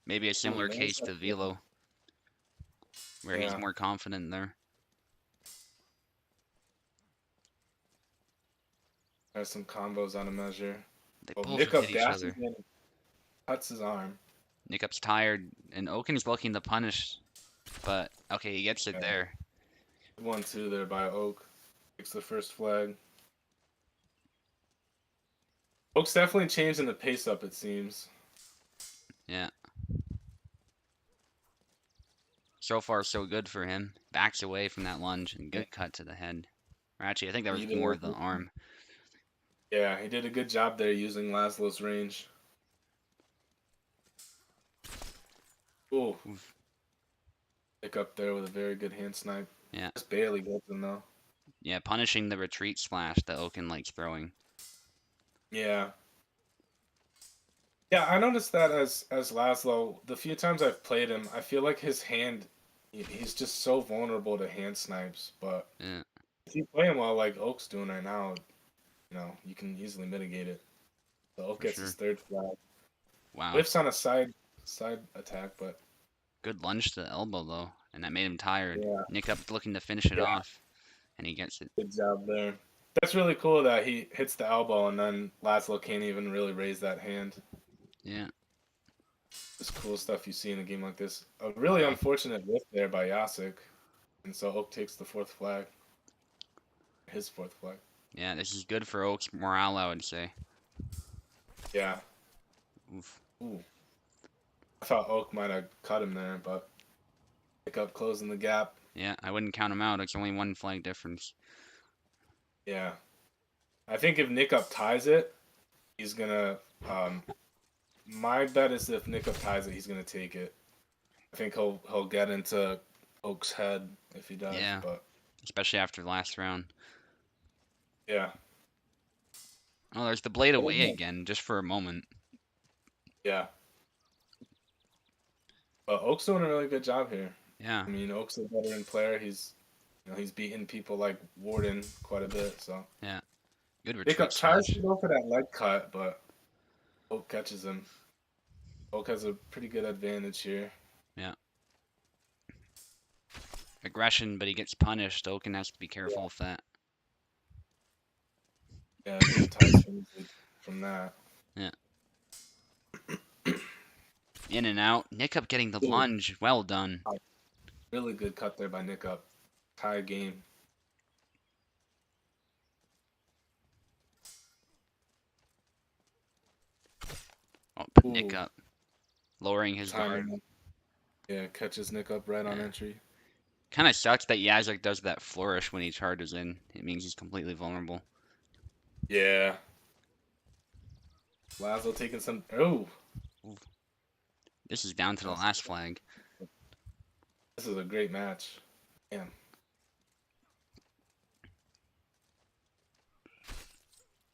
maybe a Ooh, similar nice. case to Velo, where he's Yeah, more confident there. there's some combos on a measure. They Oh, both Nick have hit up each dashes other. in, cuts his arm. Nickup's tired, and Oaken's looking to punish, but okay, he gets it Yeah. there. Good 1-2 there by Oak. Takes the first flag. Oak's definitely changing the pace up, it seems. Yeah. So far, so good for him. Backs away from that lunge and good cut to the head. Or actually, I think that was more the arm. Yeah, he did a good job there using Laszlo's range. Ooh, Oof. pick up there with a very good hand snipe. Yeah. Just barely gets him though. Yeah, punishing the retreat slash that Oaken likes throwing. Yeah. Yeah, I noticed that as Laszlo, the few times I've played him, I feel like his hand, he's just so vulnerable to hand snipes. But Yeah, if you play him well, like Oak's doing right now, you can easily mitigate it. So Oak for gets his sure. third flag. Wow. Whiffs on a side attack, but Good lunge to the elbow, though, and that made him tired. yeah, Nick looking to finish it yeah, off, and he gets it. good job there. That's really cool that he hits the elbow and then Laszlo can't even really raise that hand. Yeah. This cool stuff you see in a game like this. A really Wow. unfortunate whiff there by Yasik, and so Oak takes the fourth flag, his fourth flag. Yeah, this is good for Oak's morale, I would say. Yeah. Oof. Ooh. I thought Oak might have cut him there, but pick up closing the gap. Yeah, I wouldn't count him out. It's only one flag difference. Yeah. I think if Nick up ties it, he's gonna. My bet is if Nick up ties it, he's gonna take it. I think he'll get into Oak's head if he does, Yeah, but especially after the last round. yeah. Oh, there's the blade Oh, away again, just for a moment. yeah. But Oak's doing a really good job here. Yeah, I mean, Oak's a veteran player. He's beaten people like Warden quite a bit. So yeah. Good retreat Jacob tries slash. to go for that leg cut, but Oak catches him. Oak has a pretty good advantage here. Yeah. Aggression, but he gets punished. Oaken has to be Yeah, careful with that. yeah, good ties from that. Yeah. In and out. Nick getting the Ooh, lunge. Well done. really good cut there by Nick up. Tie game. Oh, but Ooh, lowering his guard. timing. Yeah, catches Nick up right on Yeah. entry. Kind of sucks that Yazek does that flourish when he charges in. It means he's completely vulnerable. Yeah. Laszlo taking some. Oh, Ooh. This is down to the last flag. this is a great match. Damn.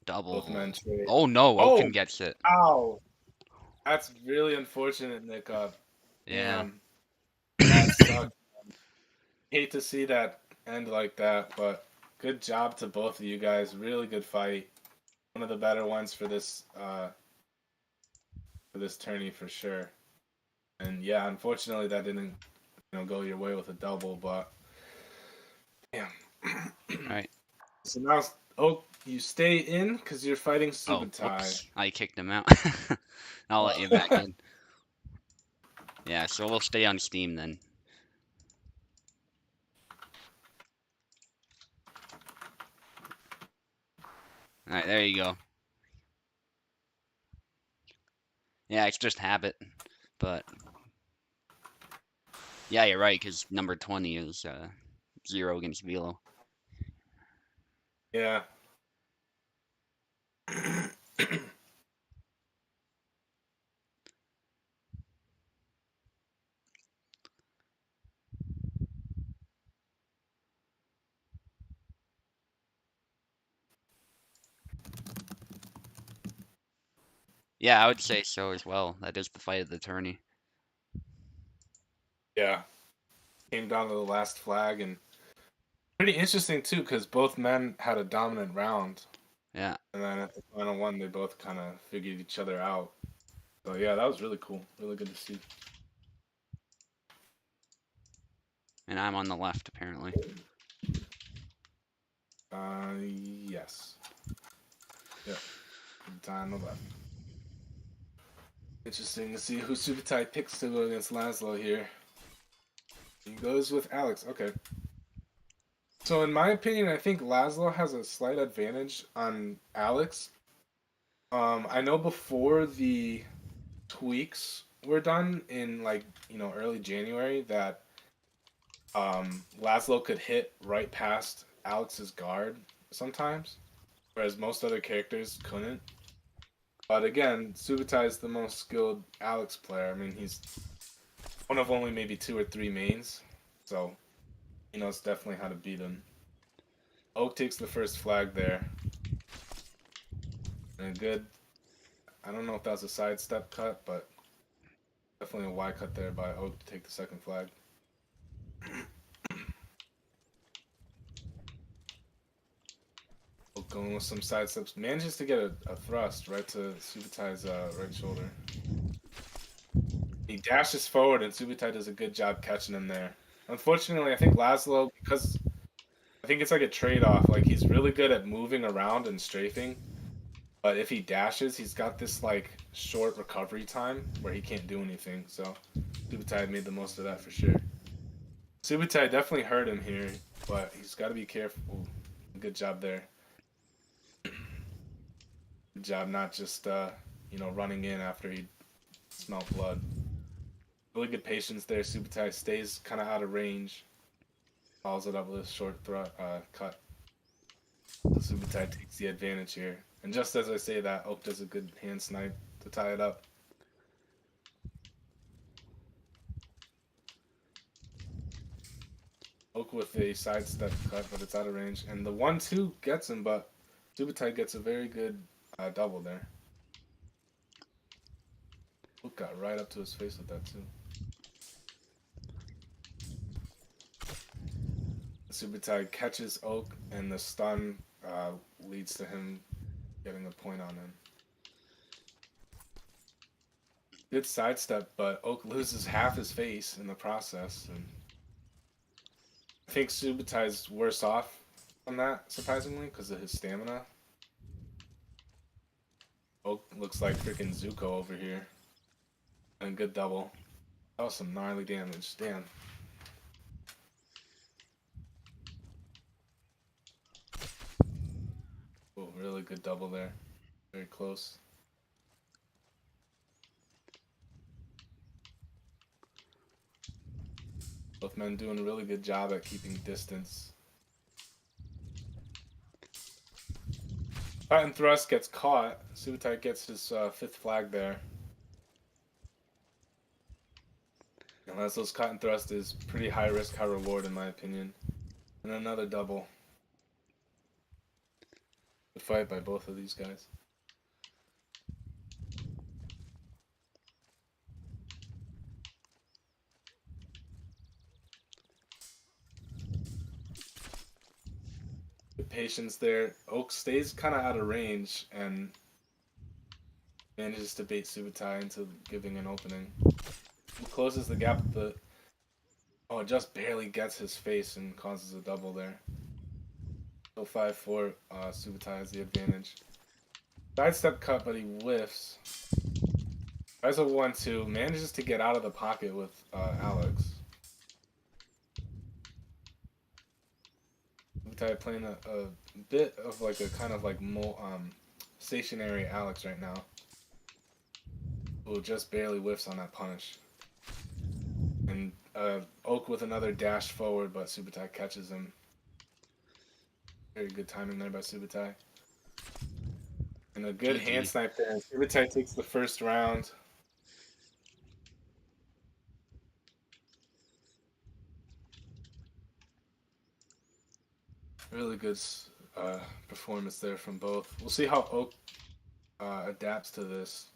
Both men Double. trade. Oh no, Oaken Oh, gets it. ow. That's really unfortunate, Nick up. Yeah. Damn. That sucks. Hate to see that end like that, but good job to both of you guys. Really good fight. One of the better ones for this tourney for sure. And yeah, unfortunately that didn't go your way with a double, but damn. Alright. So now you stay in because you're fighting Oh, Subotai. whoops. I kicked him out. I'll let you back in. Yeah, so we'll stay on Steam then. Alright, there you go. Yeah, it's just habit. But yeah, you're right, because number 20 is 0 against Velo. Yeah. Yeah, I would say so as well. That is the fight of the tourney. Yeah. came down to the last flag, and pretty interesting too, because both men had a dominant round. Yeah. And then at the final one, they both kind of figured each other out. So yeah, that was really cool. Really good to see. And I'm on the left, apparently. Yes. Yep. On the left. Interesting to see who Subutai picks to go against Laszlo here. He goes with Alex. Okay. So in my opinion, I think Laszlo has a slight advantage on Alex. I know before the tweaks were done in like, early January that Laszlo could hit right past Alex's guard sometimes, whereas most other characters couldn't. But again, Subutai is the most skilled Alex player. I mean, he's one of only maybe 2 or 3 mains, so he knows definitely how to beat him. Oak takes the first flag there. And a good, I don't know if that was a sidestep cut, but definitely a Y cut there by Oak to take the second flag. Oak going with some sidesteps, manages to get a thrust right to Subutai's right shoulder. He dashes forward, and Subutai does a good job catching him there. Unfortunately, I think Laszlo, because I think it's like a trade-off. Like, he's really good at moving around and strafing, but if he dashes, he's got this like short recovery time where he can't do anything. So Subutai made the most of that for sure. Subutai definitely hurt him here, but he's got to be careful. Ooh, good job there. Good job not just running in after he smelled blood. Really good patience there. Subutai stays kind of out of range. Follows it up with a short cut. So Subutai takes the advantage here. And just as I say that, Oak does a good hand snipe to tie it up. Oak with a sidestep cut, but it's out of range. And the 1-2 gets him, but Subutai gets a very good double there. Oak got right up to his face with that too. Subutai catches Oak, and the stun leads to him getting a point on him. Good sidestep, but Oak loses half his face in the process. And I think Subutai's worse off on that, surprisingly, because of his stamina. Oak looks like freaking Zuko over here. And a good double. That was some gnarly damage. Damn. Oh, really good double there. Very close. Both men doing a really good job at keeping distance. Cut and thrust gets caught. Subutai gets his 5th flag there. And Laszlo's cut and thrust is pretty high risk, high reward in my opinion. And another double. Good fight by both of these guys. Good patience there. Oak stays kind of out of range and manages to bait Subutai into giving an opening. He closes the gap with the... Oh, just barely gets his face and causes a double there. So 5-4, Subutai has the advantage. Sidestep cut, but he whiffs. Tries a 1-2, manages to get out of the pocket with Alex. Subutai playing a bit of like a kind of like stationary Alex right now. Who just barely whiffs on that punish. And Oak with another dash forward, but Subutai catches him. Very good timing there by Subutai. And a good hand snipe there. Subutai takes the first round. Really good performance there from both. We'll see how Oak adapts to this.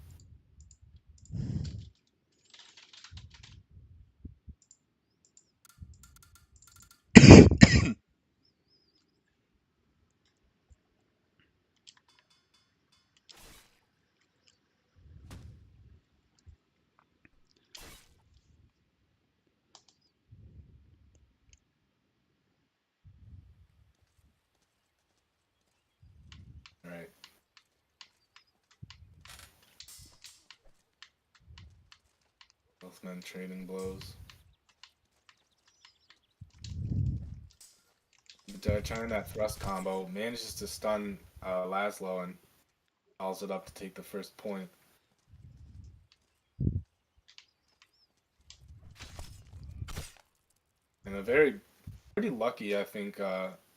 Both men trading blows. Trying that thrust combo, manages to stun Laszlo and calls it up to take the first point. And a pretty lucky, I think,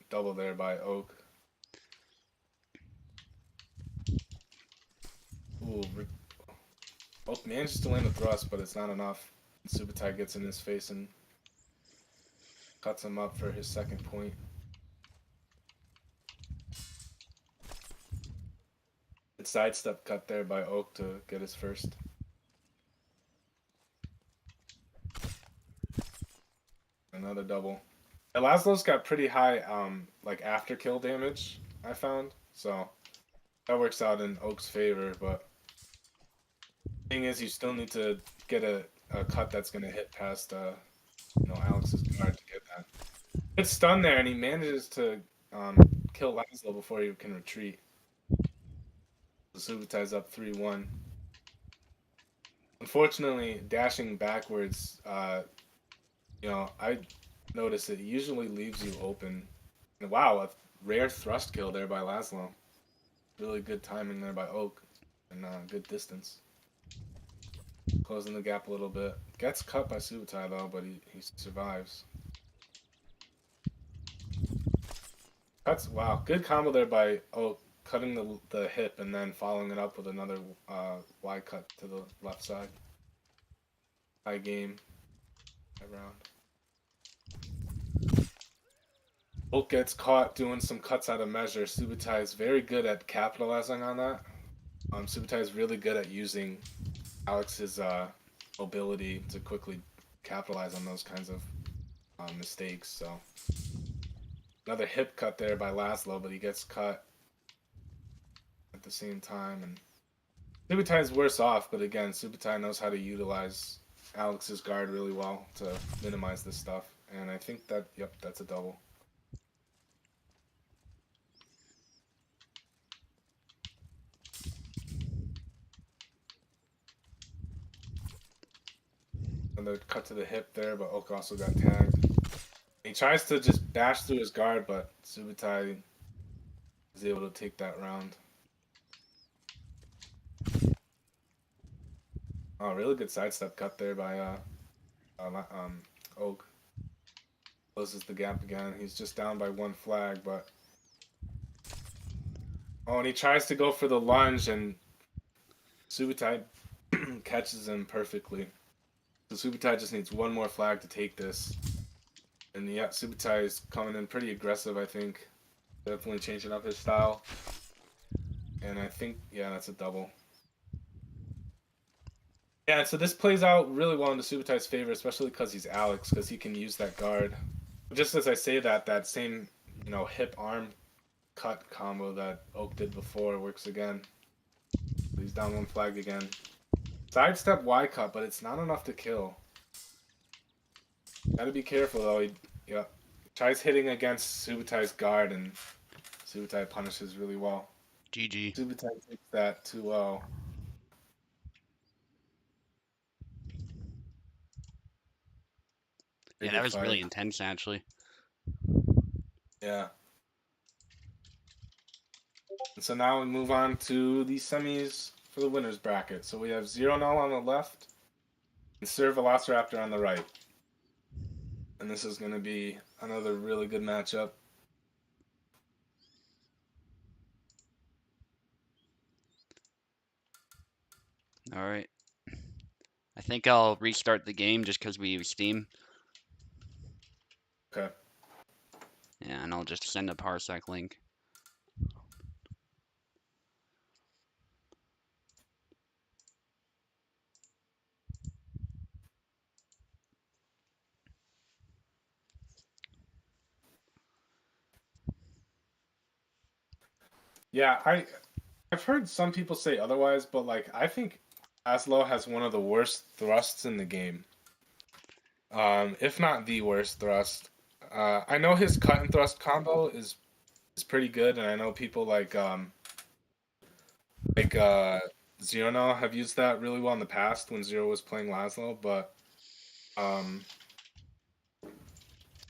double there by Oak. Ooh, Oak manages to land a thrust, but it's not enough. Subutai gets in his face and cuts him up for his second point. Good sidestep cut there by Oak to get his first. Another double. And Laszlo's got pretty high like after kill damage, I found. So that works out in Oak's favor, but the thing is you still need to get a cut that's gonna hit past Alex's guard to get that. It's stunned there and he manages to kill Laszlo before he can retreat. So Subutai's up 3-1. Unfortunately, dashing backwards, I notice it usually leaves you open. And wow, a rare thrust kill there by Laszlo. Really good timing there by Oak, and good distance. Closing the gap a little bit. Gets cut by Subutai though, but he survives. Cuts, wow, good combo there by Oak, cutting the hip and then following it up with another wide cut to the left side. High game. High round. Oak gets caught doing some cuts out of measure. Subutai is very good at capitalizing on that. Subutai is really good at using Alex's mobility to quickly capitalize on those kinds of mistakes. So another hip cut there by Laszlo, but he gets cut at the same time. And Subutai is worse off, but again, Subutai knows how to utilize Alex's guard really well to minimize this stuff. And I think that, yep, that's a double. Another cut to the hip there, but Oak also got tagged. He tries to just bash through his guard, but Subutai is able to take that round. Oh, really good sidestep cut there by Oak. Closes the gap again. He's just down by one flag, but... Oh, and he tries to go for the lunge, and Subutai catches him perfectly. So Subutai just needs one more flag to take this. And yeah, Subutai is coming in pretty aggressive, I think. Definitely changing up his style. And I think, yeah, that's a double. Yeah, so this plays out really well into Subutai's favor, especially because he's Alex, because he can use that guard. Just as I say that, that same, hip arm cut combo that Oak did before works again. He's down one flag again. Sidestep Y cut, but it's not enough to kill. Gotta be careful though. He tries hitting against Subutai's guard, and Subutai punishes really well. GG. Subutai takes that 2-0. Yeah, that was really intense, actually. Yeah. And so now we move on to the semis for the winner's bracket. So we have Zero Null on the left and Sir Velociraptor on the right. And this is going to be another really good matchup. All right. I think I'll restart the game just because we use Steam. Okay. Yeah, and I'll just send a Parsec link. Yeah, I've heard some people say otherwise, but I think Aslo has one of the worst thrusts in the game. If not the worst thrust. I know his cut and thrust combo is pretty good, and I know people like Zero now have used that really well in the past when Zero was playing Laszlo, but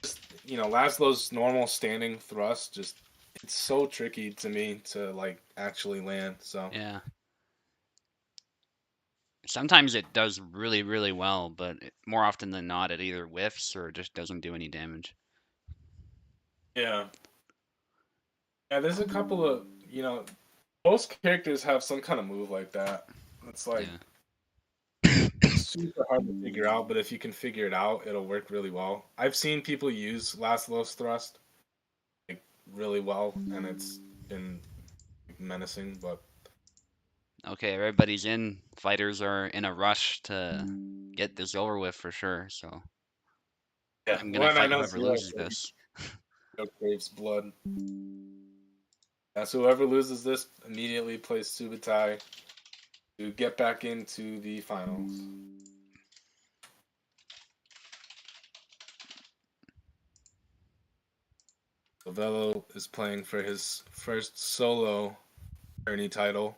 just, Laszlo's normal standing thrust just it's so tricky to me to like actually land. So Yeah. Sometimes it does really, really well, but more often than not, it either whiffs or just doesn't do any damage. yeah, yeah. There's a couple of most characters have some kind of move like that. It's like Yeah. super hard to figure out, but if you can figure it out, it'll work really well. I've seen people use Laszlo's thrust like really well, and it's been menacing. But Okay, everybody's in. Fighters are in a rush to get this over with for sure, so yeah, I'm gonna one I fight know whoever Zero loses this. craves blood. Yeah, so whoever loses this immediately plays Subutai to get back into the finals. Velo is playing for his first solo Tourney title.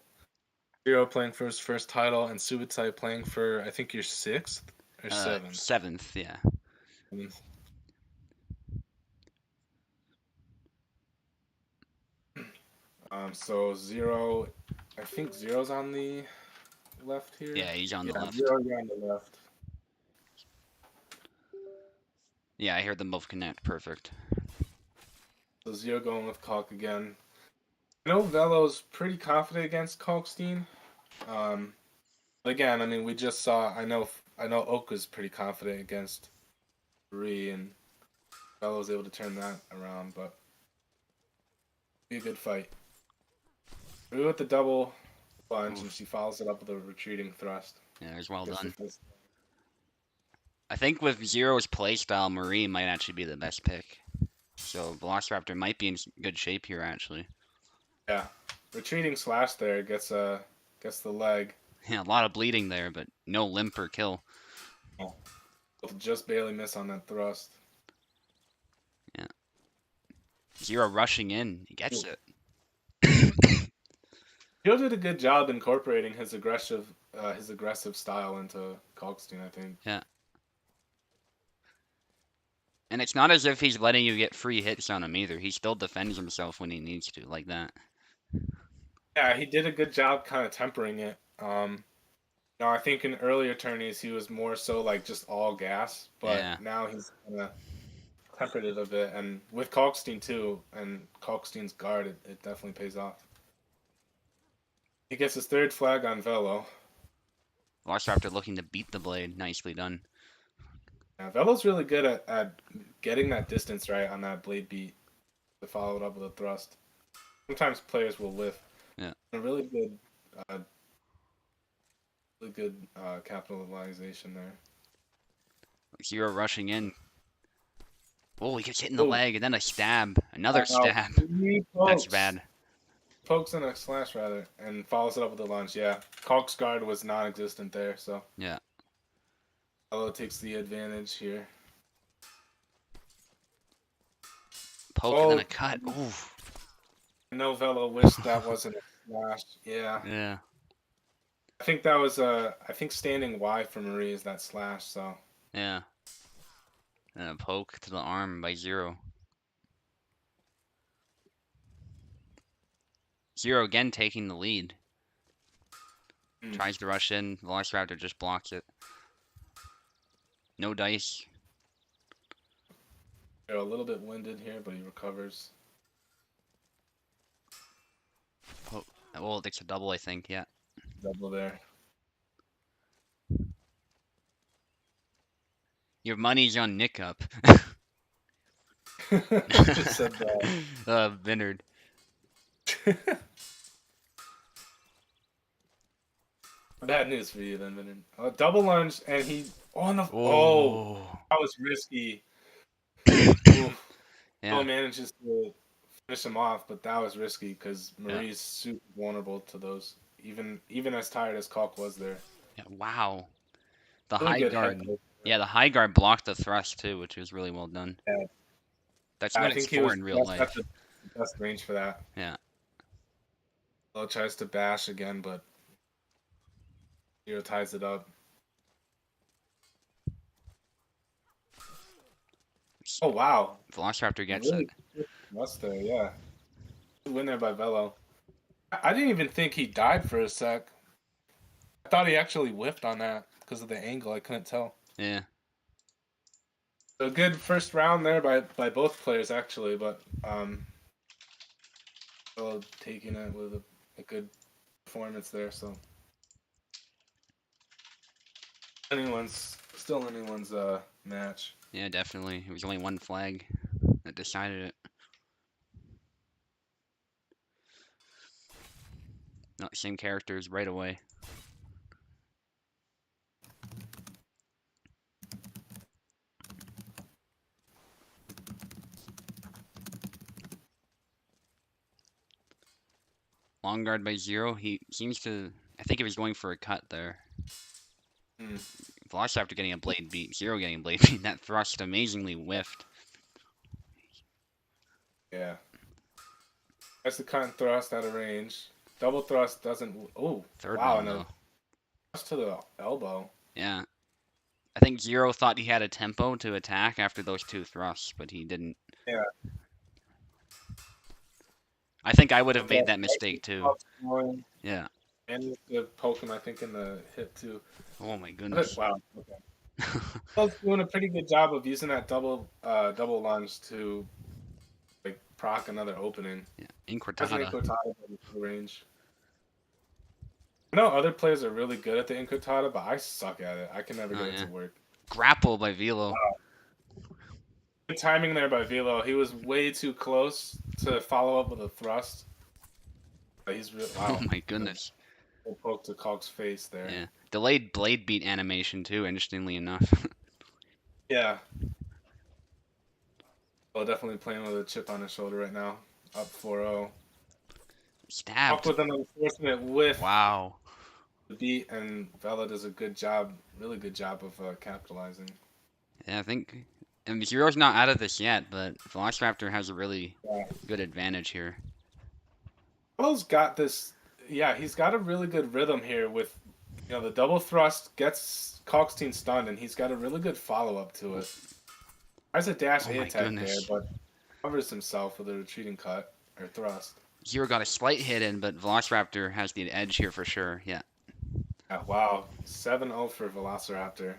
Zero playing for his first title, and Subutai playing for I think your sixth or seventh. Seventh, yeah. So Zero, I think Zero's on the left here. Yeah, he's on the Yeah, left. Zero, you're on the left. Yeah, I heard them both connect. Perfect. So Zero going with Kalk again. I know Velo's pretty confident against Kalkstein. But again, I mean, we just saw. I know Oak was pretty confident against Marie, and Velo was able to turn that around. But be a good fight. Marie with the double lunge, and she follows it up with a retreating thrust. Yeah, it was well Guess done. that's- I think with Zero's playstyle, Marie might actually be the best pick. So Velociraptor might be in good shape here, actually. Yeah, retreating slash there gets the leg. Yeah, a lot of bleeding there, but no limp or kill. Oh, just barely miss on that thrust. Yeah. Zero rushing in. He gets it. Joe did a good job incorporating his aggressive style into Kalkstein, I think. Yeah. And it's not as if he's letting you get free hits on him either. He still defends himself when he needs to, like that. Yeah, he did a good job kind of tempering it. I think in earlier tourneys he was more so like just all gas, but Yeah. now he's kind of tempered it a bit. And with Kalkstein too, and Kalkstein's guard, it definitely pays off. He gets his third flag on Velo. Velociraptor looking to beat the blade. Nicely done. Yeah, Velo's really good at getting that distance right on that blade beat to follow it up with a thrust. Sometimes players will whiff. Yeah. A uh, really good capitalization there. Zero rushing in. Oh, he gets hit in the Oh, leg, and then a stab. Another wow. stab. He That's pokes. bad. Pokes in a slash rather, and follows it up with a lunge. Yeah, Kalk's guard was non-existent there, so Yeah. Velo takes the advantage here. Poke and then a cut. Ooh. I know Velo wished that wasn't a slash. Yeah, Yeah. I think that was I think standing Y for Marie is that slash. So Yeah. And a poke to the arm by Zero. Zero again taking the lead. Tries to rush in. Velociraptor just blocks it. No dice. they're a little bit winded here, but he recovers. Oh, well, it's a double, I think. Yeah. Double there. Your money's on Nick up. Just said that. Vinard. Bad news for you then, Vinny. Double lunge, and he that was risky. Yeah. Manages to finish him off, but that was risky because Marie's super vulnerable to those. Even as tired as Kalk was there. Yeah. Wow. The Really high good guard. head. Yeah, the high guard blocked the thrust too, which was really well done. Yeah. That's I what it's think he for was in real life. the best range for that. Yeah. Well, tries to bash again, but Zero ties it up. Oh wow! Velociraptor gets Really it. must there, yeah. Good win there by Velo. I didn't even think he died for a sec. I thought he actually whiffed on that because of the angle. I couldn't tell. Yeah. So a good first round there by both players actually, but Velo taking it with a good performance there. So still anyone's match. Yeah, definitely. It was only one flag that decided it. Not the same characters right away. Long guard by Zero. He seems to. I think he was going for a cut there. Hmm. Velociraptor getting a blade beat. Zero getting a blade beat. That thrust amazingly whiffed. Yeah. That's the cut and thrust out of range. Double thrust doesn't. Oh, Third wow! one And a though. thrust to the elbow. Yeah. I think Zero thought he had a tempo to attack after those two thrusts, but he didn't. Yeah. I think I would have Okay. made that mistake too. Yeah. And the poke him, I think, in the hip too. Oh my goodness. Wow. Okay. Velo's doing a pretty good job of using that double lunge to like proc another opening. Yeah. Has an Incortada. Incortada range. I know other players are really good at the Incortada, but I suck at it. I can never Oh, get it yeah. to work. Grapple by Velo. Good timing there by Velo. He was way too close to follow up with a thrust. But he's real. Wow. Oh my goodness. Full poke to Cog's face there. Yeah. Delayed blade beat animation too, interestingly enough. Yeah. Well, definitely playing with a chip on his shoulder right now. Up 4-0. Up Stabbed. with an unfortunate whiff. Wow. The beat, and Vela does a good job, really good job of capitalizing. Yeah, I think. And Zero's not out of this yet, but Velociraptor has a really Yeah. good advantage here. Velo's got this. Yeah, he's got a really good rhythm here with, the double thrust gets Cogstein stunned, and he's got a really good follow up to it. Tries a dash Oh A my attack goodness. there, but covers himself with a retreating cut or thrust. Zero got a slight hit in, but Velociraptor has the edge here for sure. Yeah. Yeah, wow, 7-0 for Velociraptor.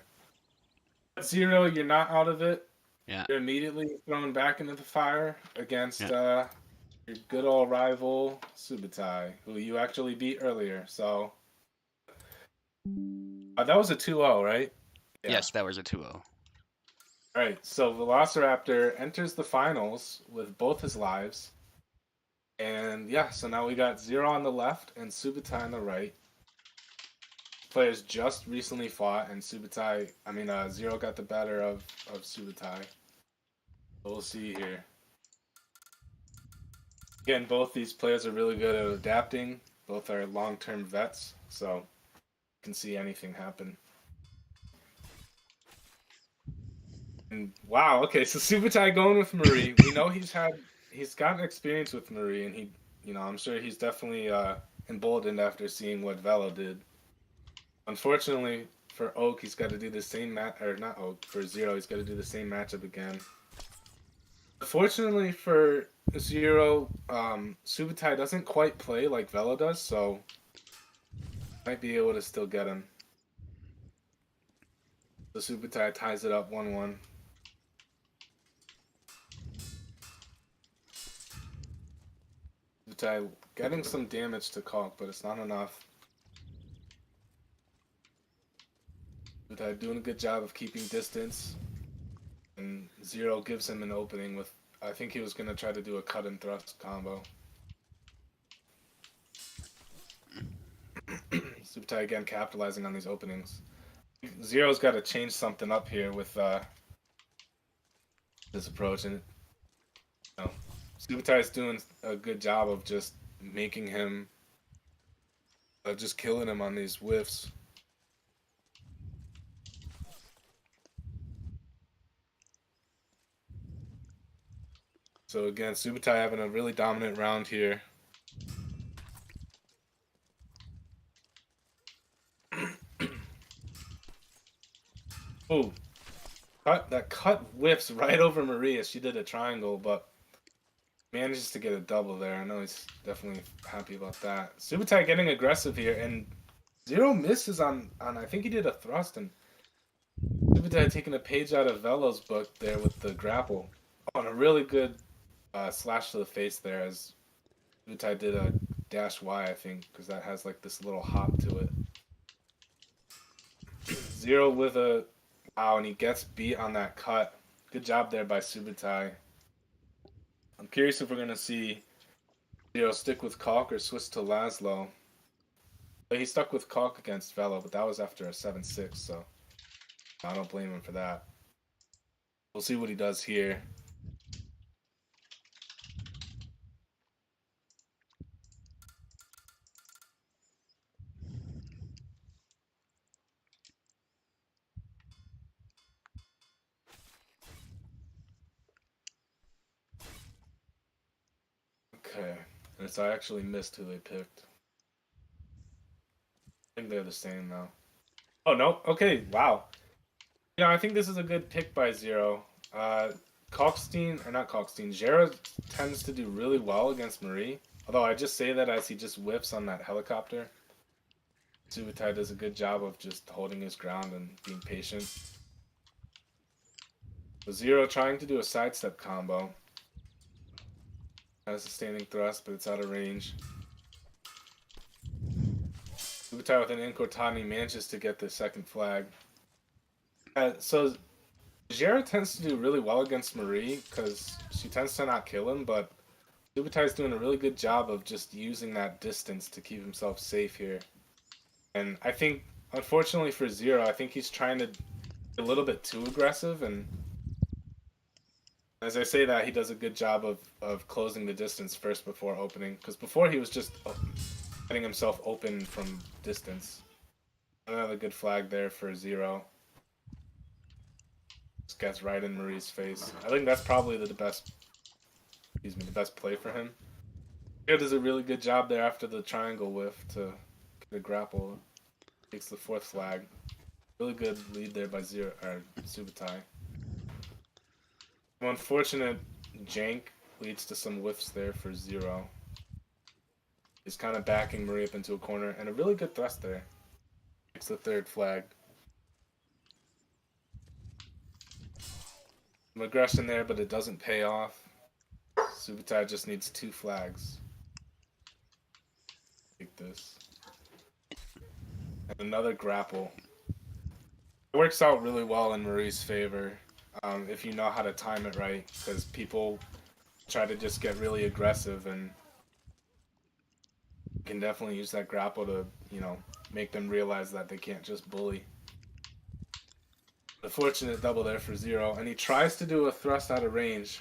Zero, you're not out of it. Yeah. You're immediately thrown back into the fire against Yeah. your good old rival Subutai, who you actually beat earlier. So that was a 2-0, right? Yeah. Yes, that was a 2-0. All right, so Velociraptor enters the finals with both his lives. And yeah, so now we got Zero on the left and Subutai on the right. Players just recently fought, and Zero got the better of Subutai. We'll see here. Again, both these players are really good at adapting. Both are long-term vets, so you can see anything happen. And wow, okay, so Subutai going with Marie. We know he's gotten experience with Marie, and I'm sure he's definitely emboldened after seeing what Velo did. Unfortunately for Oak, he's got to do the same not Oak, for Zero, he's got to do the same matchup again. Fortunately for Zero, Subutai doesn't quite play like Velo does, so might be able to still get him. So Subutai ties it up 1-1. Subutai getting some damage to Kalk, but it's not enough. Subutai doing a good job of keeping distance. And Zero gives him an opening with, I think he was going to try to do a cut and thrust combo. Subutai again capitalizing on these openings. Zero's got to change something up here with this approach, and Subutai's doing a good job of just making him, just killing him on these whiffs. So again, Subutai having a really dominant round here. Oh, that cut whips right over Maria. She did a triangle, but manages to get a double there. I know he's definitely happy about that. Subutai getting aggressive here, and Zero misses on I think he did a thrust, and Subutai taking a page out of Velo's book there with the grapple. On a really good slash to the face there, as Subutai did a dash Y, I think, because that has like this little hop to it. Zero with a wow, and he gets beat on that cut. Good job there by Subutai. I'm curious if we're gonna see Zero stick with Kalk or switch to Laszlo. But he stuck with Kalk against Velo, but that was after a 7-6, so I don't blame him for that. We'll see what he does here. Okay, and so I actually missed who they picked. I think they're the same now. Oh no, okay, wow. Yeah, I think this is a good pick by Zero. Kalkstein, or not Kalkstein, Jera tends to do really well against Marie. Although I just say that as he just whiffs on that helicopter. Subutai does a good job of just holding his ground and being patient. So Zero trying to do a sidestep combo. Has a standing thrust, but it's out of range. Subutai with an Incortani manages to get the second flag. So Jera tends to do really well against Marie because she tends to not kill him, but Subutai's doing a really good job of just using that distance to keep himself safe here. And I think, unfortunately for Zero, I think he's trying to be a little bit too aggressive, and as I say that, he does a good job of closing the distance first before opening, because before he was just letting himself open from distance. Another good flag there for Zero. Just gets right in Marie's face. I think that's probably the best play for him. He does a really good job there after the triangle whiff to get a grapple. Takes the fourth flag. Really good lead there by Subutai. Unfortunate jank leads to some whiffs there for Zero. He's kind of backing Marie up into a corner, and a really good thrust there. Takes the third flag. Some aggression there, but it doesn't pay off. Subutai just needs 2 flags. Take this. And another grapple. It works out really well in Marie's favor if you know how to time it right, because people try to just get really aggressive, and you can definitely use that grapple to, make them realize that they can't just bully. The fortunate double there for Zero, and he tries to do a thrust out of range.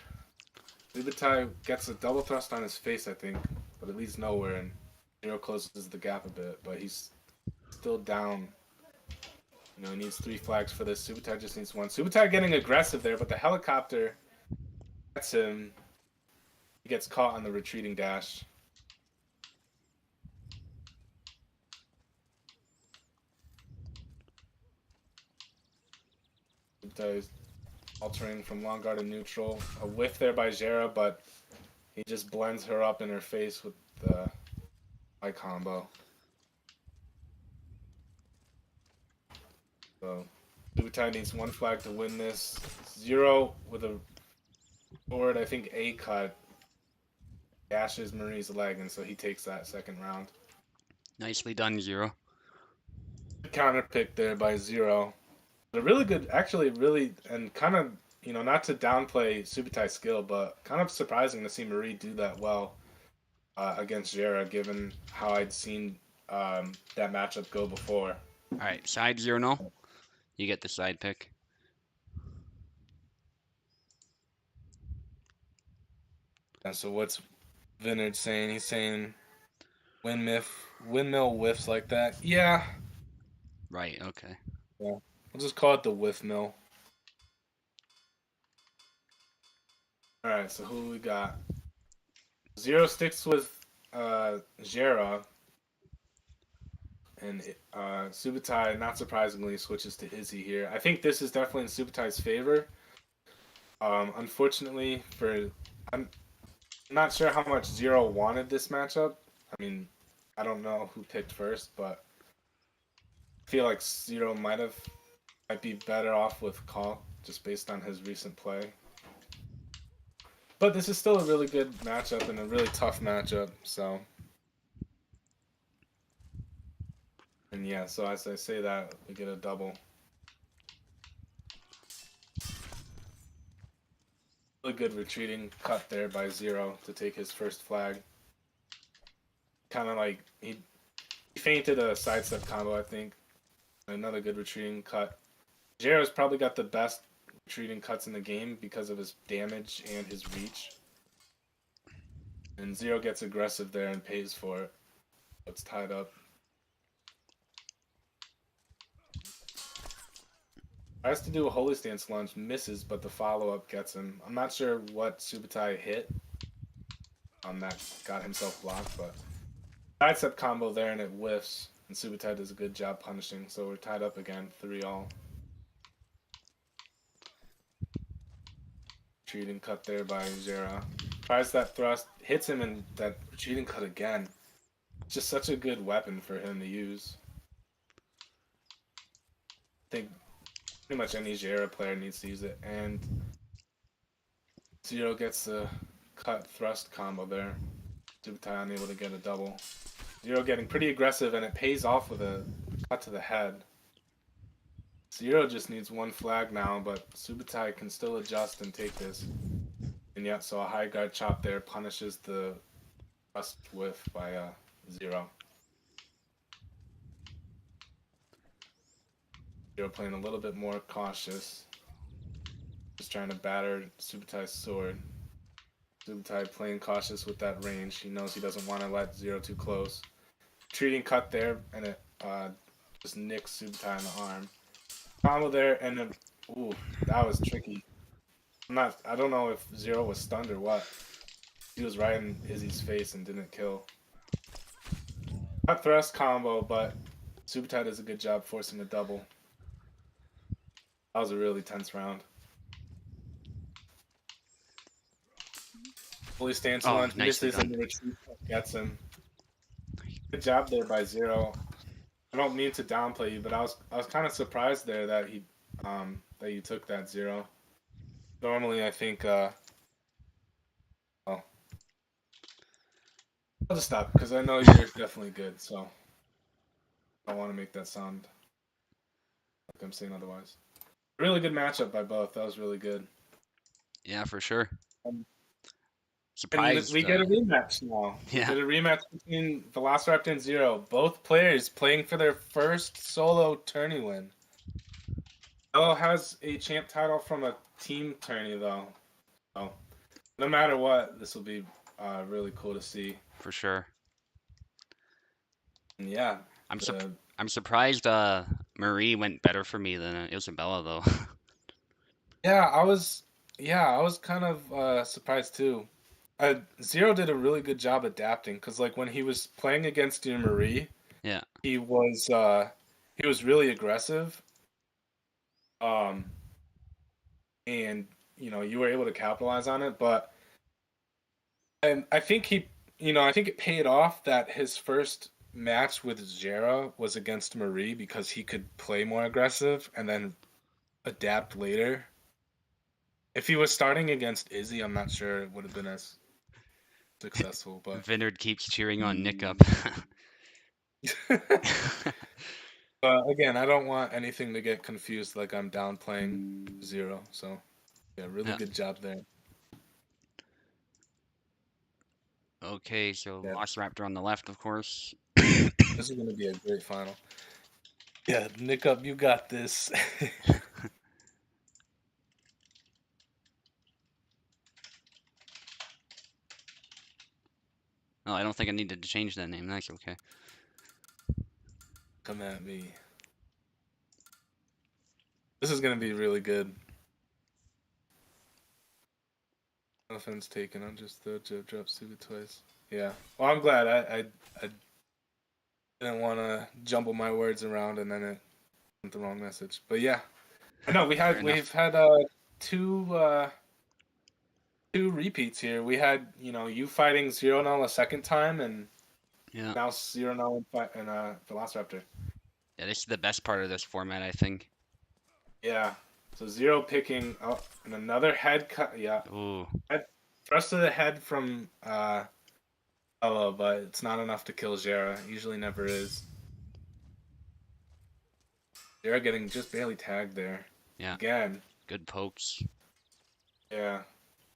Subutai gets a double thrust on his face, I think, but it leads nowhere, and Zero closes the gap a bit, but he's still down. He needs 3 flags for this. Subutai just needs 1. Subutai getting aggressive there, but the helicopter gets him. He gets caught on the retreating dash. Subutai altering from long guard to neutral. A whiff there by Jera, but he just blends her up in her face with the high combo. So Subutai needs 1 flag to win this. Zero with a forward, I think A cut, dashes Marie's leg, and so he takes that second round. Nicely done, Zero. Counter pick there by Zero. A really good, actually, really, and kind of, not to downplay Subutai's skill, but kind of surprising to see Marie do that well against Jera, given how I'd seen that matchup go before. All right, side 0 no. You get the side pick. And so what's Vinard saying? He's saying windmill whiffs like that. Yeah. Right, okay. Yeah. We'll just call it the whiff mill. Alright, so who we got? Zero sticks with Jera. And Subutai, not surprisingly, switches to Izzy here. I think this is definitely in Subutai's favor. Unfortunately, I'm not sure how much Zero wanted this matchup. I mean, I don't know who picked first, but I feel like Zero might be better off with Call just based on his recent play. But this is still a really good matchup and a really tough matchup. So, and yeah, so as I say that, we get a double. Really good retreating cut there by Zero to take his first flag. Kind of like he feinted a sidestep combo, I think. Another good retreating cut. Zero's probably got the best retreating cuts in the game because of his damage and his reach. And Zero gets aggressive there and pays for it. It's tied up. Tries to do a Holy Stance lunge, misses, but the follow-up gets him. I'm not sure what Subutai hit that got himself blocked, but sidestep combo there and it whiffs. And Subutai does a good job punishing, so we're tied up again, 3-all. Retreating cut there by Zera. Tries that thrust, hits him, and that retreating cut again. It's just such a good weapon for him to use. I think pretty much any Zera player needs to use it. And Zero gets the cut thrust combo there. Subutai unable to get a double. Zero getting pretty aggressive, and it pays off with a cut to the head. Zero just needs one flag now, but Subutai can still adjust and take this. And yet, so a high guard chop there punishes the thrust whiff by Zero. Zero playing a little bit more cautious. Just trying to batter Subutai's sword. Subutai playing cautious with that range. He knows he doesn't want to let Zero too close. Treating cut there, and it just nicks Subutai in the arm. Combo there, and then, ooh, that was tricky. I don't know if Zero was stunned or what. He was right in Izzy's face and didn't kill. Cut thrust combo, but Subutai does a good job forcing a double. That was a really tense round. Fully stance lunge, misses, and the retreat gets him. Good job there by Zero. I don't mean to downplay you, but I was kind of surprised there that that you took that Zero. Normally, I think I'll just stop because I know you're definitely good. So I don't want to make that sound like I'm saying otherwise. Really good matchup by both. That was really good. Yeah, for sure. And we get a rematch now. Yeah. We get a rematch between Velociraptor and Zero. Both players playing for their first solo tourney win. Elo has a champ title from a team tourney though. So no matter what, this will be really cool to see. For sure. And yeah. I'm surprised Marie went better for me than Isabella though. Yeah, I was kind of surprised too. Zero did a really good job adapting because like when he was playing against you, Marie, yeah, he was really aggressive. And you were able to capitalize on it, and I think I think it paid off that his first match with Zera was against Marie because he could play more aggressive and then adapt later. If he was starting against Izzy, I'm not sure it would have been as successful, but Vinard keeps cheering on Nick up. Again, I don't want anything to get confused like I'm downplaying Zero. So, yeah, really good job there. Okay, so Velociraptor on the left, of course. This is going to be a great final. Yeah, Nick up, you got this. Oh, I don't think I needed to change that name. That's okay. Come at me. This is going to be really good. No offense taken. I'm just the jab drop stupid twice. Yeah. Well, I'm glad. I didn't want to jumble my words around and then it sent the wrong message. But yeah, I know Fair we've enough. had two repeats here. We had you fighting 0-0 a second time, and Yeah. now 0-0 in Velociraptor. Yeah, this is the best part of this format, I think. Yeah. So Zero picking up and another head cut. Yeah, Ooh. head, thrust to the head from Ella, but it's not enough to kill Jera. Usually never is. Jera getting just barely tagged there. Yeah. Again. Good pokes. Yeah.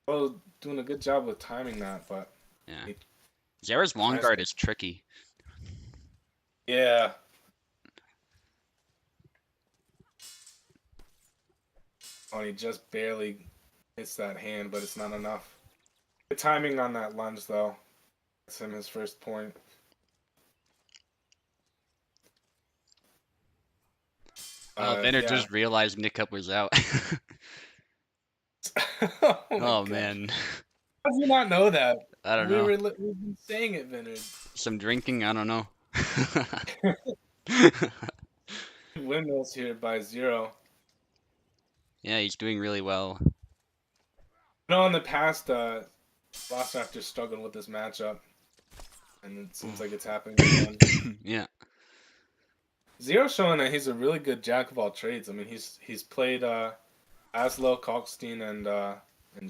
Well, doing a good job with timing that, but Yeah. he Zera's long tries guard to. is tricky. Yeah. Oh, he just barely hits that hand, but it's not enough. The timing on that lunge, though, that's him his first point. Oh, Venner Yeah. just realized Nickup was out. Oh my Oh gosh. man. How did you not know that? I don't know. We've been saying it, Vinod. Some drinking? I don't know. Windmills here by 0. Yeah, he's doing really well. In the past, Lost After struggled with this matchup, and it seems like it's happening again. Yeah. Zero showing that he's a really good jack of all trades. I mean, he's played Aslo, Kalkstein, and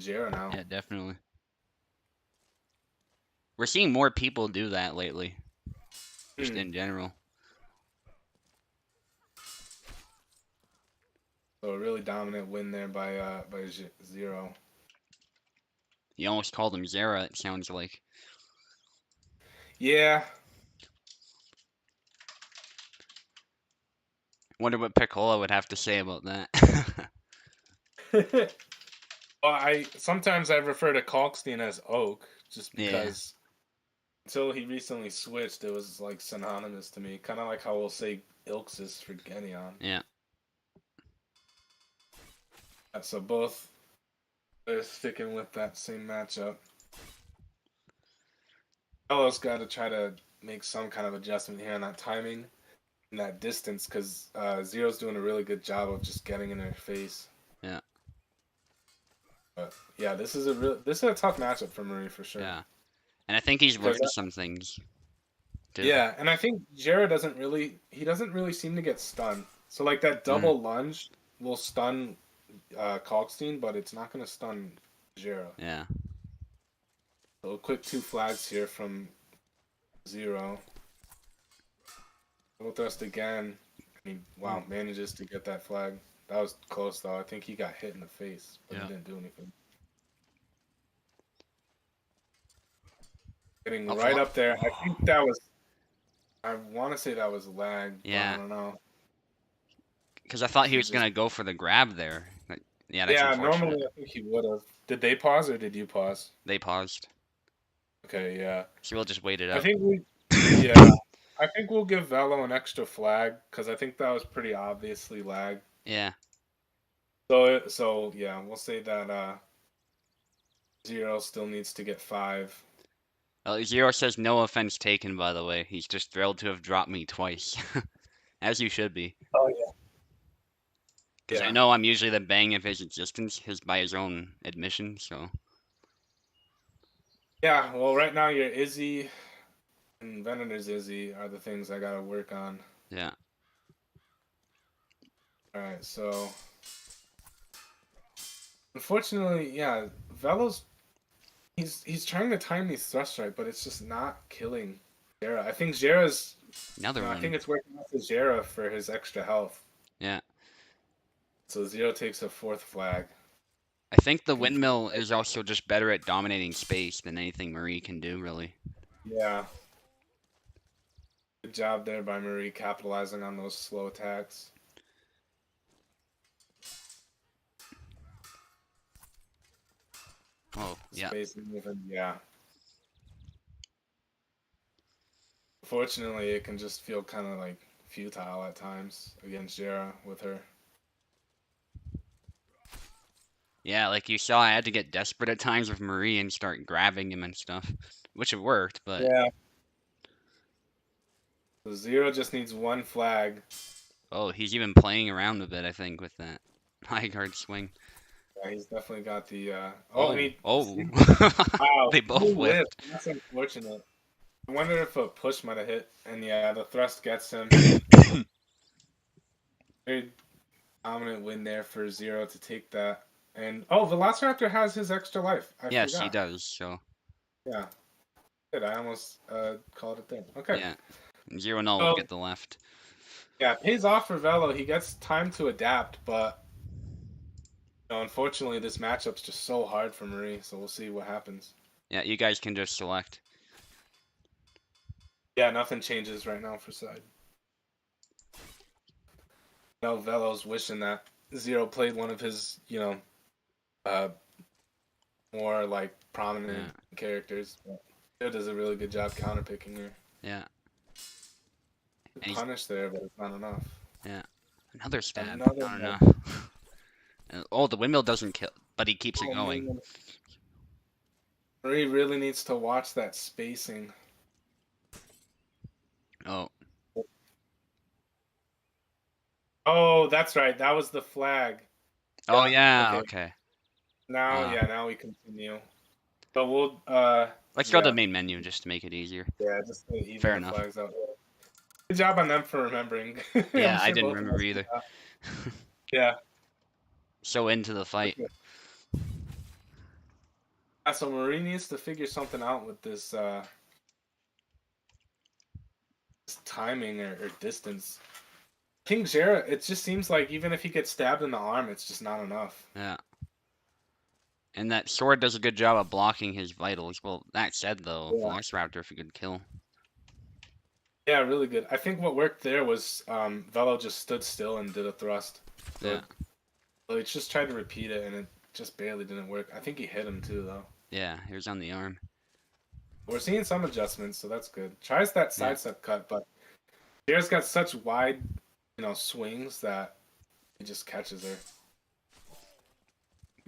Jera now. Yeah, definitely. We're seeing more people do that lately, just Hmm. in general. So a really dominant win there by Zero. You almost called him Zera, it sounds like. Yeah. Wonder what Piccola would have to say about that. Well, I sometimes I refer to Kalkstein as Oak just Yeah. because until he recently switched, it was like synonymous to me. Kind of like how we'll say Ilxis for Genion. Yeah. So both they're sticking with that same matchup. Elo's got to try to make some kind of adjustment here on that timing and that distance because Zero's doing a really good job of just getting in her face. Yeah. But yeah, this is a tough matchup for Marie for sure. Yeah. And I think he's Because learned some things too. yeah, and I think Jera doesn't really seem to get stunned. So like that Mm. double lunge will stun Kalkstein, but it's not going to stun Jera. Yeah. So a quick 2 flags here from Zero. Double thrust again. Wow, manages to get that flag. That was close though. I think he got hit in the face, but Yeah. he didn't do anything. Getting Oh, right up there. I think that was. I want to say that was lag, but yeah. I don't know. Because I thought he He was just. gonna go for the grab there. Yeah, that's Yeah, unfortunate. normally I think he would have. Did they pause or did you pause? They paused. Okay, yeah. So we'll just wait it I out. think we. Yeah, I think we'll give Velo an extra flag because I think that was pretty obviously lag. Yeah. So yeah, we'll say that Zero still needs to get 5. Zero says no offense taken, by the way. He's just thrilled to have dropped me twice. As you should be. Oh yeah. Because I Yeah. know I'm usually the bane of his existence, by his own admission, so. Yeah, well, right now your Izzy and Venator's Izzy are the things I gotta work on. Yeah. All right, so unfortunately, yeah, Velo's he's trying to time these thrusts right, but it's just not killing Jera. I think Jera's. Another I one. think it's working out for Jera for his extra health. Yeah. So Zero takes a 4th flag. I think the And windmill is also just better at dominating space than anything Marie can do, really. yeah, good job there by Marie capitalizing on those slow attacks. Oh, yeah. Space moving, yeah. Unfortunately, it can just feel kind of like futile at times against Jera with her. Yeah, like you saw, I had to get desperate at times with Marie and start grabbing him and stuff. Which it worked, but Yeah. So Zero just needs one flag. Oh, he's even playing around a bit, I think, with that high guard swing. Yeah, he's definitely got the. Oh, and Oh, he. oh. Wow, They he both whiffed. whiffed. That's unfortunate. I wonder if a push might have hit. And yeah, the thrust gets him. Very dominant win there for Zero to take that. And oh, Velociraptor has his extra life. I Yes, he forgot. does, so Yeah, good. I almost called it there. Okay. yeah. 0-0 will So get the left. yeah, it pays off for Velo. He gets time to adapt, but unfortunately, this matchup's just so hard for Marie. So we'll see what happens. Yeah, you guys can just select. Yeah, nothing changes right now for side. No, Velo's wishing that Zero played one of his, uh, more like prominent characters. But Zero does a really good job counterpicking here. Yeah. Good And punish there, but it's not enough. yeah. Another stab. Another Not one. enough. Oh, the windmill doesn't kill, but he keeps it Oh, going. man. Marie really needs to watch that spacing. Oh, Oh, that's right. That was the flag. oh Yeah. yeah. Okay. Okay. Now, Uh, now we continue. But we'll, let's go to the yeah, main menu just to make it easier. yeah, just to even Fair the enough. flags out. Good job on them for remembering. I'm Yeah, I sure didn't both of remember us either. forgot. Yeah. So into the fight. Okay. Yeah, so Marie needs to figure something out with this timing or distance. King Jera, it just seems like even if he gets stabbed in the arm, it's just not enough. Yeah. And that sword does a good job of blocking his vitals. Well, that said, though, Yeah. Velociraptor if a good kill. Yeah, really good. I think what worked there was Velo just stood still and did a thrust. Yeah. So he just tried to repeat it, and it just barely didn't work. I think he hit him too, though. Yeah, he was on the arm. We're seeing some adjustments, so that's good. Tries that sidestep cut, but Jera's got such wide, swings that he just catches her.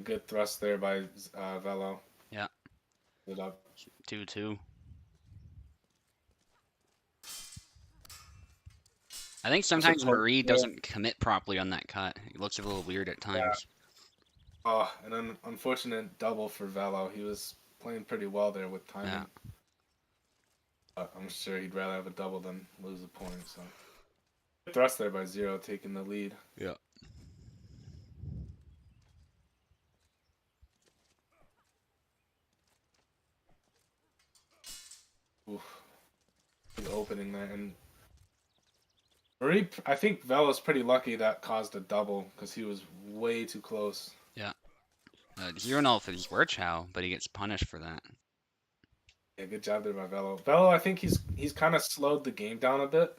Good thrust there by Velo. Yeah. It up. 2-2. I think sometimes Marie doesn't commit properly on that cut. It looks a little weird at times. Oh, and an unfortunate double for Velo. He was playing pretty well there with timing. Yeah. But I'm sure he'd rather have a double than lose a point. So good thrust there by Zero, taking the lead. Yeah. Oof. Good opening there, and Marie. I think Velo's pretty lucky that caused a double because he was way too close. Yeah. 0-0 for his Werchow, but he gets punished for that. Yeah, good job there by Velo. Velo, I think he's kind of slowed the game down a bit.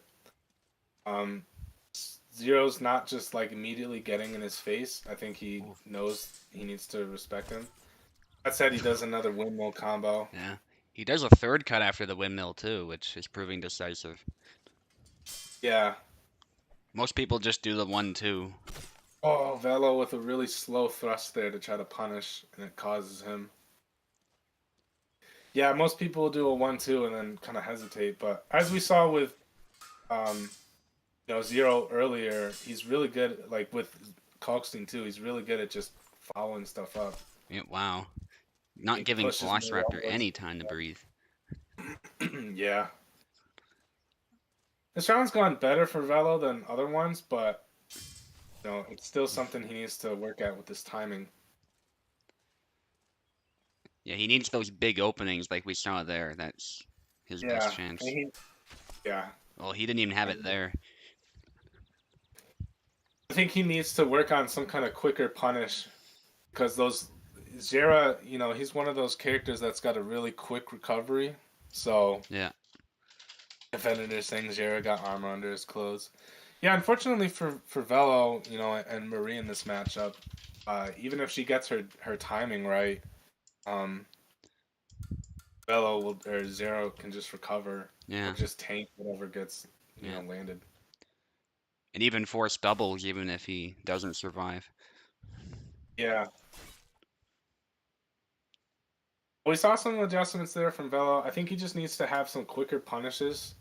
Zero's not just like immediately getting in his face. I think he knows he needs to respect him. That said, he does another windmill combo. Yeah. He does a third cut after the windmill, too, which is proving decisive. Yeah. Most people just do the 1-2. Oh, Velo with a really slow thrust there to try to punish, and it causes him. Yeah, most people will do a 1-2 and then kind of hesitate, but as we saw with, Zero earlier, he's really good. Like with Kalkstein too, he's really good at just following stuff up. Yeah, wow. Not He giving pushes more Velociraptor upwards. any time to breathe. Yeah. This round's gone better for Velo than other ones, but it's still something he needs to work at with this timing. Yeah, he needs those big openings like we saw there. That's his best chance. Yeah. Well, he didn't even have it there. I think he needs to work on some kind of quicker punish because those Zera, he's one of those characters that's got a really quick recovery. So yeah, if editors saying Zera got armor under his clothes. Yeah, unfortunately for Velo, and Marie in this matchup, even if she gets her timing right, Velo or Zero can just recover. Yeah. Or just tank whatever gets landed. And even force doubles even if he doesn't survive. Yeah. We saw some adjustments there from Velo. I think he just needs to have some quicker punishes.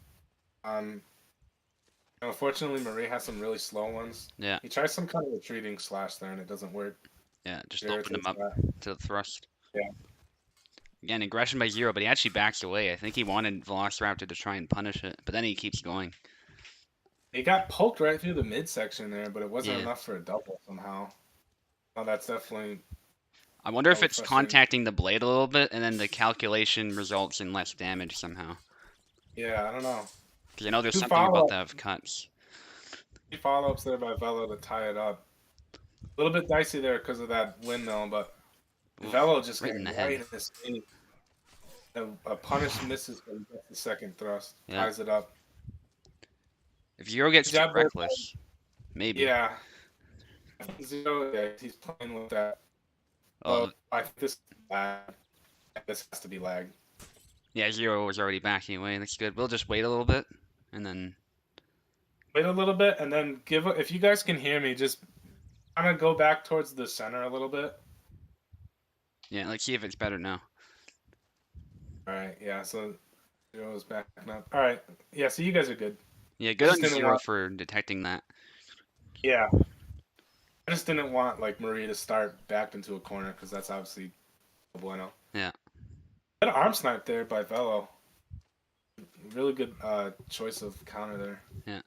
Unfortunately, Marie has some really slow ones. Yeah, He tries some kind of retreating slash there, and it doesn't work. yeah, just opened him Irritates up that. to the thrust. Yeah. Again, aggression by zero, but he actually backs away. I think he wanted Velociraptor to try and punish it, but then he keeps going. He got poked right through the midsection there, but it wasn't Yeah. enough for a double somehow. Oh, that's definitely I wonder if a it's frustrating. contacting the blade a little bit, and then the calculation results in less damage somehow. Yeah, I don't know. Because I know there's Two something about follow that of cuts. follow ups there by Velo to tie it up. A little bit dicey there because of that windmill, but Oof, Velo just right got in the right head. in his face. A punish misses, but he gets the second thrust, Yeah. ties it up. If Zero gets Good too job there. reckless, maybe. Yeah, I think Zero. Yeah, he's playing with that. Oh, I think this lag. This has to be lag. yeah, Zero was already backing away. That's good. We'll just wait a little bit, and then Wait a little bit, and then give. If you guys can hear me, just kind of go back towards the center a little bit. yeah, let's see if it's better now. All right. Yeah. So Zero is backing up. All right. Yeah. So you guys are good. Yeah, I good just on didn't Zero want. for detecting that. Yeah. I just didn't want like Marie to start backed into a corner because that's obviously a bueno. Yeah, Good arm snipe there by Velo. Really good choice of counter there. yeah.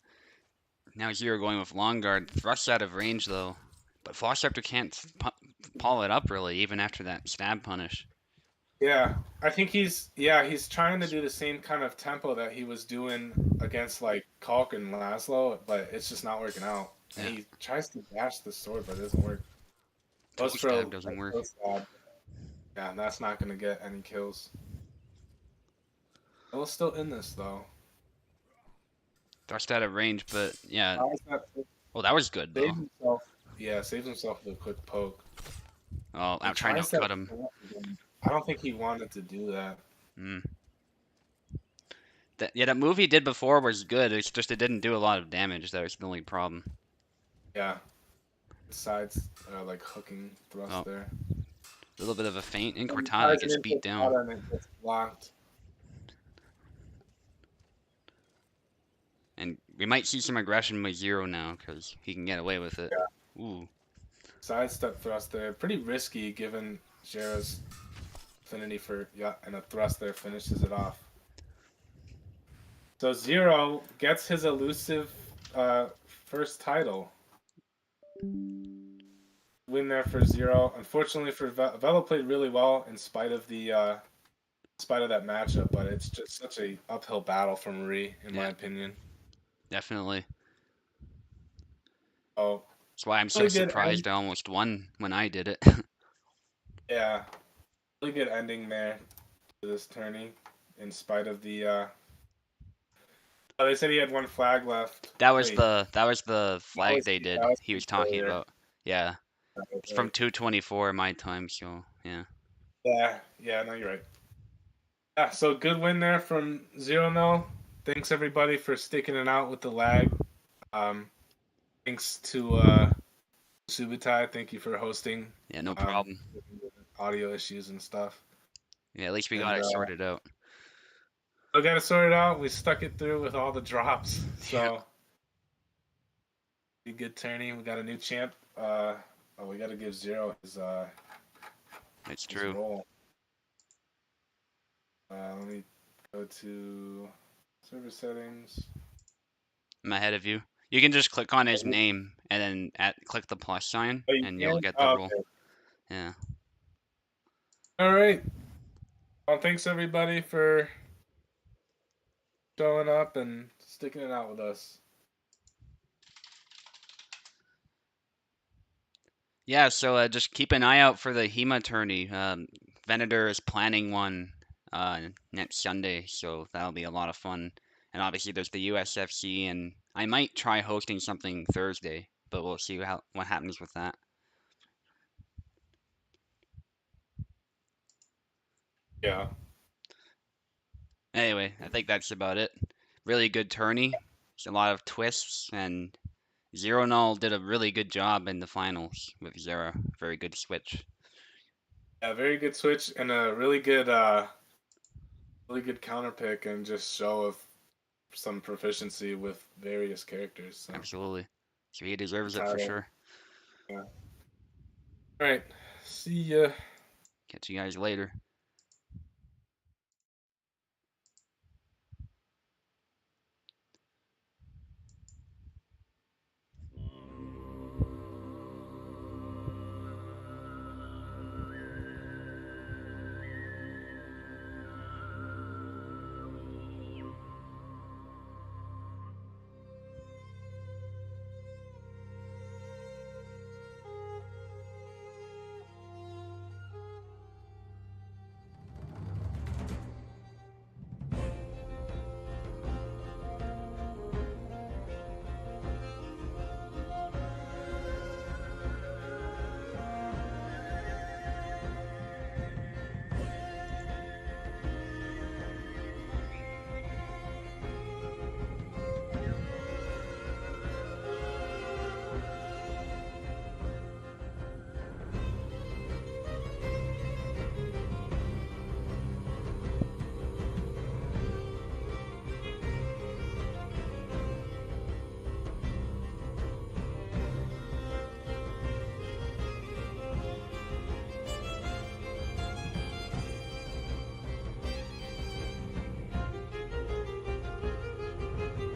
Now Zero going with long guard. Thrust out of range though, but Velociraptor can't pull it up really, even after that stab punish. Yeah, I think he's trying to do the same kind of tempo that he was doing against like Kalk and Laszlo, but it's just not working out. And Yeah, he tries to dash the sword, but it doesn't work. toe Goes for a stab doesn't work. toe stab. Yeah, that's not gonna get any kills. Velo's still in this though. Thrust out of range, but yeah. Tries that Well, that was good though. Saves himself. Yeah, saves himself with a quick poke. Oh, He I'm trying to tries that. cut him. I don't think he wanted to do that. Mm. Yeah, that move he did before was good. It's just it didn't do a lot of damage. That was the only problem. Yeah, sides like hooking Oh, thrust there. a little bit of a feint, and And he Cortada tries it gets into beat the down. bottom and it gets blocked. And we might see some aggression with Zero now because he can get away with it. Yeah, Ooh, sidestep thrust there. Pretty risky given Jera's affinity for yeah, and a thrust there finishes it off. So Zero gets his elusive first title. Win there for Zero. Unfortunately for Velo played really well in spite of the in spite of that matchup, but it's just such a uphill battle for Marie, in my yeah, opinion. definitely. Oh, That's why I'm so really good end. surprised I almost won when I did it. Yeah, really good ending there to this tourney, in spite of the. Oh, they said he had one flag left. Wait, that was the flag they that did. was He the was talking failure. about. Yeah, That was it's from right. 224 my time, so yeah. Yeah, yeah, no, you're right. Yeah, so good win there from Zero No. Thanks everybody for sticking it out with the lag. Um, thanks to Subutai. Thank you for hosting. Yeah, no Um, problem. audio issues and stuff. Yeah, at least we got And it sorted out. we got it sorted out. We stuck it through with all the drops. Yeah, So be good tourney. We got a new champ. Oh, we got to give Zero it's his true. role. Let me go to server settings. I'm ahead of you. You can just click on his name and then click the plus sign, Oh, you and you'll can? get the Oh, role. okay. Yeah. All right. Well, thanks everybody for showing up and sticking it out with us. Yeah, so just keep an eye out for the HEMA tourney. Venator is planning one next Sunday, so that'll be a lot of fun. And obviously there's the USFC, and I might try hosting something Thursday, but we'll see what happens with that. Yeah. Anyway, I think that's about it. Really good tourney. There's a lot of twists, and Zero Null did a really good job in the finals with Zero. Very good switch. Yeah, very good switch and a really good counter pick and just show of some proficiency with various characters. So Absolutely. So he deserves it for entitled. sure. Yeah. All right. See ya. Catch you guys later.